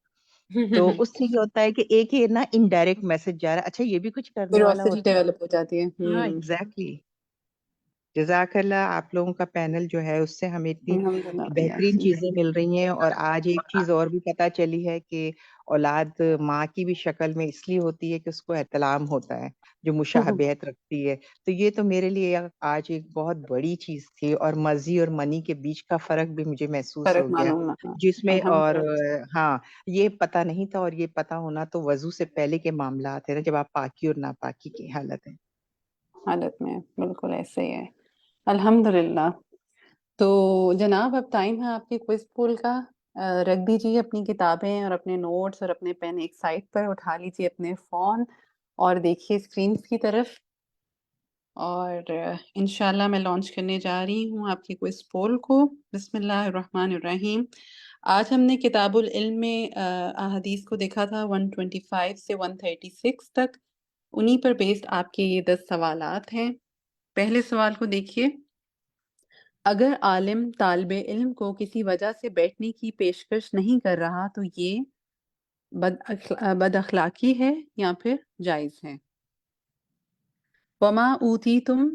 تو اس سے یہ ہوتا ہے کہ ایک یہ نا انڈائریکٹ میسج جا رہا ہے، اچھا یہ بھی کچھ کرنے والا کیوریوسٹی ہوتا ہے. ڈیولپ ہو جاتی ہے. ہاں ایگزیکٹلی. جزاک اللہ، آپ لوگوں کا پینل جو ہے اس سے ہمیں اتنی الحمدللہ. بہترین چیزیں مل رہی ہیں. اور آج ایک چیز اور بھی پتہ چلی ہے کہ اولاد ماں کی بھی شکل میں اس لیے ہوتی ہے کہ اس کو احترام ہوتا ہے جو مشابہت رکھتی ہے. تو یہ تو میرے لیے آج ایک بہت بڑی چیز تھی. اور مرضی اور منی کے بیچ کا فرق بھی مجھے محسوس فرق ہو گیا معلوم ہوا. جس میں. اور الحمدللہ. ہاں یہ پتہ نہیں تھا، اور یہ پتہ ہونا تو وضو سے پہلے کے معاملات ہیں نا، جب آپ پاکی اور ناپاکی کی حالت ہے. حالت میں بالکل ایسے ہی ہے. الحمدللہ. تو جناب اب ٹائم ہے آپ کے کوئز پول کا. رکھ دیجیے اپنی کتابیں اور اپنے نوٹس اور اپنے پین ایک سائڈ پر، اٹھا لیجیے اپنے فون اور دیکھیے اسکرینس کی طرف. اور انشاءاللہ میں لانچ کرنے جا رہی ہوں آپ کی کوئز پول کو. بسم اللہ الرحمن الرحیم. آج ہم نے کتاب العلم میں احادیث کو دیکھا تھا 125 سے 136 تک. انہی پر بیسڈ آپ کے یہ 10 سوالات ہیں. پہلے سوال کو دیکھیے. اگر عالم طالب علم کو کسی وجہ سے بیٹھنے کی پیشکش نہیں کر رہا تو یہ بد اخلاقی ہے یا پھر جائز ہے. وَمَا أُوتِيتُم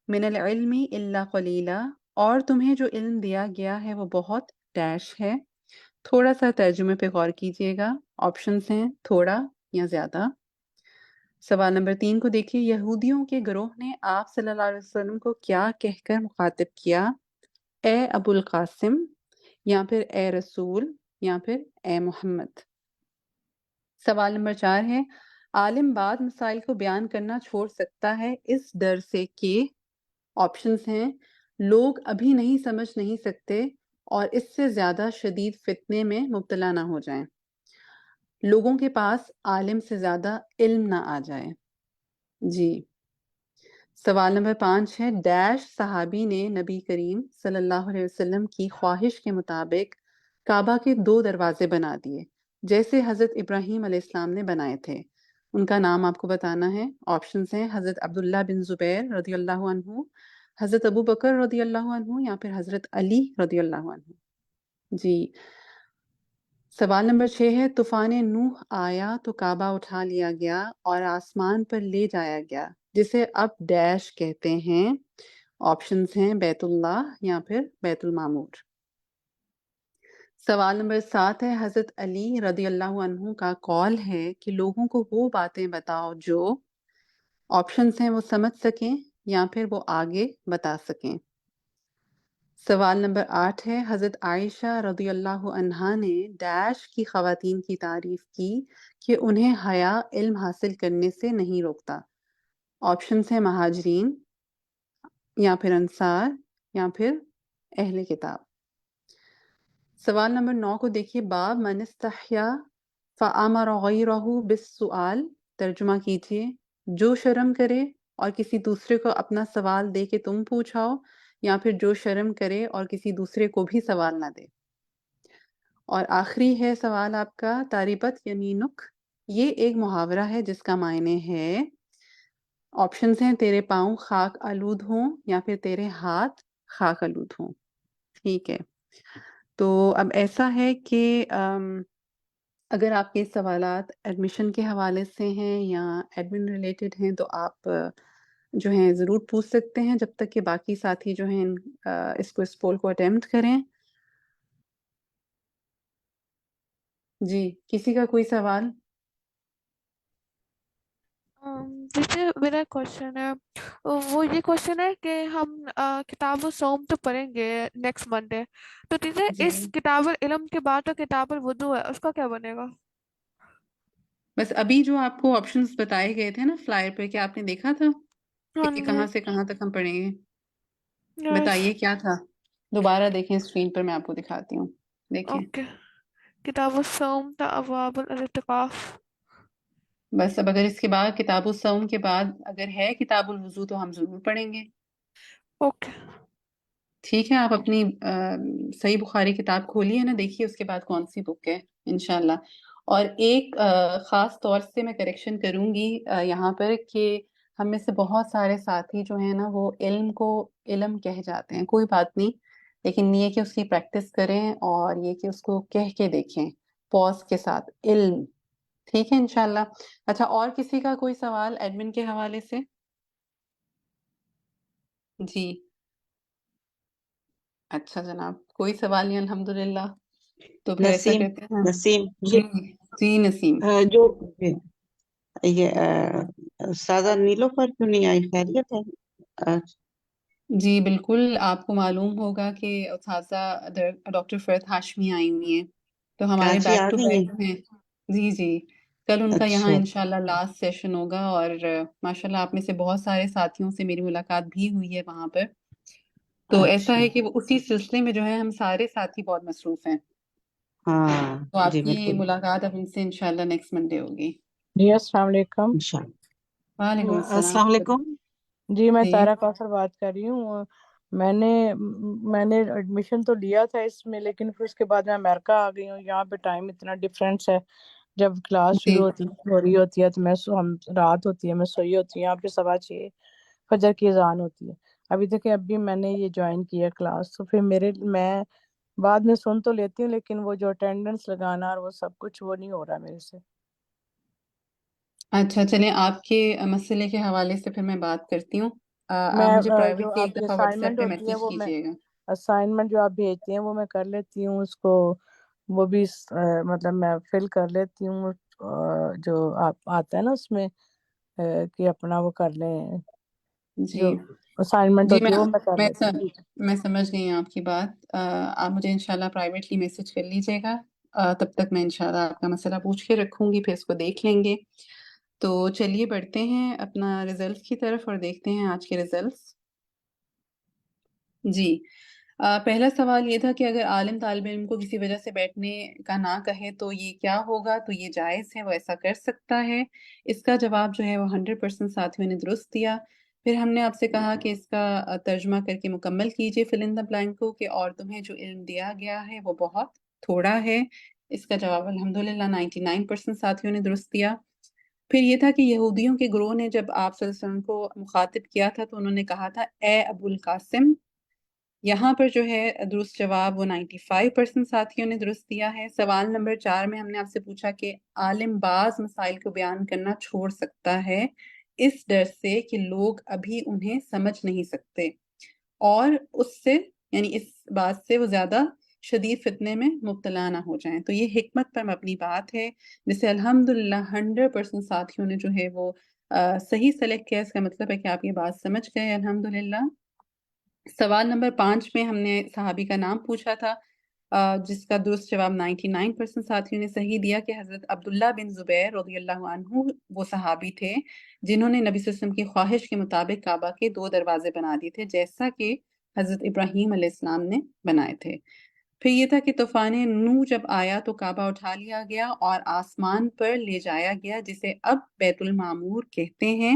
مِّنَ الْعِلْمِ إِلَّا قَلِيلًا، اور تمہیں جو علم دیا گیا ہے وہ بہت ڈیش ہے. تھوڑا سا ترجمے پہ غور کیجئے گا. آپشنز ہیں تھوڑا یا زیادہ. سوال نمبر 3 کو دیکھیے. یہودیوں کے گروہ نے آپ صلی اللہ علیہ وسلم کو کیا کہہ کر مخاطب کیا؟ اے ابو القاسم، یا پھر اے رسول، یا پھر اے محمد. سوال نمبر 4 ہے. عالم بعض مسائل کو بیان کرنا چھوڑ سکتا ہے اس ڈر سے کہ آپشنز ہیں لوگ ابھی نہیں سمجھ نہیں سکتے اور اس سے زیادہ شدید فتنے میں مبتلا نہ ہو جائیں، لوگوں کے پاس عالم سے زیادہ علم نہ آ جائے. جی. سوال نمبر 5 ہے. ڈیش صحابی نے نبی کریم صلی اللہ علیہ وسلم کی خواہش کے مطابق کعبہ کے 2 دروازے بنا دیے جیسے حضرت ابراہیم علیہ السلام نے بنائے تھے. ان کا نام آپ کو بتانا ہے. آپشنز ہیں حضرت عبداللہ بن زبیر رضی اللہ عنہ، حضرت ابو بکر رضی اللہ عنہ، یا پھر حضرت علی رضی اللہ عنہ. جی. سوال نمبر 6 ہے. طوفان نوح آیا تو کعبہ اٹھا لیا گیا اور آسمان پر لے جایا گیا جسے اب ڈیش کہتے ہیں. آپشنز ہیں بیت اللہ یا پھر بیت المعمور. سوال نمبر 7 ہے. حضرت علی رضی اللہ عنہ کا قول ہے کہ لوگوں کو وہ باتیں بتاؤ جو آپشنز ہیں وہ سمجھ سکیں یا پھر وہ آگے بتا سکیں. سوال نمبر 8 ہے. حضرت عائشہ رضی اللہ عنہا نے ڈیش کی خواتین کی تعریف کی کہ انہیں حیا علم حاصل کرنے سے نہیں روکتا. آپشنز ہیں مہاجرین یا پھر انصار یا پھر اہل کتاب. سوال نمبر 9 کو دیکھیے. باب من استحیا فامر غیرہ بالسؤال. ترجمہ کیجیے. جو شرم کرے اور کسی دوسرے کو اپنا سوال دے کے تم پوچھاؤ، یا پھر جو شرم کرے اور کسی دوسرے کو بھی سوال نہ دے. اور آخری ہے سوال آپ کا. تاربت یمینک، یہ ایک محاورہ ہے جس کا معنی ہے، آپشنز ہیں تیرے پاؤں خاک آلود ہوں یا پھر تیرے ہاتھ خاک آلود ہوں. ٹھیک ہے. تو اب ایسا ہے کہ اگر آپ کے سوالات ایڈمیشن کے حوالے سے ہیں یا ایڈمن ریلیٹڈ ہیں تو آپ جو ہیں ضرور پوچھ سکتے ہیں جب تک کہ باقی ساتھی جو ہیں اس پول کو اٹیمپٹ کریں. جی. کسی کا کوئی سوال؟ ٹیچر میرا کوشچن ہے، وہ یہ کوشچن ہے کہ ہم کتاب الصوم تو پڑھیں گے نیکسٹ منڈے، تو ٹیچر جی. اس کتاب العلم کے بعد جو کتاب الوضو ہے اس کا کیا بنے گا؟ بس ابھی جو آپ کو آپشنز بتائے گئے تھے نا فلائر پہ، کیا آپ نے دیکھا تھا ہاں کہ جی. کہاں سے کہاں تک ہم پڑھیں گے؟ یس. بتائیے کیا تھا. دوبارہ دیکھیں اسکرین پر، میں آپ کو دکھاتی ہوں. دیکھیں. اوکے. کتاب الصوم تا ابواب الاعتکاف. بس اب اگر اس کے بعد کتاب الصوم کے بعد اگر ہے کتاب الوضو تو ہم ضرور پڑھیں گے. اوکے. ٹھیک ہے. آپ اپنی صحیح بخاری کتاب کھولیے نا، دیکھیے اس کے بعد کون سی بک ہے انشاءاللہ. اور ایک خاص طور سے میں کریکشن کروں گی یہاں پر کہ ہم میں سے بہت سارے ساتھی جو ہیں نا وہ علم کو علم کہہ جاتے ہیں. کوئی بات نہیں، لیکن یہ کہ اس کی پریکٹس کریں اور یہ کہ اس کو کہہ کے دیکھیں پوز کے ساتھ، علم. ٹھیک ہے انشاءاللہ. اچھا، اور کسی کا کوئی سوال ایڈمن کے حوالے سے؟ جی اچھا جناب، کوئی سوال نہیں الحمدللہ. تو پھر ایسا نسیم کرتے ہیں. نسیم جی جی نسیم. جو یہ سادہ نیلوفر کیوں نہیں آئی؟ خیریت ہے؟ آج جی بالکل، آپ کو معلوم ہوگا کہ اساتذہ ڈاکٹر فرحت ہاشمی آئی ہوئی ہیں، تو ہمارے کراچی بیک آ ٹو گئی بیک ہیں؟ ہیں. جی جی، کل ان کا یہاں اچھا انشاءاللہ لاسٹ سیشن ہوگا، اور ماشاءاللہ آپ میں سے بہت سارے ساتھیوں سے میری ملاقات بھی ہوئی ہے وہاں پر. تو ایسا اچھا ہے کہ وہ اسی سلسلے میں جو ہے ہم سارے ساتھی بہت مصروف ہیں، ہاں تو آپ جی کی بالکل ملاقات اب ان سے انشاءاللہ نیکسٹ منڈے ہوگی. جی السلام علیکم. انشاءاللہ. وعلیکم السلام. السلام علیکم. جی میں جی سارا کوثر بات کر رہی ہوں. میں نے ایڈمیشن تو لیا تھا اس میں، لیکن پھر اس کے بعد میں امریکہ آ گئی ہوں. یہاں پہ ٹائم اتنا ڈفرینس ہے، جب کلاس جی شروع ہو رہی ہوتی ہے تو رات ہوتی ہے، میں سوئی ہوتی ہوں. یہاں پہ 6:15 فجر کی اذان ہوتی ہے. ابھی دیکھیں ابھی میں نے یہ جوائن کیا کلاس، تو پھر میں بعد میں سن تو لیتی ہوں، لیکن وہ جو اٹینڈنس لگانا اور وہ سب کچھ وہ نہیں ہو رہا میرے سے. اچھا، چلیں آپ کے مسئلے کے حوالے سے پھر میں بات کرتی ہوں. میں آپ مجھے جو پرائیویٹلی ایک آپ کی دفعہ واٹس ایپ اسائنمنٹ پہ ہوتی ہے میسج وہ میں کیجیے گا. اسائنمنٹ جو آپ بھیجتے ہیں وہ میں کر لیتی ہوں، اس کو وہ بھی مطلب میں فل کر لیتی ہوں. جو آپ آتا ہے نا اس میں کہ اپنا وہ کر لیں، جی جو اسائنمنٹ جی ہوتی ہے وہ میں کر لیتی ہوں. میں سمجھ گئی ہوں آپ کی بات. آپ مجھے انشاءاللہ پرائیویٹلی میسج کر لیجیے گا. تب تک میں انشاءاللہ آپ کا مسئلہ پوچھ کے رکھوں گی، پھر اس کو دیکھ لیں گے. تو چلیے بڑھتے ہیں اپنا ریزلٹس کی طرف اور دیکھتے ہیں آج کے ریزلٹس. جی پہلا سوال یہ تھا کہ اگر عالم طالب علم کو کسی وجہ سے بیٹھنے کا نہ کہے تو یہ کیا ہوگا؟ تو یہ جائز ہے، وہ ایسا کر سکتا ہے. اس کا جواب جو ہے وہ 100% ساتھیوں نے درست دیا. پھر ہم نے آپ سے کہا کہ اس کا ترجمہ کر کے مکمل کیجیے فل ان دا بلینک کو، کہ اور تمہیں جو علم دیا گیا ہے وہ بہت تھوڑا ہے. اس کا جواب الحمدللہ 99% ساتھیوں نے درست دیا. پھر یہ تھا کہ یہودیوں کے گروہ نے جب آپ صلی اللہ علیہ وسلم کو مخاطب کیا تھا تو انہوں نے کہا تھا اے ابو القاسم. یہاں پر جو ہے درست جواب وہ 95% ساتھیوں نے درست دیا ہے. سوال نمبر 4 میں ہم نے آپ سے پوچھا کہ عالم بعض مسائل کو بیان کرنا چھوڑ سکتا ہے اس ڈر سے کہ لوگ ابھی انہیں سمجھ نہیں سکتے، اور اس سے یعنی اس بات سے وہ زیادہ شدید فتنے میں مبتلا نہ ہو جائیں. تو یہ حکمت پر مبنی بات ہے جسے الحمدللہ 100% ساتھیوں نے جو ہے وہ صحیح سلیکٹ کیا. اس کا مطلب ہے کہ آپ یہ بات سمجھ گئے الحمدللہ. سوال نمبر 5 میں ہم نے صحابی کا نام پوچھا تھا جس کا درست جواب 99% ساتھیوں نے صحیح دیا کہ حضرت عبداللہ بن زبیر رضی اللہ عنہ وہ صحابی تھے جنہوں نے نبی صلی اللہ علیہ وسلم کی خواہش کے مطابق کعبہ کے 2 دروازے بنا دیے تھے، جیسا کہ حضرت ابراہیم علیہ السلام نے بنائے تھے. پھر یہ تھا کہ طوفان نو جب آیا تو کعبہ اٹھا لیا گیا اور آسمان پر لے جایا گیا، جسے اب بیت المعمور کہتے ہیں.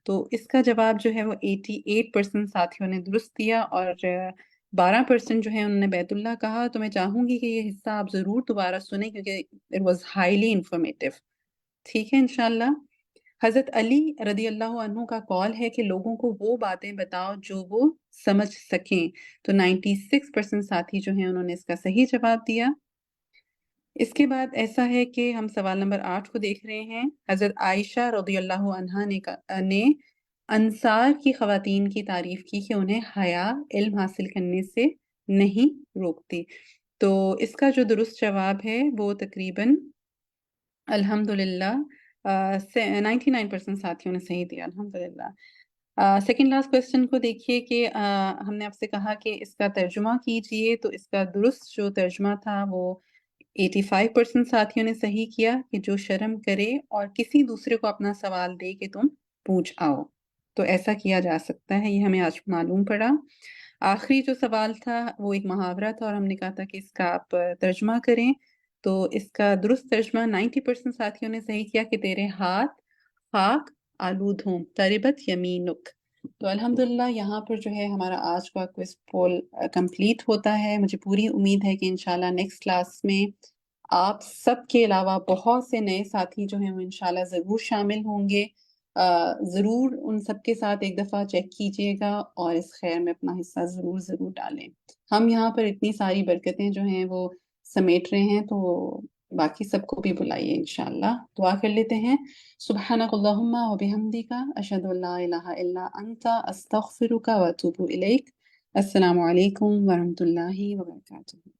تو اس کا جواب جو ہے وہ 88% ساتھیوں نے درست دیا، اور 12% جو ہے انہوں نے بیت اللہ کہا. تو میں چاہوں گی کہ یہ حصہ آپ ضرور دوبارہ سنیں کیونکہ it was highly informative. ٹھیک ہے انشاءاللہ. حضرت علی رضی اللہ عنہ کا قول ہے کہ لوگوں کو وہ باتیں بتاؤ جو وہ سمجھ سکیں. تو 96% ساتھی جو ہیں انہوں نے اس کا صحیح جواب دیا. اس کے بعد ایسا ہے کہ ہم سوال نمبر 8 کو دیکھ رہے ہیں. حضرت عائشہ رضی اللہ عنہا نے انصار کی خواتین کی تعریف کی کہ انہیں حیا علم حاصل کرنے سے نہیں روکتی. تو اس کا جو درست جواب ہے وہ تقریباً الحمدللہ 99% ساتھیوں نے صحیح دیا الحمدللہ. سیکنڈ لاسٹ کویسچن کو دیکھیے کہ ہم نے آپ سے کہا کہ اس کا ترجمہ کیجئے. تو اس کا درست جو ترجمہ تھا وہ 85% ساتھیوں نے صحیح کیا کہ جو شرم کرے اور کسی دوسرے کو اپنا سوال دے کہ تم پوچھ آؤ. تو ایسا کیا جا سکتا ہے، یہ ہمیں آج معلوم پڑا. آخری جو سوال تھا وہ ایک محاورہ تھا اور ہم نے کہا تھا کہ اس کا آپ ترجمہ کریں. تو اس کا درست ترجمہ 90% ساتھیوں نے صحیح کیا کہ تیرے ہاتھ خاک آلود ہوں، تربت یمینک. تو الحمدللہ یہاں پر جو ہے ہمارا آج کا کوئز پول کمپلیٹ ہوتا ہے. مجھے پوری امید ہے کہ انشاءاللہ نیکسٹ کلاس میں آپ سب کے علاوہ بہت سے نئے ساتھی جو ہیں وہ انشاءاللہ ضرور شامل ہوں گے. ضرور ان سب کے ساتھ ایک دفعہ چیک کیجئے گا اور اس خیر میں اپنا حصہ ضرور ڈالیں. ہم یہاں پر اتنی ساری برکتیں جو ہیں وہ سمیٹ رہے ہیں تو باقی سب کو بھی بلائیے انشاءاللہ. دعا کر لیتے ہیں. سبحانک اللہم و بحمدک اشہد ان لا الہ الا انت استغفرک و اتوب الیک. السلام علیکم ورحمۃ اللہ وبرکاتہ.